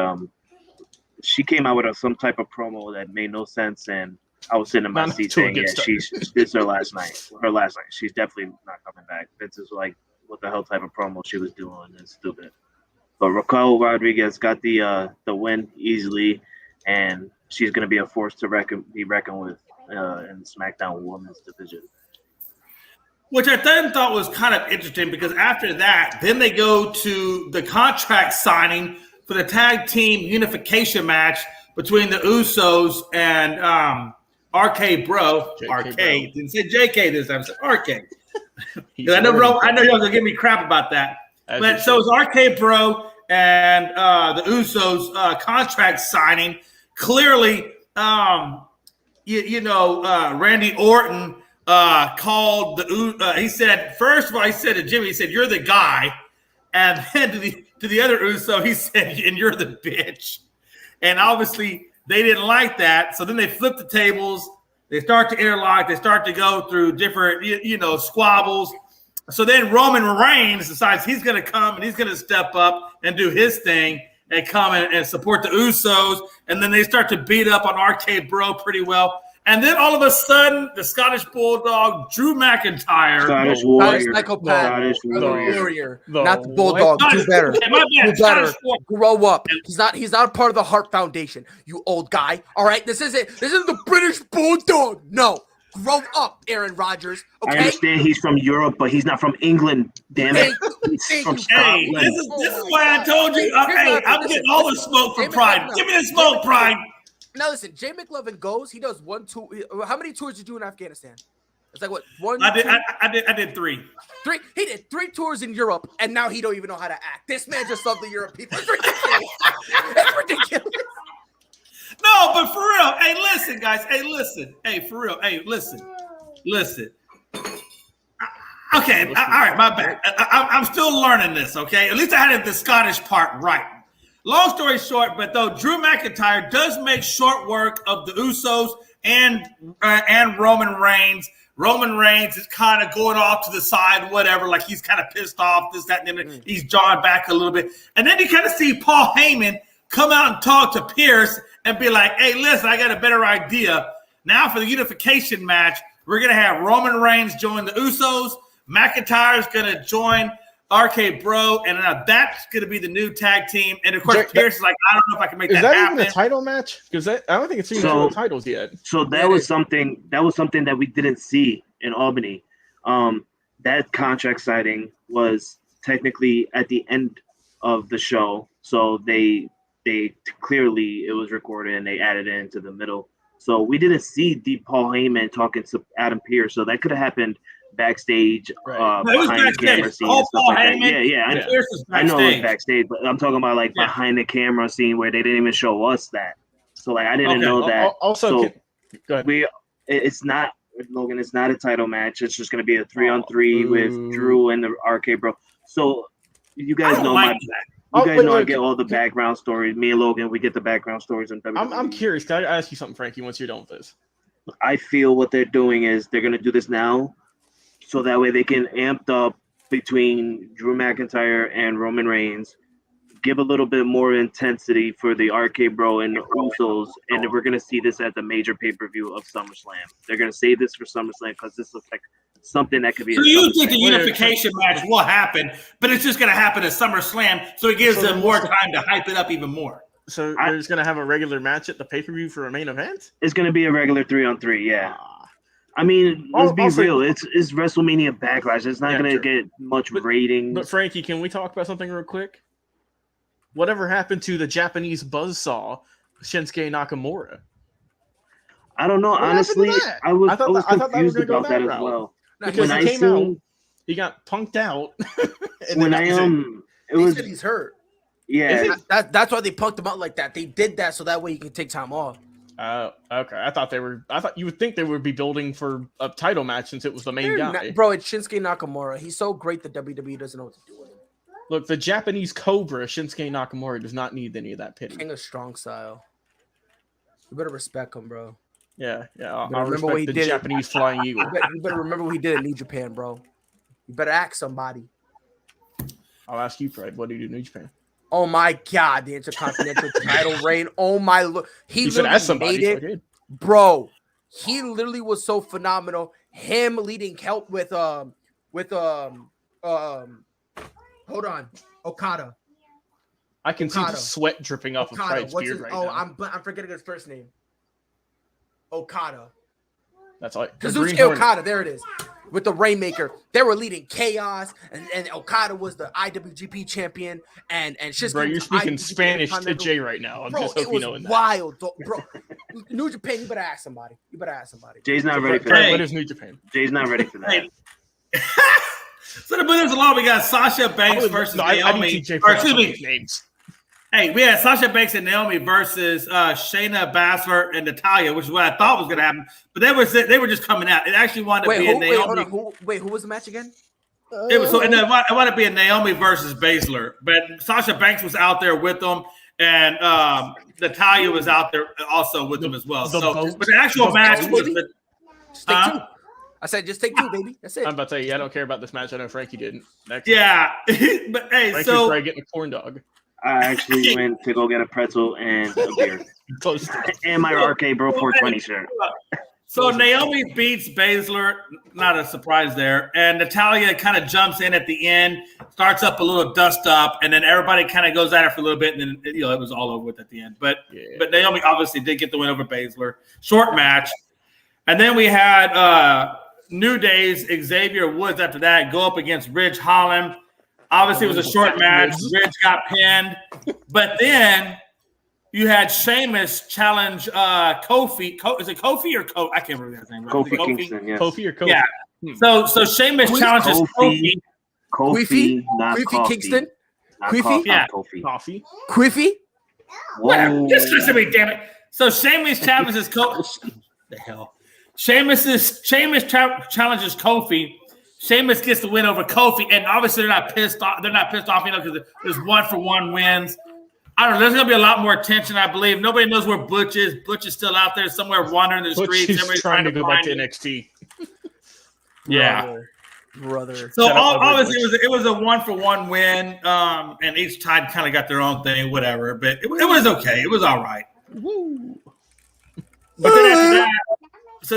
she came out with some type of promo that made no sense, and I was sitting in my seat saying, "Yeah, this is her last night. Her last night. She's definitely not coming back." Vince is like, "What the hell type of promo she was doing? It's stupid." But Raquel Rodriguez got the win easily, and she's going to be a force to be reckoned with in the SmackDown Women's division. Which I then thought was kind of interesting because after that, then they go to the contract signing for the tag team unification match between the Usos and RK Bro. RK. Didn't say JK this time. I said RK. I know y'all going to give me crap about that. But so it's RK Bro and the Usos contract signing. Clearly, Randy Orton called he said, first of all, he said to Jimmy, he said, "You're the guy." And then to the other Uso, he said, "And you're the bitch." And obviously they didn't like that. So then they flip the tables. They start to interlock. They start to go through different, squabbles. So then Roman Reigns decides he's going to come and he's going to step up and do his thing and come and support the Usos. And then they start to beat up on RK Bro pretty well. And then all of a sudden, the Scottish Bulldog, Drew McIntyre. Scottish Warrior. Psychopath. Warrior. Not the Bulldog. Do better. Okay, my bad. Do better. Grow up. He's not a part of the Hart Foundation, you old guy. All right? This isn't the British Bulldog. No. Grow up, Aaron Rodgers. Okay? I understand he's from Europe, but he's not from England, damn it. He's from Scotland. This is why I told you. I'm getting all the smoke for Pride. Give me the smoke, Pride. Now listen, Jay McLovin goes. He does 1 tour. How many tours did you do in Afghanistan? It's like what? One. I did 3. 3. He did 3 tours in Europe, and now he don't even know how to act. This man just loves the Europe people. It's ridiculous. It's ridiculous. No, but for real. Hey, listen, guys. Hey, listen. Hey, for real. Hey, listen. Okay. All right. My bad. I'm still learning this. Okay. At least I had the Scottish part right. Long story short, but though Drew McIntyre does make short work of the Usos and Roman Reigns. Roman Reigns is kind of going off to the side, whatever, like he's kind of pissed off, this, that, and then he's drawing back a little bit. And then you kind of see Paul Heyman come out and talk to Pierce and be like, "Hey, listen, I got a better idea. Now for the unification match, we're going to have Roman Reigns join the Usos. McIntyre's going to join RK Bro, and that's going to be the new tag team." And of course, Pierce is like, "I don't know if I can make that happen." Is that even a title match? Because I don't think it's even titles yet. So that was something that we didn't see in Albany. That contract signing was technically at the end of the show, so they clearly it was recorded and they added it into the middle. So we didn't see Paul Heyman talking to Adam Pearce, so that could have happened backstage, right. It was behind backstage. the camera scene and stuff like that. Yeah, I know it was backstage, but I'm talking about like behind the camera scene where they didn't even show us that. So like I didn't know that. Also, so go ahead. It's not Logan. It's not a title match. It's just going to be a 3-on-3 with Drew and the RK Bro. So you guys know I get all the background stories. Me and Logan, we get the background stories. And I'm curious. Can I ask you something, Frankie? Once you're done with this, I feel what they're doing is they're going to do this now. So that way they can amp up between Drew McIntyre and Roman Reigns, give a little bit more intensity for the RK Bro and the Usos, and we're going to see this at the major pay-per-view of SummerSlam. They're going to save this for SummerSlam because this looks like something that could be. So you think the unification match will happen, but it's just going to happen at SummerSlam, so it gives them more time to hype it up even more. So they're just going to have a regular match at the pay-per-view for a main event? It's going to be a regular 3-on-3, yeah. I mean, let's be real. It's WrestleMania Backlash. It's not going to get much ratings. But Frankie, can we talk about something real quick? Whatever happened to the Japanese buzzsaw, Shinsuke Nakamura? I don't know. Honestly, I was confused about that as well. Because he came out, he got punked out. He said he's hurt. Yeah, that's why they punked him out like that. They did that so that way he can take time off. Okay. I thought you would think they would be building for a title match since it was the main guy. Bro, it's Shinsuke Nakamura. He's so great that WWE doesn't know what to do with him. Look, the Japanese Cobra, Shinsuke Nakamura, does not need any of that pity. King of strong style. You better respect him, bro. Yeah. I'll respect the Japanese Flying Eagle. You better remember what he did in New Japan, bro. You better ask somebody. I'll ask you, Fred. What do you do in New Japan? Oh my God, the Intercontinental title reign. Oh my Lord. He said, "Ask somebody." made it. Bro, he literally was so phenomenal. Him leading help with hold on, Okada. I can see the sweat dripping off of Pride's beard right now. I'm forgetting his first name. Okada. That's all. Kazuchika Okada, there it is. With the Rainmaker, they were leading Chaos, and Okada was the IWGP champion, and Shinsuke. Bro, you're speaking Spanish to Jay right now. I'm just hoping you know that. Wild, bro. New Japan, you better ask somebody. Jay's not ready for that. What is New Japan? Jay's not ready for that. So the Bundesliga, we got Sasha Banks versus Naomi. Excuse me. Names. Hey, we had Sasha Banks and Naomi versus Shayna Baszler and Natalya, which is what I thought was going to happen. But they were just coming out. It actually wanted to be a Naomi. Who was the match again? It wanted to be a Naomi versus Baszler, but Sasha Banks was out there with them, and Natalya was out there also with them as well. But the actual match was the. I said, just take 2, baby. That's it. I'm about to say, I don't care about this match. I know Frankie didn't. Yeah, but hey, Frankie's probably getting a corn dog. I actually went to go get a pretzel and a beer. And my RK Bro 420 shirt. So Naomi beats Baszler, not a surprise there. And Natalya kind of jumps in at the end, starts up a little dust up, and then everybody kind of goes at her for a little bit, and then it was all over with at the end. But Naomi obviously did get the win over Baszler. Short match. And then we had New Day's Xavier Woods after that go up against Ridge Holland. Obviously, it was a short match. Ridge got pinned. But then you had Sheamus challenge Kofi. Is it Kofi or Kofi? I can't remember his name. Kofi Kingston, yes. Kofi or Kofi? Yeah. So Sheamus challenges Kofi. Kofi, not Kofi Kingston? Kofi? Yeah. Kofi. Quiffy? Whatever. Just listen to me, damn it. So Sheamus challenges Kofi. The hell? Sheamus challenges Kofi. Sheamus gets the win over Kofi, and obviously they're not pissed off. They're not pissed off, because there's 1-for-1 wins. I don't know. There's gonna be a lot more tension, I believe. Nobody knows where Butch is. Butch is still out there somewhere wandering the streets. Everybody's trying to go back to NXT. Yeah, brother. So obviously it was a 1-for-1 win, and each side kind of got their own thing, whatever. But it was okay. It was all right. Woo. But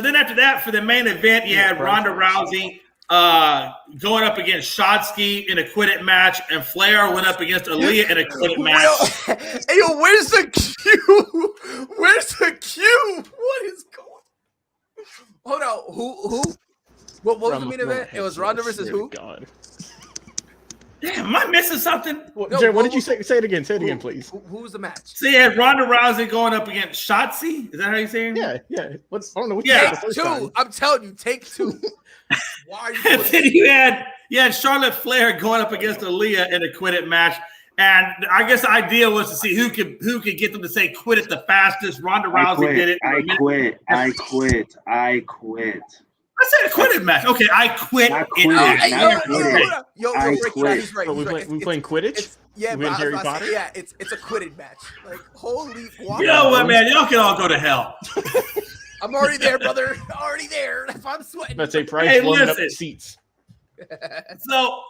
then after that, for the main event, you had Ronda Rousey going up against Shotzi in a quitted match, and Flair went up against Aaliyah in a quitted match. Hey, yo, where's the queue? Where's the queue? What is going? Hold on, who? What was the main event? It was Ronda versus who? God. Damn, am I missing something? Jay, what did you say? Say it again. Say it again, please. Who was the match? So you had Ronda Rousey going up against Shotzi. Is that how you saying? Yeah. I don't know what you said Take the first 2. time. I'm telling you, take 2. Why are you And then you had Charlotte Flair going up against Aaliyah in a quitted match. And I guess the idea was to see who could get them to say quit it the fastest. Ronda Rousey did it. I quit. I said a quitted match. Okay, I quit. I quit. Yo, I Rick, quit. he's right. We playing Quidditch? Yeah, we but Harry I was about to Potter? say, yeah, it's a quitted match. Like, holy. You know what, man? Y'all can all go to hell. I'm already there, brother. Already there. If I'm sweating. Let's say Price blowing up the seats. So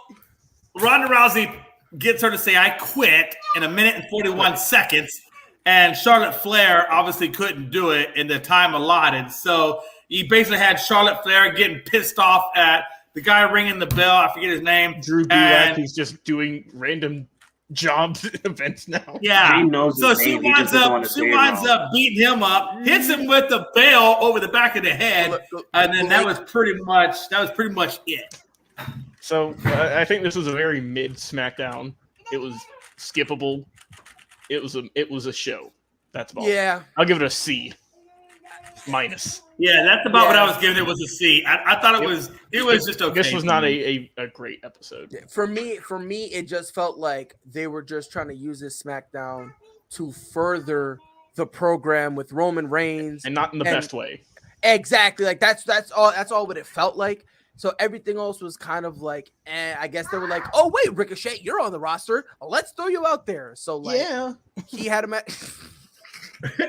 Ronda Rousey gets her to say I quit in 1 minute and 41 seconds, and Charlotte Flair obviously couldn't do it in the time allotted. So you basically had Charlotte Flair getting pissed off at the guy ringing the bell. I forget his name. Drew Gulak, who's just doing random jobs events now. Yeah. So she winds up beating him up, hits him with the bell over the back of the head, and then that was pretty much it. So I think this was a very mid SmackDown. It was skippable. It was a show. That's about. Yeah. I'll give it a C minus. Yeah, that's about what I was giving it, was a C. I thought it was just okay. This was not a great episode. Yeah, for me, it just felt like they were just trying to use this SmackDown to further the program with Roman Reigns, and not in the best way. Exactly, like that's all what it felt like. So everything else was kind of like, I guess they were like, oh wait, Ricochet, you're on the roster. Let's throw you out there. So like, he had a match.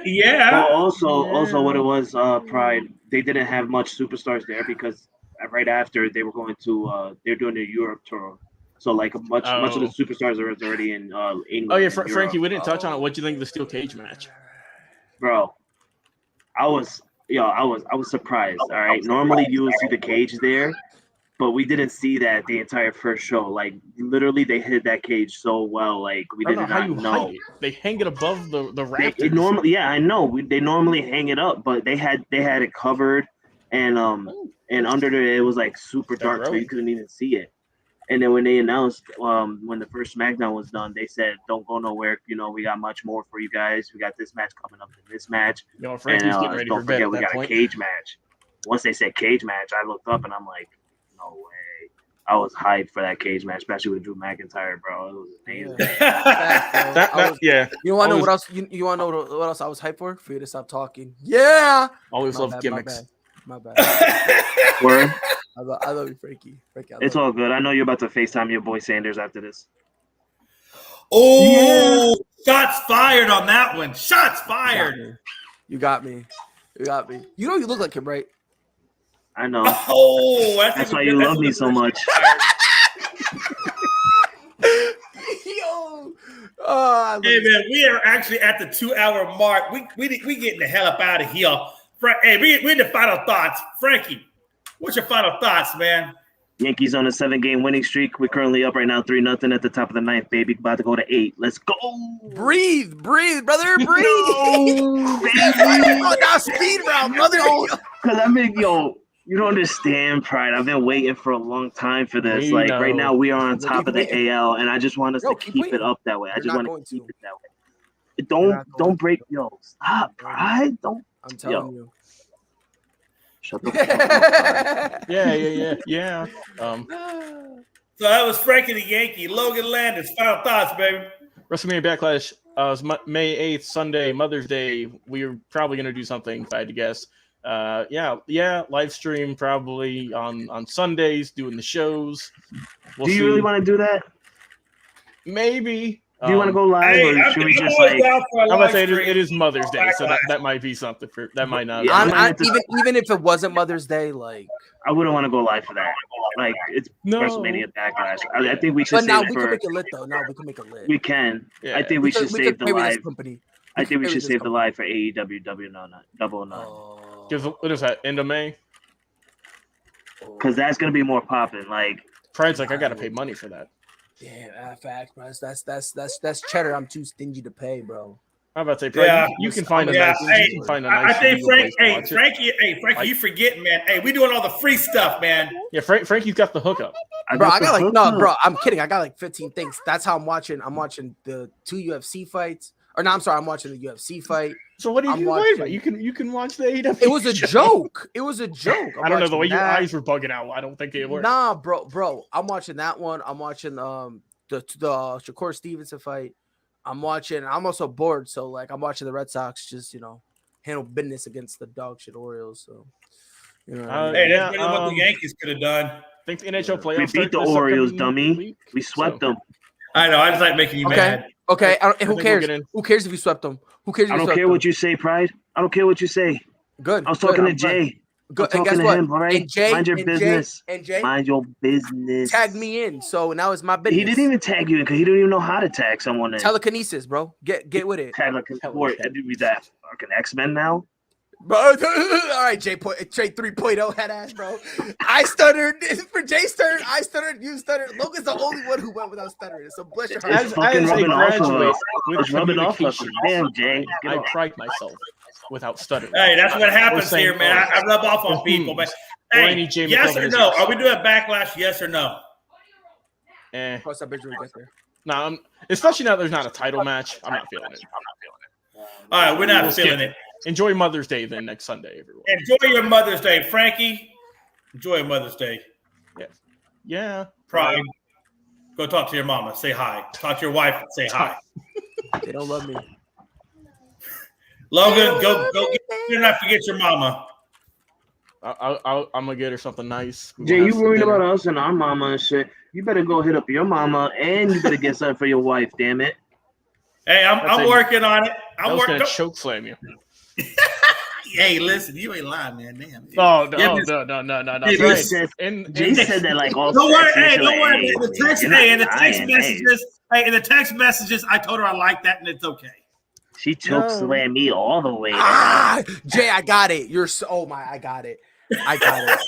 Yeah. Well, also what it was, Pride, they didn't have much superstars there because right after they were going to they're doing their Europe tour. So like much of the superstars are already in England. Oh yeah, Frankie, we didn't touch on it. What do you think of the steel cage match? Bro, I was surprised. All right, normally you will see the cage there, but we didn't see that the entire first show. Like literally, they hid that cage so well. Like we did not know. They hang it above the rafters. I know. They normally hang it up, but they had it covered, and under there it was like super dark, so you couldn't even see it. And then when they announced when the first SmackDown was done, they said, "Don't go nowhere. You know, we got much more for you guys. We got this match coming up in this match. Frankie's getting ready don't for bed forget, at we that got point. a cage match." Once they said cage match, I looked up and I'm like, "No way!" I was hyped for that cage match, especially with Drew McIntyre, bro. It was amazing. Yeah. You want to know what else? You want to know what else I was hyped for? For you to stop talking. Yeah. Always love gimmicks. My bad. Word. I love you, Frankie. It's all good. I know you're about to FaceTime your boy Sanders after this. Oh, shots fired on that one. Shots fired. You got me. You know you look like him, right? I know. Oh, that's why you love me so much. Yo. Hey man, we are actually at the 2-hour mark. We getting the hell up out of here. Hey, we in the final thoughts. Frankie, what's your final thoughts, man? Yankees on a 7-game winning streak. We're currently up right now 3-0 at the top of the 9th, baby. About to go to 8. Let's go. Breathe, brother. Breathe. Now speed round, brother. Because you don't understand, Pride. I've been waiting for a long time for this. Right now, we are on top of the AL, and I just want us to keep it up that way. I just want to keep it that way. Don't break. Stop, Pride. Don't. I'm telling you. Shut the fuck up. Yeah. So that was Frankie the Yankee. Logan Landers, final thoughts, baby. WrestleMania Backlash is May 8th, Sunday, Mother's Day. We're probably going to do something, if I had to guess. Live stream probably on Sundays, doing the shows. Do you really want to do that? Maybe. Do you want to go live, or should we just I'm about to say it is Mother's Day, so that might be something for that might not. Yeah, even if it wasn't Mother's Day, like I wouldn't want to go live for that. Like it's WrestleMania Backlash. I think we should. But now we can make it lit though. Now we can make it lit. We can. Yeah. I think we should save the live. I think we should save the live for AEW Double or None. What is that? End of May? Because that's gonna be more popping. Like Pride's like I gotta pay money for that. Yeah, facts, bro. That's cheddar. I'm too stingy to pay, bro. I'm about to say, Pride, you can find a nice. You can find a nice. I think Frankie, you forgetting, man. Hey, we doing all the free stuff, man. Yeah, Frankie's got the hookup. Bro, I'm kidding. I got like 15 things. That's how I'm watching. I'm watching the 2 UFC fights. Or no, I'm sorry. I'm watching the UFC fight. So what are you worried about? You can watch the AEW. It was a joke. It was a joke. I don't know the way your eyes were bugging out. I don't think it worked. Nah, bro. I'm watching that one. I'm watching the Shakur Stevenson fight. I'm also bored, so like I'm watching the Red Sox just handle business against the dog shit Orioles. So hey, that's better than what the Yankees could have done. I think the NHL playoffs. We beat the Orioles, dummy. We swept them. I know. I just like making you mad. Okay, who cares? Who cares if you swept them? Who cares? I don't care what you say, Pride. I don't care what you say. Good. I was talking to Jay. Good. I'm talking to him, all right? Mind your business. Jay, mind your business. Tag me in. So now it's my business. He didn't even tag you in because he didn't even know how to tag someone in. Telekinesis, bro. Get with it. Telekinesis. Be that fucking X-Men now? Bro, all right, Jay 3.0 head ass, bro. I stuttered. For Jay stuttered, I stuttered, you stuttered. Logan's the only one who went without stuttering. So bless your heart. It's fucking rubbing off of us. It's rubbing off of us. Damn, Jay. I pride myself without stuttering. Hey, that's what happens here, man. I rub off on people, but hey, yes or no? Are we doing Backlash? Yes or no? Cross that bridge when we get there. No, especially now there's not a title match. I'm not feeling it. All right, we're not feeling it. Enjoy Mother's Day then next Sunday, everyone. Enjoy your Mother's Day, Frankie. Enjoy Mother's Day. Yeah. Pride. Go talk to your mama. Say hi. Talk to your wife and say hi. They don't love me. Logan, go get. You don't have to get your mama. I'm gonna get her something nice. Jay, you worried about us and our mama and shit. You better go hit up your mama and you better get something for your wife. Damn it. Hey, I'm working on it. I'm gonna choke slam you. Hey, listen, you ain't lying, man. Damn. Oh, no, Yeah, no. Hey, Right. listen, Jay said that like all. Don't worry, sexy, hey, don't worry. like, In the text, you're not hey, in the text lying, messages, hey, in the text messages, I told her I like that, and it's okay. She choke slammed me all the way. Jay, I got it. You're so. Oh my, I got it. I got it.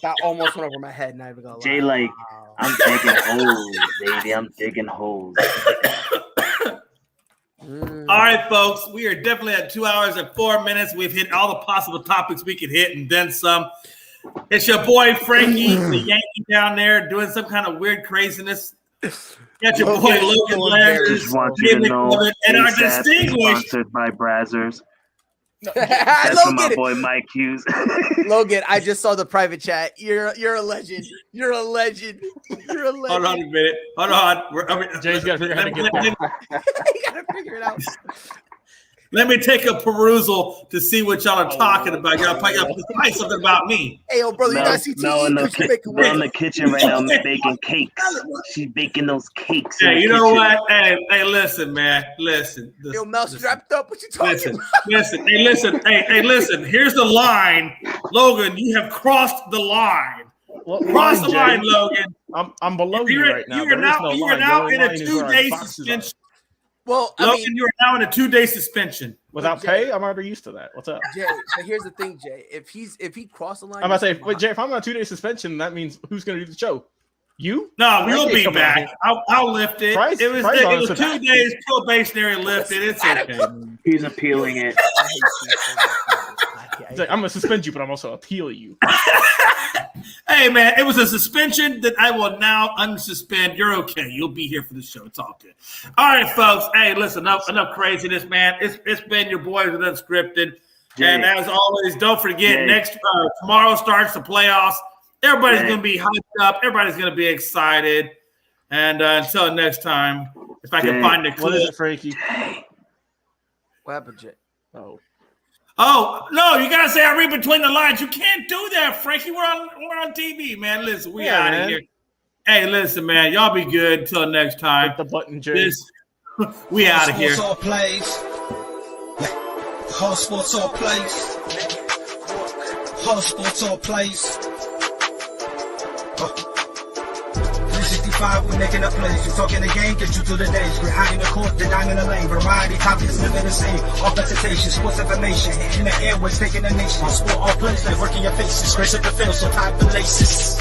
That almost went over my head. Not even gonna lie. Jay, like, I'm digging holes, baby. I'm digging holes. All right, folks, we are definitely at 2 hours and 4 minutes. We've hit all the possible topics we could hit and then some. It's your boy Frankie, the Yankee down there, doing some kind of weird craziness. Got your boy Logan Landers, Just want you to know, and our ASAP is distinguished. sponsored by Brazzers. That's from my boy Mike Hughes. Logan, I just saw the private chat. You're a legend. You're a legend. You're a legend. Hold on a minute. Hold on. Jay's got to figure out how to get there. You gotta figure it out. Let me take a perusal to see what y'all are talking about. Y'all probably something about me. Hey, yo, brother, you gotta see Mel in TV. the kitchen right now baking cakes. She's baking those cakes. Hey, you know what? Hey, listen, man. Listen. Yo, Mel strapped up. What you talking about? Listen. Hey, listen. Here's the line. Logan, you have crossed the line. Cross the line, Logan. I'm below you right now. You are now in a 2-day suspension. Well, Logan, you are now in a 2-day suspension. Without pay, I'm already used to that. What's up? Jay, but here's the thing, Jay. If he crossed the line, I'm about to say, wait, Jay, if I'm on a 2-day suspension, that means who's going to do the show? You? No, we'll be back. I'll lift it. It was 2 days probationary lifted. It's okay. He's appealing it. I'm going to suspend you, but I'm also appeal you. Hey, man, it was a suspension that I will now unsuspend. You're okay. You'll be here for the show. It's all good. All right, folks. Hey, listen, enough craziness, man. It's been your boys with Unscripted. Jay. And as always, don't forget, tomorrow starts the playoffs. Everybody's going to be hyped up. Everybody's going to be excited. And until next time, if I can find the clip. What is it, Frankie? What happened, Jay? Oh, no, you got to say I read between the lines. You can't do that, Frankie. We're on TV, man. Listen, we out of here. Hey, listen, man. Y'all be good until next time. Hit the button, Jay. We out of here. All plays. Whole sports all plays. Whole sports all plays. 365, we making a plays. You talking the game, get you to the days. We're high in the court, the dime in the lane. Variety topics, living the same. All presentation, sports information. In the airways, taking the nation. Sport all plays, like working your faces. Grace up the field, so tie the laces.